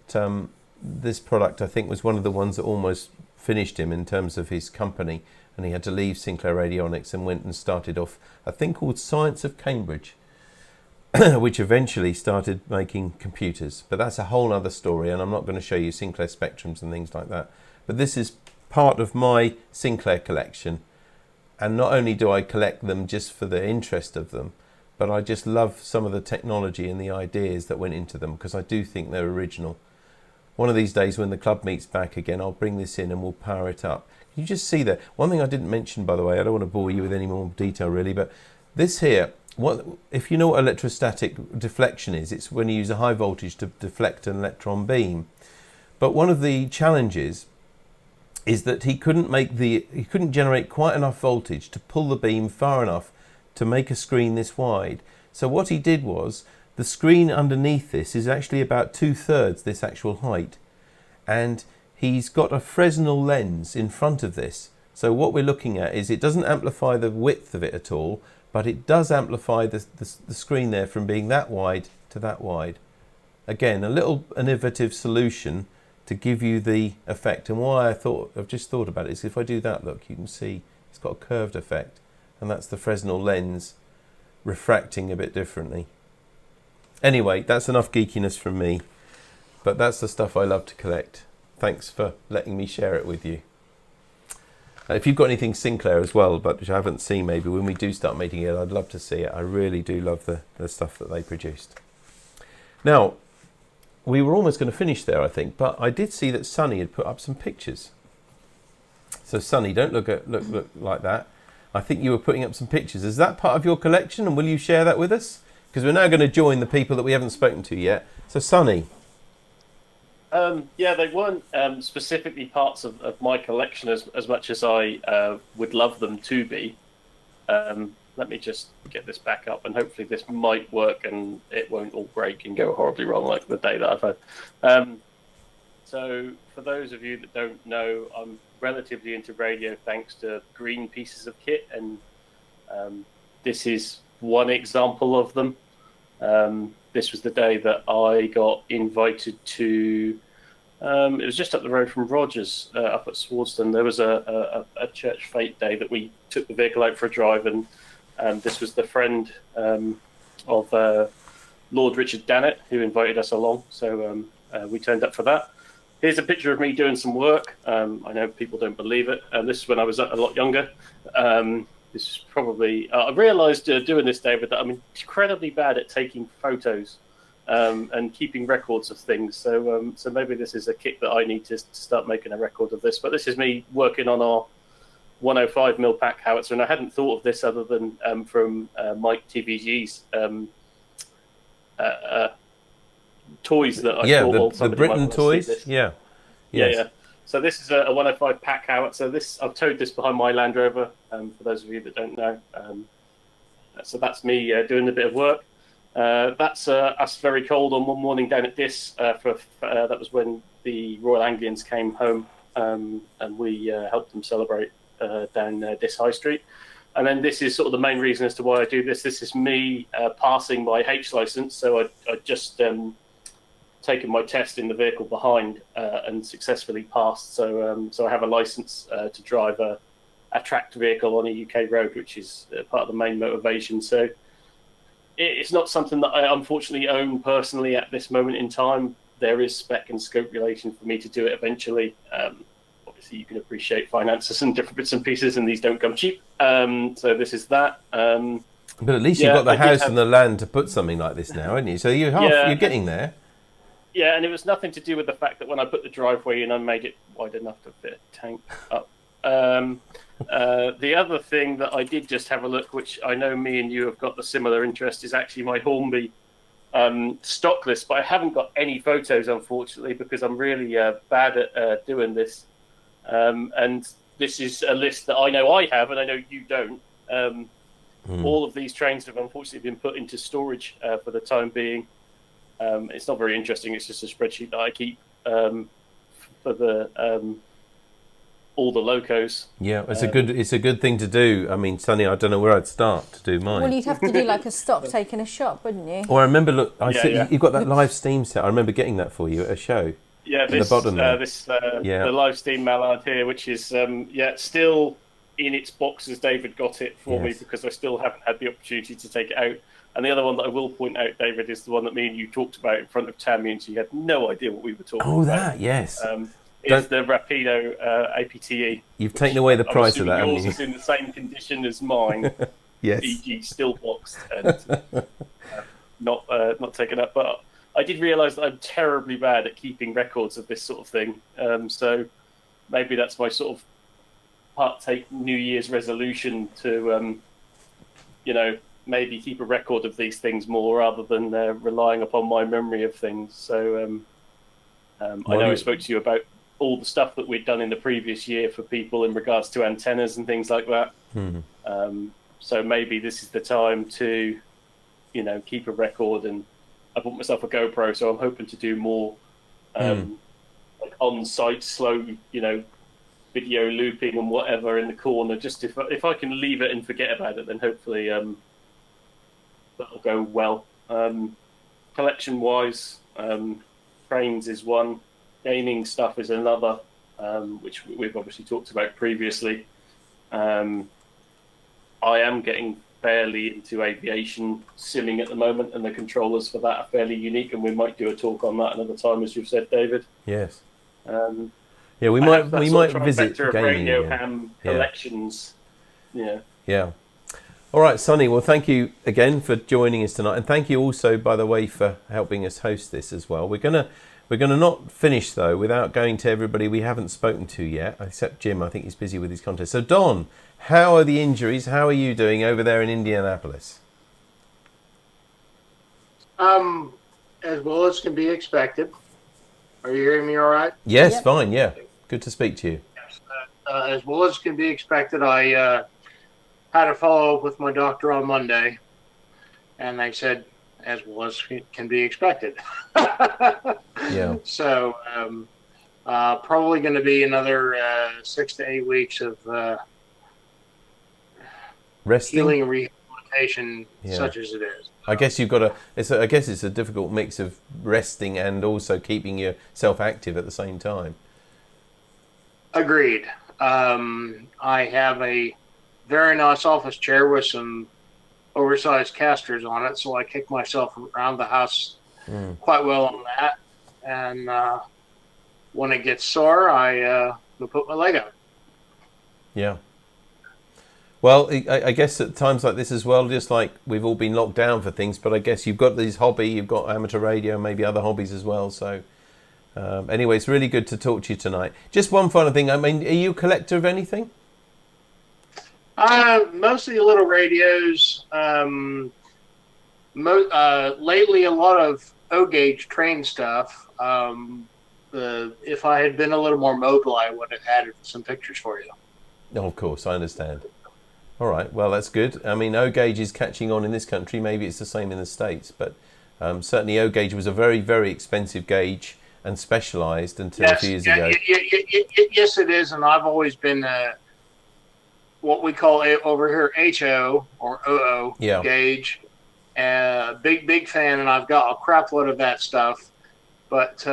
[SPEAKER 1] this product, I think, was one of the ones that almost finished him in terms of his company, and he had to leave Sinclair Radionics and went and started off a thing called Science of Cambridge, which eventually started making computers. But that's a whole other story, and I'm not going to show you Sinclair Spectrums and things like that. But this is part of my Sinclair collection. And not only do I collect them just for the interest of them, but I just love some of the technology and the ideas that went into them, because I do think they're original. One of these days when the club meets back again, I'll bring this in and we'll power it up. You just see that. One thing I didn't mention, by the way, I don't want to bore you with any more detail really, but this here, if you know what electrostatic deflection is, it's when you use a high voltage to deflect an electron beam. But one of the challenges is that he couldn't generate quite enough voltage to pull the beam far enough to make a screen this wide. So what he did was, the screen underneath this is actually about 2/3 this actual height, and he's got a Fresnel lens in front of this. So what we're looking at is, it doesn't amplify the width of it at all, but it does amplify the screen there from being that wide to that wide. Again, a little innovative solution to give you the effect. And why I've just thought about it is, if I do that, look, you can see it's got a curved effect, and that's the Fresnel lens refracting a bit differently. Anyway, that's enough geekiness from me, but that's the stuff I love to collect. Thanks for letting me share it with you. If you've got anything Sinclair as well, but which I haven't seen, maybe when we do start making it, I'd love to see it. I really do love the stuff that they produced. Now, we were almost going to finish there, I think, but I did see that Sonny had put up some pictures. So Sonny, don't look like that. I think you were putting up some pictures. Is that part of your collection, and will you share that with us? Because we're now going to join the people that we haven't spoken to yet. So Sonny.
[SPEAKER 3] Yeah, they weren't specifically parts of my collection as much as I would love them to be. Let me just get this back up, and hopefully this might work and it won't all break and go horribly wrong like the day that I've had. So for those of you that don't know, I'm relatively into radio thanks to green pieces of kit, and this is one example of them. This was the day that I got invited to, it was just up the road from Rogers, up at Swardston. There was a church fete day that we took the vehicle out for a drive, and this was the friend of Lord Richard Dannett who invited us along. So we turned up for that. Here's a picture of me doing some work. I know people don't believe it. This is when I was a lot younger. This is probably, I realised doing this, David, that I'm incredibly bad at taking photos and keeping records of things. So maybe this is a kick that I need to start making a record of this. But this is me working on our 105mm pack howitzer, and I hadn't thought of this other than from Mike TVG's toys that I thought
[SPEAKER 1] the Britain toys. Yeah. Yes.
[SPEAKER 3] Yeah. So this is a 105 pack howitzer. I've towed this behind my Land Rover. For those of you that don't know, so that's me doing a bit of work. That's us very cold on one morning down at Diss. That was when the Royal Anglians came home, and we helped them celebrate down Diss High Street. And then this is sort of the main reason as to why I do this. This is me passing my H license. So I just taken my test in the vehicle behind and successfully passed. So I have a license to drive a tracked vehicle on a UK road, which is part of the main motivation. So it's not something that I unfortunately own personally at this moment in time. There is spec and scope relation for me to do it eventually. Obviously, you can appreciate finances and different bits and pieces, and these don't come cheap. So this is that.
[SPEAKER 1] But at least you've got the house and the land to put something like this now, haven't you? So you're getting there.
[SPEAKER 3] Yeah, and it was nothing to do with the fact that when I put the driveway in, I made it wide enough to fit a tank up. The other thing that I did just have a look, which I know me and you have got the similar interest, is actually my Hornby stock list, but I haven't got any photos, unfortunately, because I'm really bad at doing this. And this is a list that I know I have, and I know you don't. All of these trains have unfortunately been put into storage for the time being. It's not very interesting. It's just a spreadsheet that I keep for the all the locos.
[SPEAKER 1] Yeah, it's a good thing to do. I mean, Sonny, I don't know where I'd start to do mine.
[SPEAKER 2] Well, you'd have to do like a stock take in a shop, wouldn't you?
[SPEAKER 1] Or I remember, you've got that live steam set. I remember getting that for you at a show.
[SPEAKER 3] Yeah,
[SPEAKER 1] the bottom
[SPEAKER 3] the live steam Mallard here, which is still in its box as David got it for me, because I still haven't had the opportunity to take it out. And the other one that I will point out, David, is the one that me and you talked about in front of Tammy, and she had no idea what we were talking about.
[SPEAKER 1] Oh, that, yes.
[SPEAKER 3] It's the Rapido APTE.
[SPEAKER 1] You've taken away the price of that, haven't you?
[SPEAKER 3] Yours is in the same condition as mine.
[SPEAKER 1] Yes.
[SPEAKER 3] E.g. still boxed and not taken up. But I did realise that I'm terribly bad at keeping records of this sort of thing. So maybe that's my sort of part-take New Year's resolution to, maybe keep a record of these things more rather than relying upon my memory of things. So I know I spoke to you about all the stuff that we'd done in the previous year for people in regards to antennas and things like that. So maybe this is the time to, keep a record. And I bought myself a GoPro, so I'm hoping to do more like on-site slow, video looping and whatever in the corner. Just if I can leave it and forget about it, then hopefully that'll go well. Collection-wise, trains is one, gaming stuff is another, which we've obviously talked about previously. I am getting fairly into aviation simming at the moment, and the controllers for that are fairly unique, and we might do a talk on that another time, as you've said, David.
[SPEAKER 1] Yes. Yeah, we might visit gaming.
[SPEAKER 3] Radio ham collections.
[SPEAKER 1] Yeah. All right, Sonny. Well, thank you again for joining us tonight, and thank you also, by the way, for helping us host this as well. We're gonna not finish though without going to everybody we haven't spoken to yet, except Jim. I think he's busy with his contest. So, Don, how are the injuries? How are you doing over there in Indianapolis?
[SPEAKER 6] As well as can be expected. Are you hearing me all right?
[SPEAKER 1] Yes, fine. Yeah, good to speak to you.
[SPEAKER 6] Yes, as well as can be expected, I had a follow-up with my doctor on Monday, and they said, as well as can be expected.
[SPEAKER 1] Yeah.
[SPEAKER 6] So, probably going to be another 6 to 8 weeks of
[SPEAKER 1] resting,
[SPEAKER 6] healing and rehabilitation, such as it is.
[SPEAKER 1] I guess you've got I guess it's a difficult mix of resting and also keeping yourself active at the same time.
[SPEAKER 6] Agreed. I have a very nice office chair with some oversized casters on it, so I kick myself around the house quite well on that. And when it gets sore, I put my leg up.
[SPEAKER 1] Yeah. Well, I guess at times like this as well, just like we've all been locked down for things, but I guess you've got this hobby, you've got amateur radio, maybe other hobbies as well. So anyway, it's really good to talk to you tonight. Just one final thing. I mean, are you a collector of anything?
[SPEAKER 6] Mostly little radios. Lately, a lot of O-gauge train stuff. If I had been a little more mobile, I would have added some pictures for you.
[SPEAKER 1] Oh, of course, I understand. All right, well, that's good. I mean, O-gauge is catching on in this country. Maybe it's the same in the States, but certainly O-gauge was a very, very expensive gauge and specialised until a few years ago.
[SPEAKER 6] Yes, it is, and I've always been what we call over here HO or OO gauge. Big fan, and I've got a crap load of that stuff. But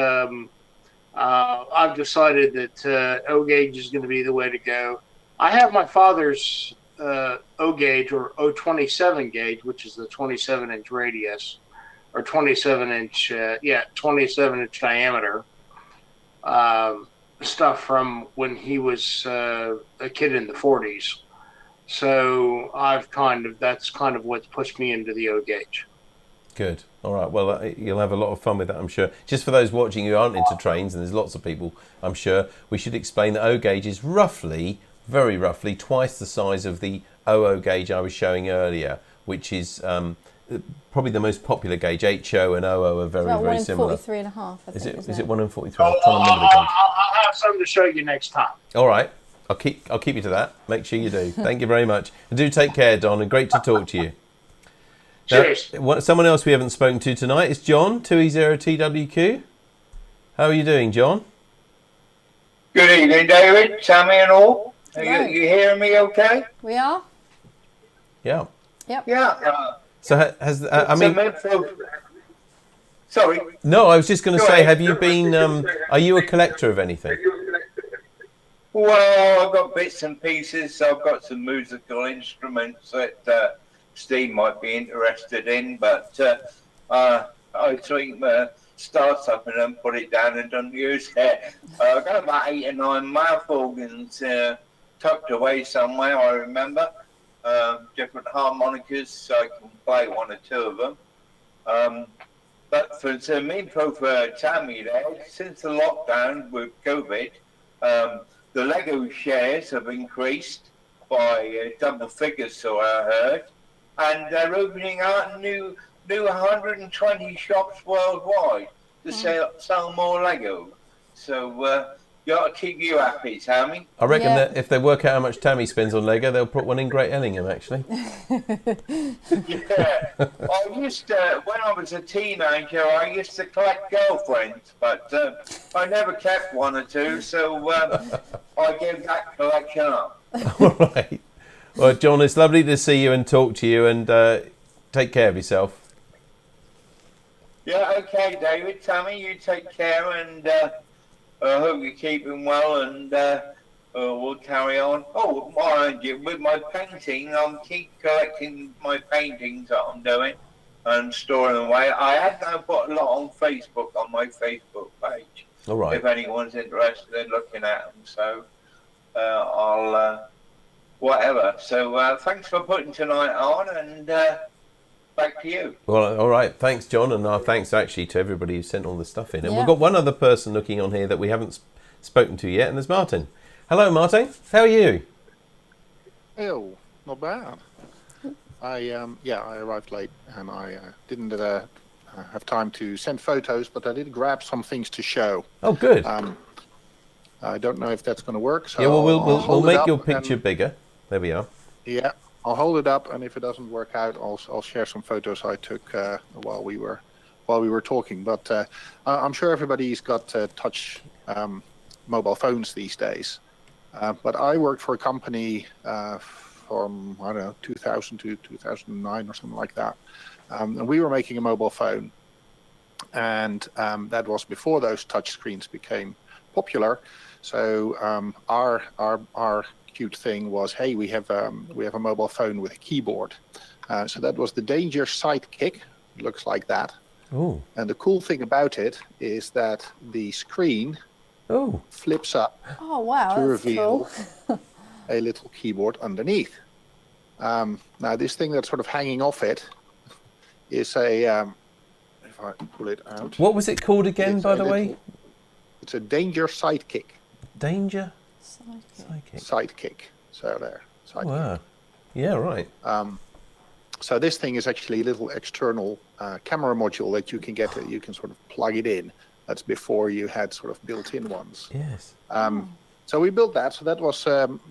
[SPEAKER 6] I've decided that O gauge is going to be the way to go. I have my father's O gauge or 027 gauge, which is the 27-inch radius or 27-inch, 27-inch diameter stuff from when he was a kid in the 40s. So that's kind of what's pushed me into the O gauge.
[SPEAKER 1] Good. All right. Well, you'll have a lot of fun with that, I'm sure. Just for those watching who aren't into trains, and there's lots of people, I'm sure, we should explain that O gauge is very roughly, twice the size of the OO gauge I was showing earlier, which is probably the most popular gauge. HO and OO are very similar.
[SPEAKER 2] 1 in 43.5, I think.
[SPEAKER 1] Is it 1 in 43? I'm trying to remember the gauge.
[SPEAKER 6] I'll have some to show you next time.
[SPEAKER 1] All right. I'll keep you to that. Make sure you do. Thank you very much. And do take care, Don, and great to talk to you.
[SPEAKER 6] Cheers.
[SPEAKER 1] Someone else we haven't spoken to tonight is John, 2E0TWQ. How are you doing, John?
[SPEAKER 7] Good evening, David, Sammy and all. Are
[SPEAKER 2] Hello.
[SPEAKER 7] you hearing me okay?
[SPEAKER 2] We are?
[SPEAKER 1] Yeah.
[SPEAKER 2] Yep.
[SPEAKER 7] Yeah.
[SPEAKER 1] So
[SPEAKER 7] Sorry.
[SPEAKER 1] No, I was just going to
[SPEAKER 7] Go
[SPEAKER 1] say,
[SPEAKER 7] ahead.
[SPEAKER 1] have you been, are you a collector of anything?
[SPEAKER 7] Well, I've got bits and pieces. I've got some musical instruments that Steve might be interested in, but I think start something and put it down and don't use it. I've got about 8 or 9 mouth organs tucked away somewhere, I remember. Different harmonicas, so I can play 1 or 2 of them. But for some info for Tammy there, since the lockdown with COVID, the Lego shares have increased by double figures, so I heard. And they're opening out new 120 shops worldwide to sell more Lego. So you got to keep you happy, Tammy.
[SPEAKER 1] I reckon that if they work out how much Tammy spends on Lego, they'll put one in Great Ellingham, actually.
[SPEAKER 7] Yeah. I used to, when I was a teenager, I used to collect girlfriends, but I never kept 1 or 2, so I gave that collection up.
[SPEAKER 1] All right. Well, John, it's lovely to see you and talk to you, and take care of yourself.
[SPEAKER 7] Yeah, okay, David, Tammy, you take care, and I hope you're keeping well, and we'll carry on. Oh, mind you, with my painting, I'll keep collecting my paintings that I'm doing and storing them away. I have now put a lot on Facebook, on my Facebook page.
[SPEAKER 1] All right.
[SPEAKER 7] If anyone's interested in looking at them, so I'll whatever. So thanks for putting tonight on, and back to you.
[SPEAKER 1] Well, all right. Thanks, John, and thanks actually to everybody who sent all the stuff in. And
[SPEAKER 2] Yeah.
[SPEAKER 1] we've got one other person looking on here that we haven't spoken to yet, and there's Martin. Hello, Martin. How are you?
[SPEAKER 8] Oh, not bad. I arrived late and I didn't have time to send photos, but I did grab some things to show.
[SPEAKER 1] Oh, good.
[SPEAKER 8] I don't know if that's going to work. So
[SPEAKER 1] yeah, well,
[SPEAKER 8] I'll
[SPEAKER 1] we'll make your
[SPEAKER 8] up
[SPEAKER 1] picture bigger. There we are.
[SPEAKER 8] Yeah, I'll hold it up, and if it doesn't work out, I'll share some photos I took while we were talking. But I'm sure everybody's got touch mobile phones these days. But I worked for a company from, I don't know, 2000 to 2009 or something like that. And we were making a mobile phone. And that was before those touch screens became popular. So our cute thing was, hey, we have a mobile phone with a keyboard. So that was the Danger Sidekick. It looks like that.
[SPEAKER 1] Oh.
[SPEAKER 8] And the cool thing about it is that the screen flips up
[SPEAKER 2] Oh, wow.
[SPEAKER 8] to
[SPEAKER 2] That's
[SPEAKER 8] reveal
[SPEAKER 2] cool.
[SPEAKER 8] a little keyboard underneath. Now, this thing that's sort of hanging off it is a, if I pull it out.
[SPEAKER 1] What was it called again,
[SPEAKER 8] It's
[SPEAKER 1] by
[SPEAKER 8] a
[SPEAKER 1] the way?
[SPEAKER 8] It's a Danger Sidekick.
[SPEAKER 1] Danger
[SPEAKER 2] Psychic.
[SPEAKER 8] Sidekick. So there. Sidekick.
[SPEAKER 1] Wow. Yeah, right.
[SPEAKER 8] So this thing is actually a little external camera module that you can get. You can sort of plug it in. That's before you had sort of built-in ones.
[SPEAKER 1] Yes.
[SPEAKER 8] So we built that. So that was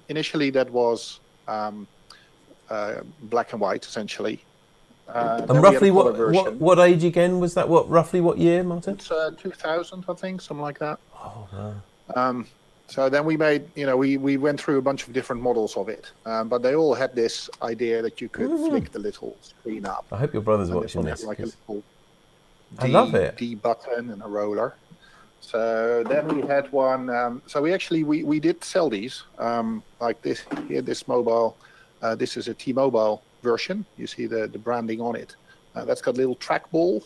[SPEAKER 8] initially black and white essentially.
[SPEAKER 1] And
[SPEAKER 8] Then we had
[SPEAKER 1] roughly
[SPEAKER 8] a color version.
[SPEAKER 1] what age again was that? Roughly what year, Martin?
[SPEAKER 8] It's 2000, I think, something like that.
[SPEAKER 1] Oh, wow.
[SPEAKER 8] So then we made, we went through a bunch of different models of it, but they all had this idea that you could flick the little screen up.
[SPEAKER 1] I hope your brother's
[SPEAKER 8] And
[SPEAKER 1] watching
[SPEAKER 8] one
[SPEAKER 1] this.
[SPEAKER 8] had like a
[SPEAKER 1] 'cause
[SPEAKER 8] little
[SPEAKER 1] I love it.
[SPEAKER 8] D button and a roller. So then we had one. So we did sell these like this here, this mobile This is a T-Mobile version. You see the branding on it. That's got a little trackball.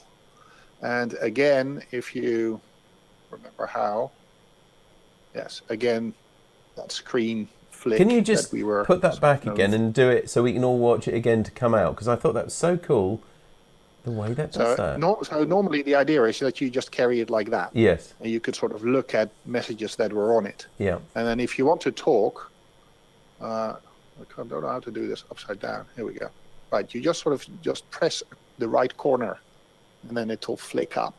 [SPEAKER 8] And again, if you remember how, yes, again, that screen flick.
[SPEAKER 1] Can you just
[SPEAKER 8] that we were
[SPEAKER 1] put that back again and do it so we can all watch it again to come out? Because I thought that was so cool, the way that does that.
[SPEAKER 8] So normally the idea is that you just carry it like that.
[SPEAKER 1] Yes.
[SPEAKER 8] And you could sort of look at messages that were on it.
[SPEAKER 1] Yeah.
[SPEAKER 8] And then if you want to talk, I don't know how to do this upside down. Here we go. Right, you just sort of just press the right corner, and then it'll flick up.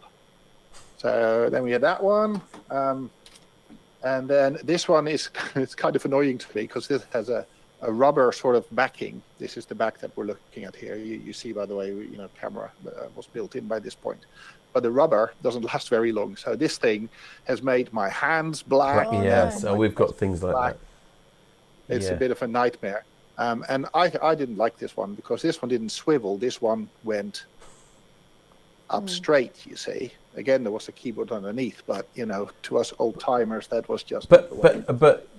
[SPEAKER 8] So then we have that one. And then this one is it's kind of annoying to me because this has a rubber sort of backing. This is the back that we're looking at here. You see, by the way, camera was built in by this point. But the rubber doesn't last very long. So this thing has made my hands black.
[SPEAKER 1] Yes, so we've got things like that.
[SPEAKER 8] It's a bit of a nightmare. And I didn't like this one because this one didn't swivel. This one went up straight, you see. Again, there was a keyboard underneath, but to us old timers, that was just.
[SPEAKER 1] But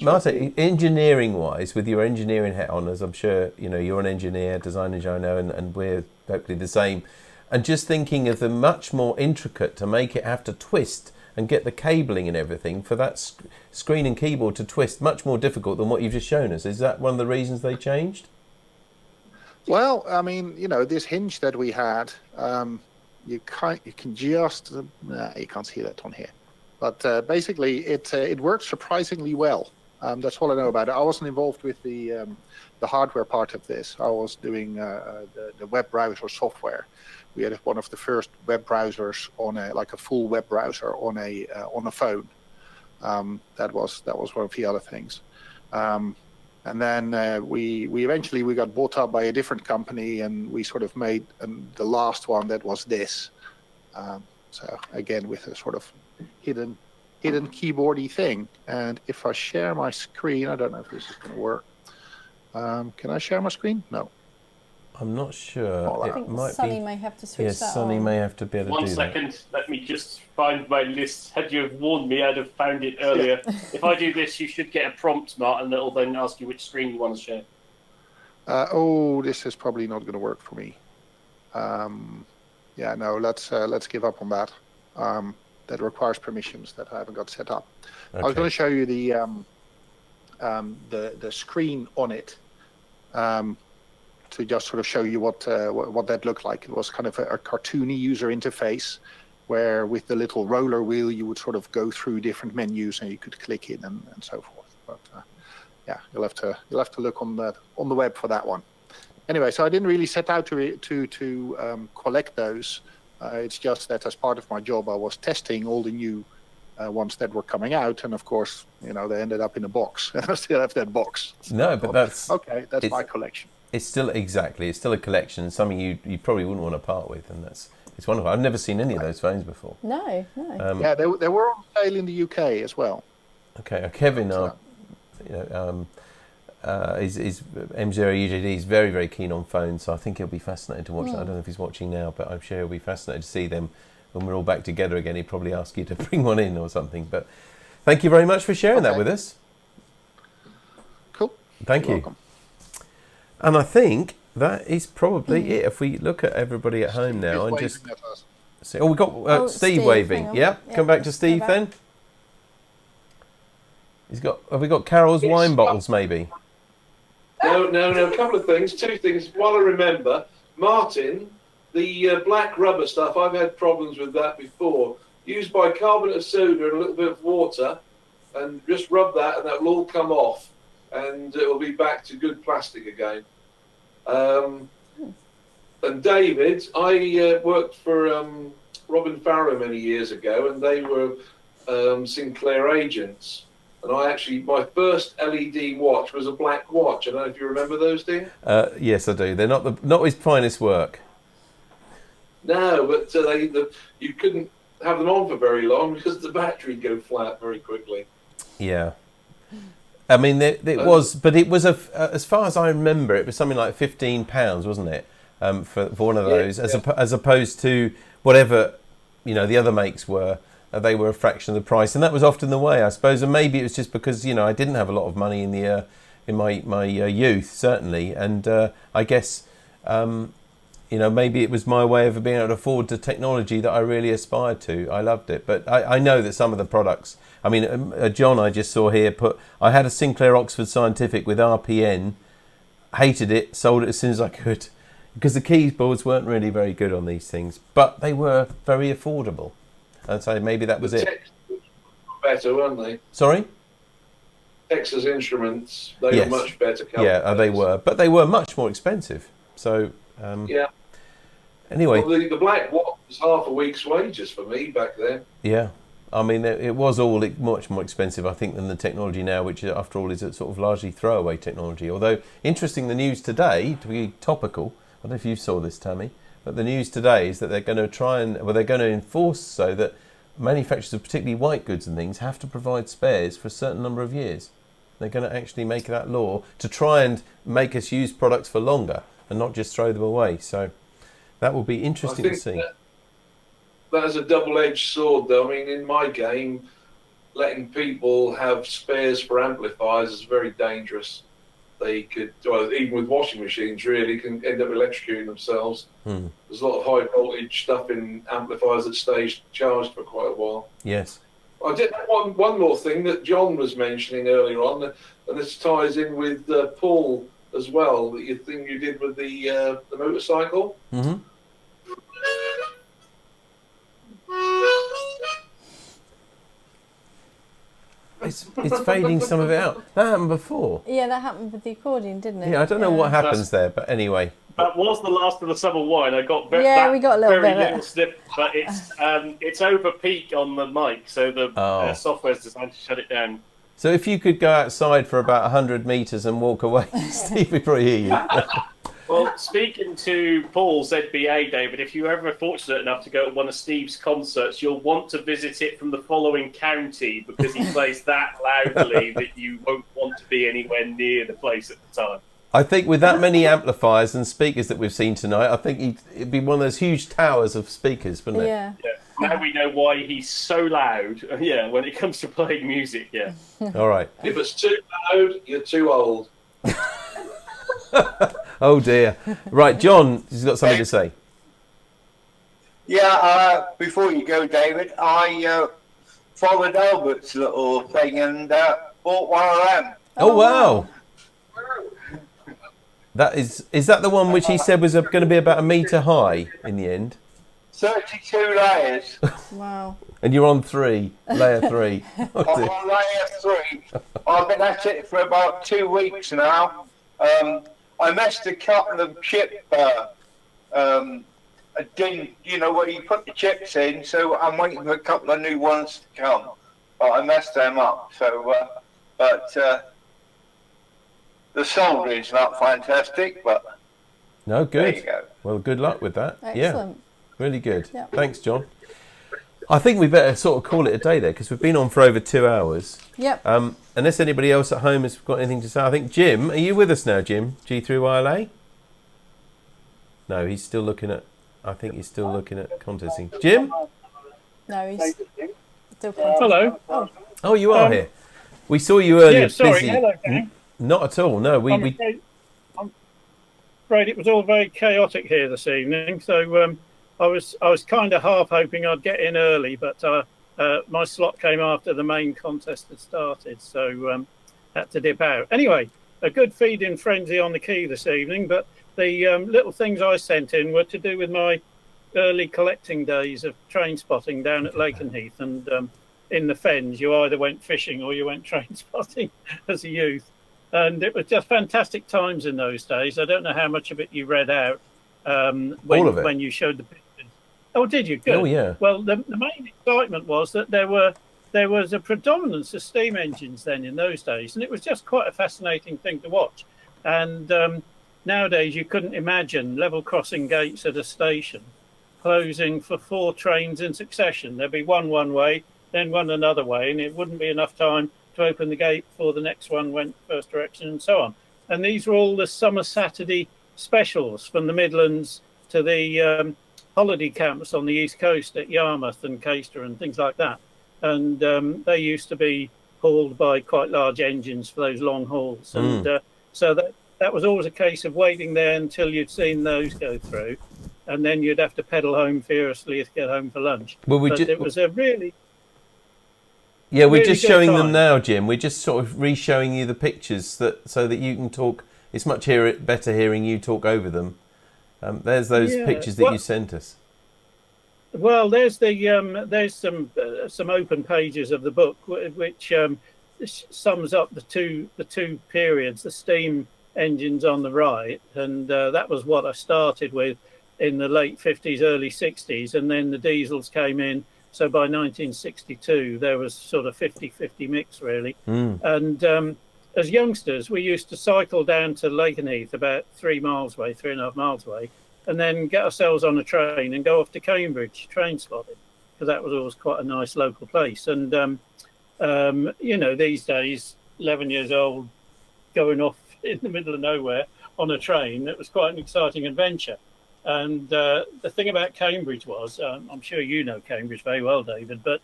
[SPEAKER 1] Martin, engineering-wise, with your engineering hat on, as I'm sure you're an engineer, design engineer, and we're hopefully the same, and just thinking of the much more intricate to make it have to twist and get the cabling and everything for that screen and keyboard to twist, much more difficult than what you've just shown us. Is that one of the reasons they changed?
[SPEAKER 8] Well, I mean, this hinge that we had. You can just you can't see that on here, but basically it works surprisingly well. That's all I know about it. I wasn't involved with the hardware part of this. I was doing the web browser software. We had one of the first web browsers on a full web browser on a phone. That was one of the other things. And then we eventually got bought up by a different company, and we sort of made the last one that was this. So again, with a sort of hidden keyboardy thing. And if I share my screen, I don't know if this is going to work. Can I share my screen? No.
[SPEAKER 1] I'm not sure.
[SPEAKER 2] I think Sonny may have to switch that on.
[SPEAKER 1] Sonny may have to be able to do that.
[SPEAKER 3] 1 second, let me just find my list. Had you have warned me, I'd have found it earlier. If I do this, you should get a prompt, Martin, that'll then ask you which screen you want to share.
[SPEAKER 8] This is probably not going to work for me. Let's give up on that. That requires permissions that I haven't got set up. Okay. I was going to show you the screen on it. To just sort of show you what that looked like. It was kind of a cartoony user interface where with the little roller wheel you would sort of go through different menus and you could click in and so forth. But you'll have to look on the web for that one. Anyway, so I didn't really set out to collect those. It's just that as part of my job I was testing all the new ones that were coming out, and of course they ended up in a box. I still have that box.
[SPEAKER 1] No, but that's
[SPEAKER 8] my collection.
[SPEAKER 1] It's still a collection, something you probably wouldn't want to part with, and it's wonderful. I've never seen any of those phones before.
[SPEAKER 2] No.
[SPEAKER 8] They were on sale in the UK as well.
[SPEAKER 1] Okay, Kevin, is M0UJD is very, very keen on phones, so I think he'll be fascinated to watch that. I don't know if he's watching now, but I'm sure he'll be fascinated to see them when we're all back together again. He'd probably ask you to bring one in or something. But thank you very much for sharing that with us.
[SPEAKER 8] Cool.
[SPEAKER 1] Thank you. Welcome. And I think that is probably it. If we look at everybody at home now and just see, we've got Steve waving. Yeah, come back to Steve then. Have we got Carol's wine bottles maybe?
[SPEAKER 4] No. A couple of things, 2 things. While I remember, Martin, the black rubber stuff, I've had problems with that before. Use bicarbonate of soda and a little bit of water, and just rub that, and that will all come off. And it will be back to good plastic again. And David, I worked for Robin Farrow many years ago, and they were Sinclair agents. And my first LED watch was a black watch. I don't know if you remember those, do you?
[SPEAKER 1] Yes, I do. They're not his finest work. No,
[SPEAKER 4] but you couldn't have them on for very long because the battery would go flat very quickly.
[SPEAKER 1] Yeah. I mean, it was as far as I remember, it was something like £15, wasn't it, for one of those, as opposed to whatever the other makes were. They were a fraction of the price, and that was often the way, I suppose. And maybe it was just because I didn't have a lot of money in in my youth, certainly. And I guess, maybe it was my way of being able to afford the technology that I really aspired to. I loved it. But I know that some of the products, I mean, John, I just saw here, I had a Sinclair Oxford Scientific with RPN, hated it, sold it as soon as I could, because the keyboards weren't really very good on these things, but they were very affordable. And so maybe that was it.
[SPEAKER 4] Better, weren't they?
[SPEAKER 1] Sorry?
[SPEAKER 4] Texas Instruments, they were much better.
[SPEAKER 1] Yeah, they were, but they were much more expensive. So
[SPEAKER 4] yeah.
[SPEAKER 1] Anyway,
[SPEAKER 4] well, the Black Watch was half a week's wages for me back then.
[SPEAKER 1] Yeah, I mean it was all much more expensive, I think, than the technology now, which after all is a sort of largely throwaway technology. Although interesting, the news today, to be topical, I don't know if you saw this, Tammy, but the news today is that they're going to they're going to enforce so that manufacturers of particularly white goods and things have to provide spares for a certain number of years. They're going to actually make that law to try and make us use products for longer and not just throw them away. So that will be interesting to see.
[SPEAKER 4] That is a double-edged sword, though. I mean, in my game, letting people have spares for amplifiers is very dangerous. They could, well, even with washing machines, really, can end up electrocuting themselves. There's a lot of high-voltage stuff in amplifiers that stays charged for quite a while.
[SPEAKER 1] Yes.
[SPEAKER 4] I did one more thing that John was mentioning earlier on, and this ties in with Paul as well. The thing you did with the motorcycle.
[SPEAKER 1] Mm-hmm. It's fading some of it out. That happened before.
[SPEAKER 2] Yeah, that happened with the accordion, didn't it?
[SPEAKER 1] Yeah, I don't know what happens there, but anyway.
[SPEAKER 3] That was the last of the summer wine. I got
[SPEAKER 2] we got a little
[SPEAKER 3] very
[SPEAKER 2] bit
[SPEAKER 3] little snip, but it's over peak on the mic, so the software's designed to shut it down.
[SPEAKER 1] So if you could go outside for about 100 metres and walk away, Steve would probably hear you.
[SPEAKER 3] Well, speaking to Paul's ZBA, David, if you're ever fortunate enough to go to one of Steve's concerts, you'll want to visit it from the following county, because he plays that loudly that you won't want to be anywhere near the place at the time.
[SPEAKER 1] I think with that many amplifiers and speakers that we've seen tonight, I think it'd be one of those huge towers of speakers, wouldn't it?
[SPEAKER 2] Yeah.
[SPEAKER 3] Now we know why he's so loud. Yeah, when it comes to playing music, yeah.
[SPEAKER 1] All right.
[SPEAKER 4] If it's too loud, you're too old.
[SPEAKER 1] Oh dear. Right, John has got something to say.
[SPEAKER 7] Yeah, before you go, David, I followed Albert's little thing and bought one of them.
[SPEAKER 1] Oh wow. That is that the one which he said was going to be about 1 metre high in the end?
[SPEAKER 7] 32 layers.
[SPEAKER 2] Wow.
[SPEAKER 1] And you're on layer 3.
[SPEAKER 7] I'm on layer 3. I've been at it for about 2 weeks now. I missed a couple of chip. I didn't, where you put the chips in, so I'm waiting for a couple of new ones to come. But I messed them up. So, the soldering's not fantastic, but
[SPEAKER 1] no, good.
[SPEAKER 7] There you go.
[SPEAKER 1] Well, good luck with that.
[SPEAKER 2] Excellent.
[SPEAKER 1] Yeah, really good.
[SPEAKER 2] Yep.
[SPEAKER 1] Thanks, John. I think we better sort of call it a day there, because we've been on for over 2 hours.
[SPEAKER 2] Yep.
[SPEAKER 1] Unless anybody else at home has got anything to say. I think Jim, are you with us now, Jim? G3YLA? No, he's still looking at. I think he's still looking at contesting. Jim?
[SPEAKER 2] No, he's still contesting.
[SPEAKER 9] Hello.
[SPEAKER 1] Oh, you are here. We saw you earlier.
[SPEAKER 9] Yeah, sorry.
[SPEAKER 1] Busy.
[SPEAKER 9] Hello, gang.
[SPEAKER 1] Not at all. No,
[SPEAKER 9] I'm afraid it was all very chaotic here this evening. So I was kind of half hoping I'd get in early, but my slot came after the main contest had started, so had to dip out. Anyway, a good feed-in frenzy on the key this evening, but the little things I sent in were to do with my early collecting days of train spotting down at Lakenheath, and in the Fens, you either went fishing or you went train spotting as a youth. And it was just fantastic times in those days. I don't know how much of it you read out when you showed the pictures. Oh, did you? Good.
[SPEAKER 1] Oh, yeah.
[SPEAKER 9] Well, the main excitement was that there was a predominance of steam engines then in those days, and it was just quite a fascinating thing to watch. And nowadays, you couldn't imagine level crossing gates at a station closing for 4 trains in succession. There'd be one way, then one another way, and it wouldn't be enough time to open the gate before the next one went first direction, and so on. And these were all the summer Saturday specials from the Midlands to the holiday camps on the East Coast at Yarmouth and Caister and things like that. And they used to be hauled by quite large engines for those long hauls. And so that was always a case of waiting there until you'd seen those go through, and then you'd have to pedal home furiously to get home for lunch.
[SPEAKER 1] Well,
[SPEAKER 9] it was a really...
[SPEAKER 1] Yeah, we're
[SPEAKER 9] really
[SPEAKER 1] just
[SPEAKER 9] good
[SPEAKER 1] showing
[SPEAKER 9] time.
[SPEAKER 1] them now, Jim. We're just sort of re-showing you the pictures so that you can talk. It's much better hearing you talk over them. There's those pictures that you sent us.
[SPEAKER 9] Well, there's some open pages of the book which sums up the two periods, the steam engines on the right, and that was what I started with in the late 50s, early 60s, and then the diesels came in. So by 1962, there was sort of 50-50 mix, really. And as youngsters, we used to cycle down to Lakenheath, about 3.5 miles away, and then get ourselves on a train and go off to Cambridge, train spotting, because that was always quite a nice local place. And, these days, 11 years old, going off in the middle of nowhere on a train, it was quite an exciting adventure. And the thing about Cambridge was, I'm sure you know Cambridge very well, David, but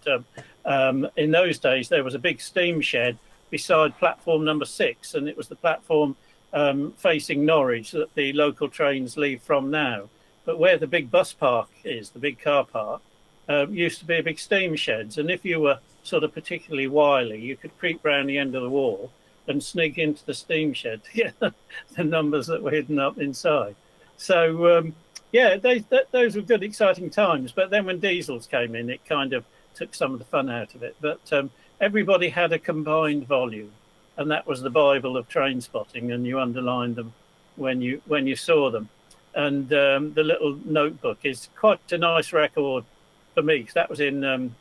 [SPEAKER 9] in those days there was a big steam shed beside platform number 6, and it was the platform facing Norwich that the local trains leave from now. But where the big bus park is, the big car park, used to be a big steam sheds, and if you were sort of particularly wily, you could creep round the end of the wall and sneak into the steam shed to get the numbers that were hidden up inside. So, those were good, exciting times. But then when diesels came in, it kind of took some of the fun out of it. But everybody had a combined volume, and that was the Bible of train spotting, and you underlined them when you saw them. And the little notebook is quite a nice record for me, 'cause that was in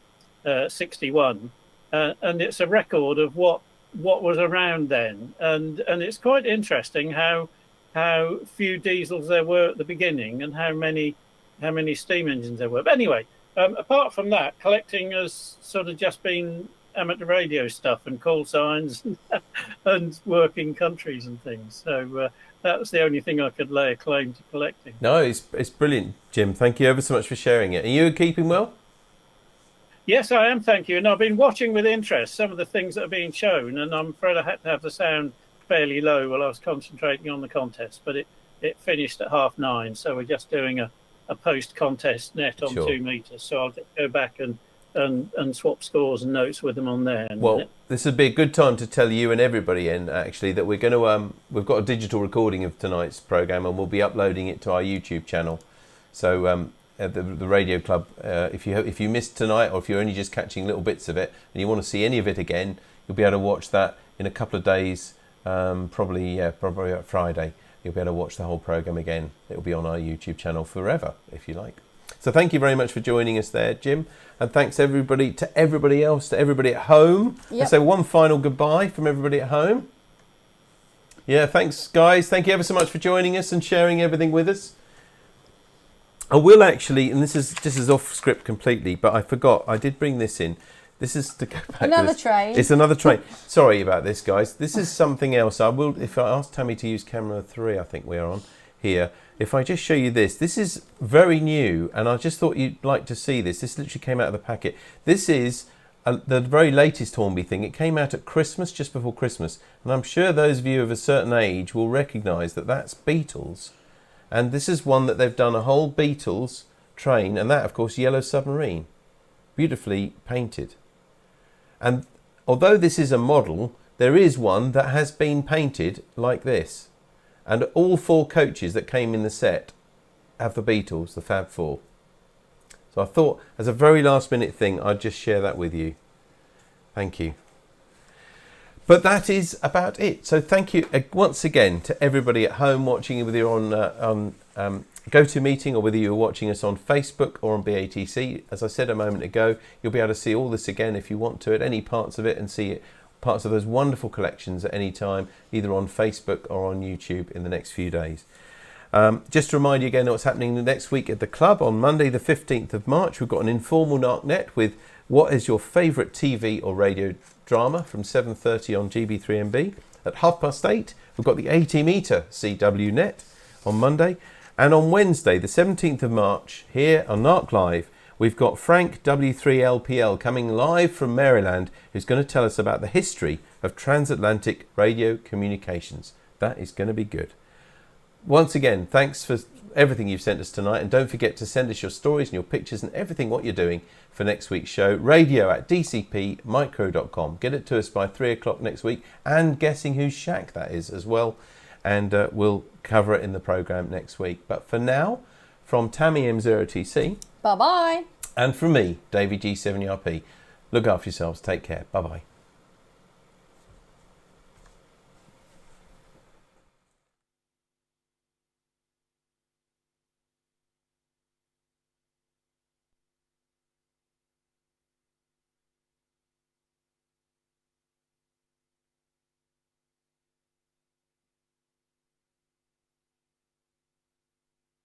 [SPEAKER 9] 61, and it's a record of what was around then, and it's quite interesting how few diesels there were at the beginning and how many steam engines there were. But anyway, apart from that, collecting has sort of just been amateur radio stuff and call signs and working countries and things. So that was the only thing I could lay a claim to collecting.
[SPEAKER 1] No, it's brilliant, Jim. Thank you ever so much for sharing it. Are you keeping well?
[SPEAKER 9] Yes, I am, thank you. And I've been watching with interest some of the things that are being shown, and I'm afraid I had to have the sound fairly low while I was concentrating on the contest, but it finished at 9:30, so we're just doing a post-contest net on 2 meters. So I'll just go back and swap scores and notes with them on there.
[SPEAKER 1] Well, this would be a good time to tell you and everybody actually that we're going to we've got a digital recording of tonight's program, and we'll be uploading it to our YouTube channel. So the Radio Club, if you missed tonight, or if you're only just catching little bits of it and you want to see any of it again, you'll be able to watch that in a couple of days. Probably at Friday. You'll be able to watch the whole program again. It'll be on our YouTube channel forever, if you like. So thank you very much for joining us there, Jim, and thanks everybody else, to everybody at home.
[SPEAKER 2] Yep.
[SPEAKER 1] I say one final goodbye from everybody at home. Yeah, thanks guys. Thank you ever so much for joining us and sharing everything with us. I will actually, and this is off script completely, but I forgot. I did bring this in. This is to go back.
[SPEAKER 2] Another train.
[SPEAKER 1] It's another train. Sorry about this, guys. This is something else. I will, if I ask Tammy to use camera 3, I think we are on here. If I just show you this, this is very new, and I just thought you'd like to see this. This literally came out of the packet. This is the very latest Hornby thing. It came out at Christmas, just before Christmas, and I'm sure those of you of a certain age will recognise that that's Beatles. And this is one that they've done a whole Beatles train, and that, of course, Yellow Submarine, beautifully painted. And although this is a model, there is one that has been painted like this. And all 4 coaches that came in the set have the Beatles, the Fab Four. So I thought, as a very last minute thing, I'd just share that with you. Thank you. But that is about it. So thank you once again to everybody at home watching, whether you're on GoToMeeting or whether you're watching us on Facebook or on BATC. As I said a moment ago, you'll be able to see all this again if you want to, at any parts of it, and see it, parts of those wonderful collections at any time, either on Facebook or on YouTube in the next few days. Just to remind you again what's happening next week at the club. On Monday the 15th of March, we've got an informal NARC net with what is your favourite TV or radio drama from 7:30 on GB3MB. At 8:30, we've got the 80-metre CW net on Monday. And on Wednesday, the 17th of March, here on NARC Live, we've got Frank W3LPL coming live from Maryland, who's going to tell us about the history of transatlantic radio communications. That is going to be good. Once again, thanks for everything you've sent us tonight, and don't forget to send us your stories and your pictures and everything what you're doing for next week's show. radio@dcpmicro.com. Get it to us by 3 o'clock next week, and guessing whose shack that is as well, and we'll cover it in the programme next week. But for now, from Tammy M0TC,
[SPEAKER 2] bye bye,
[SPEAKER 1] and from me, Davey G7RP, look after yourselves, take care, bye bye.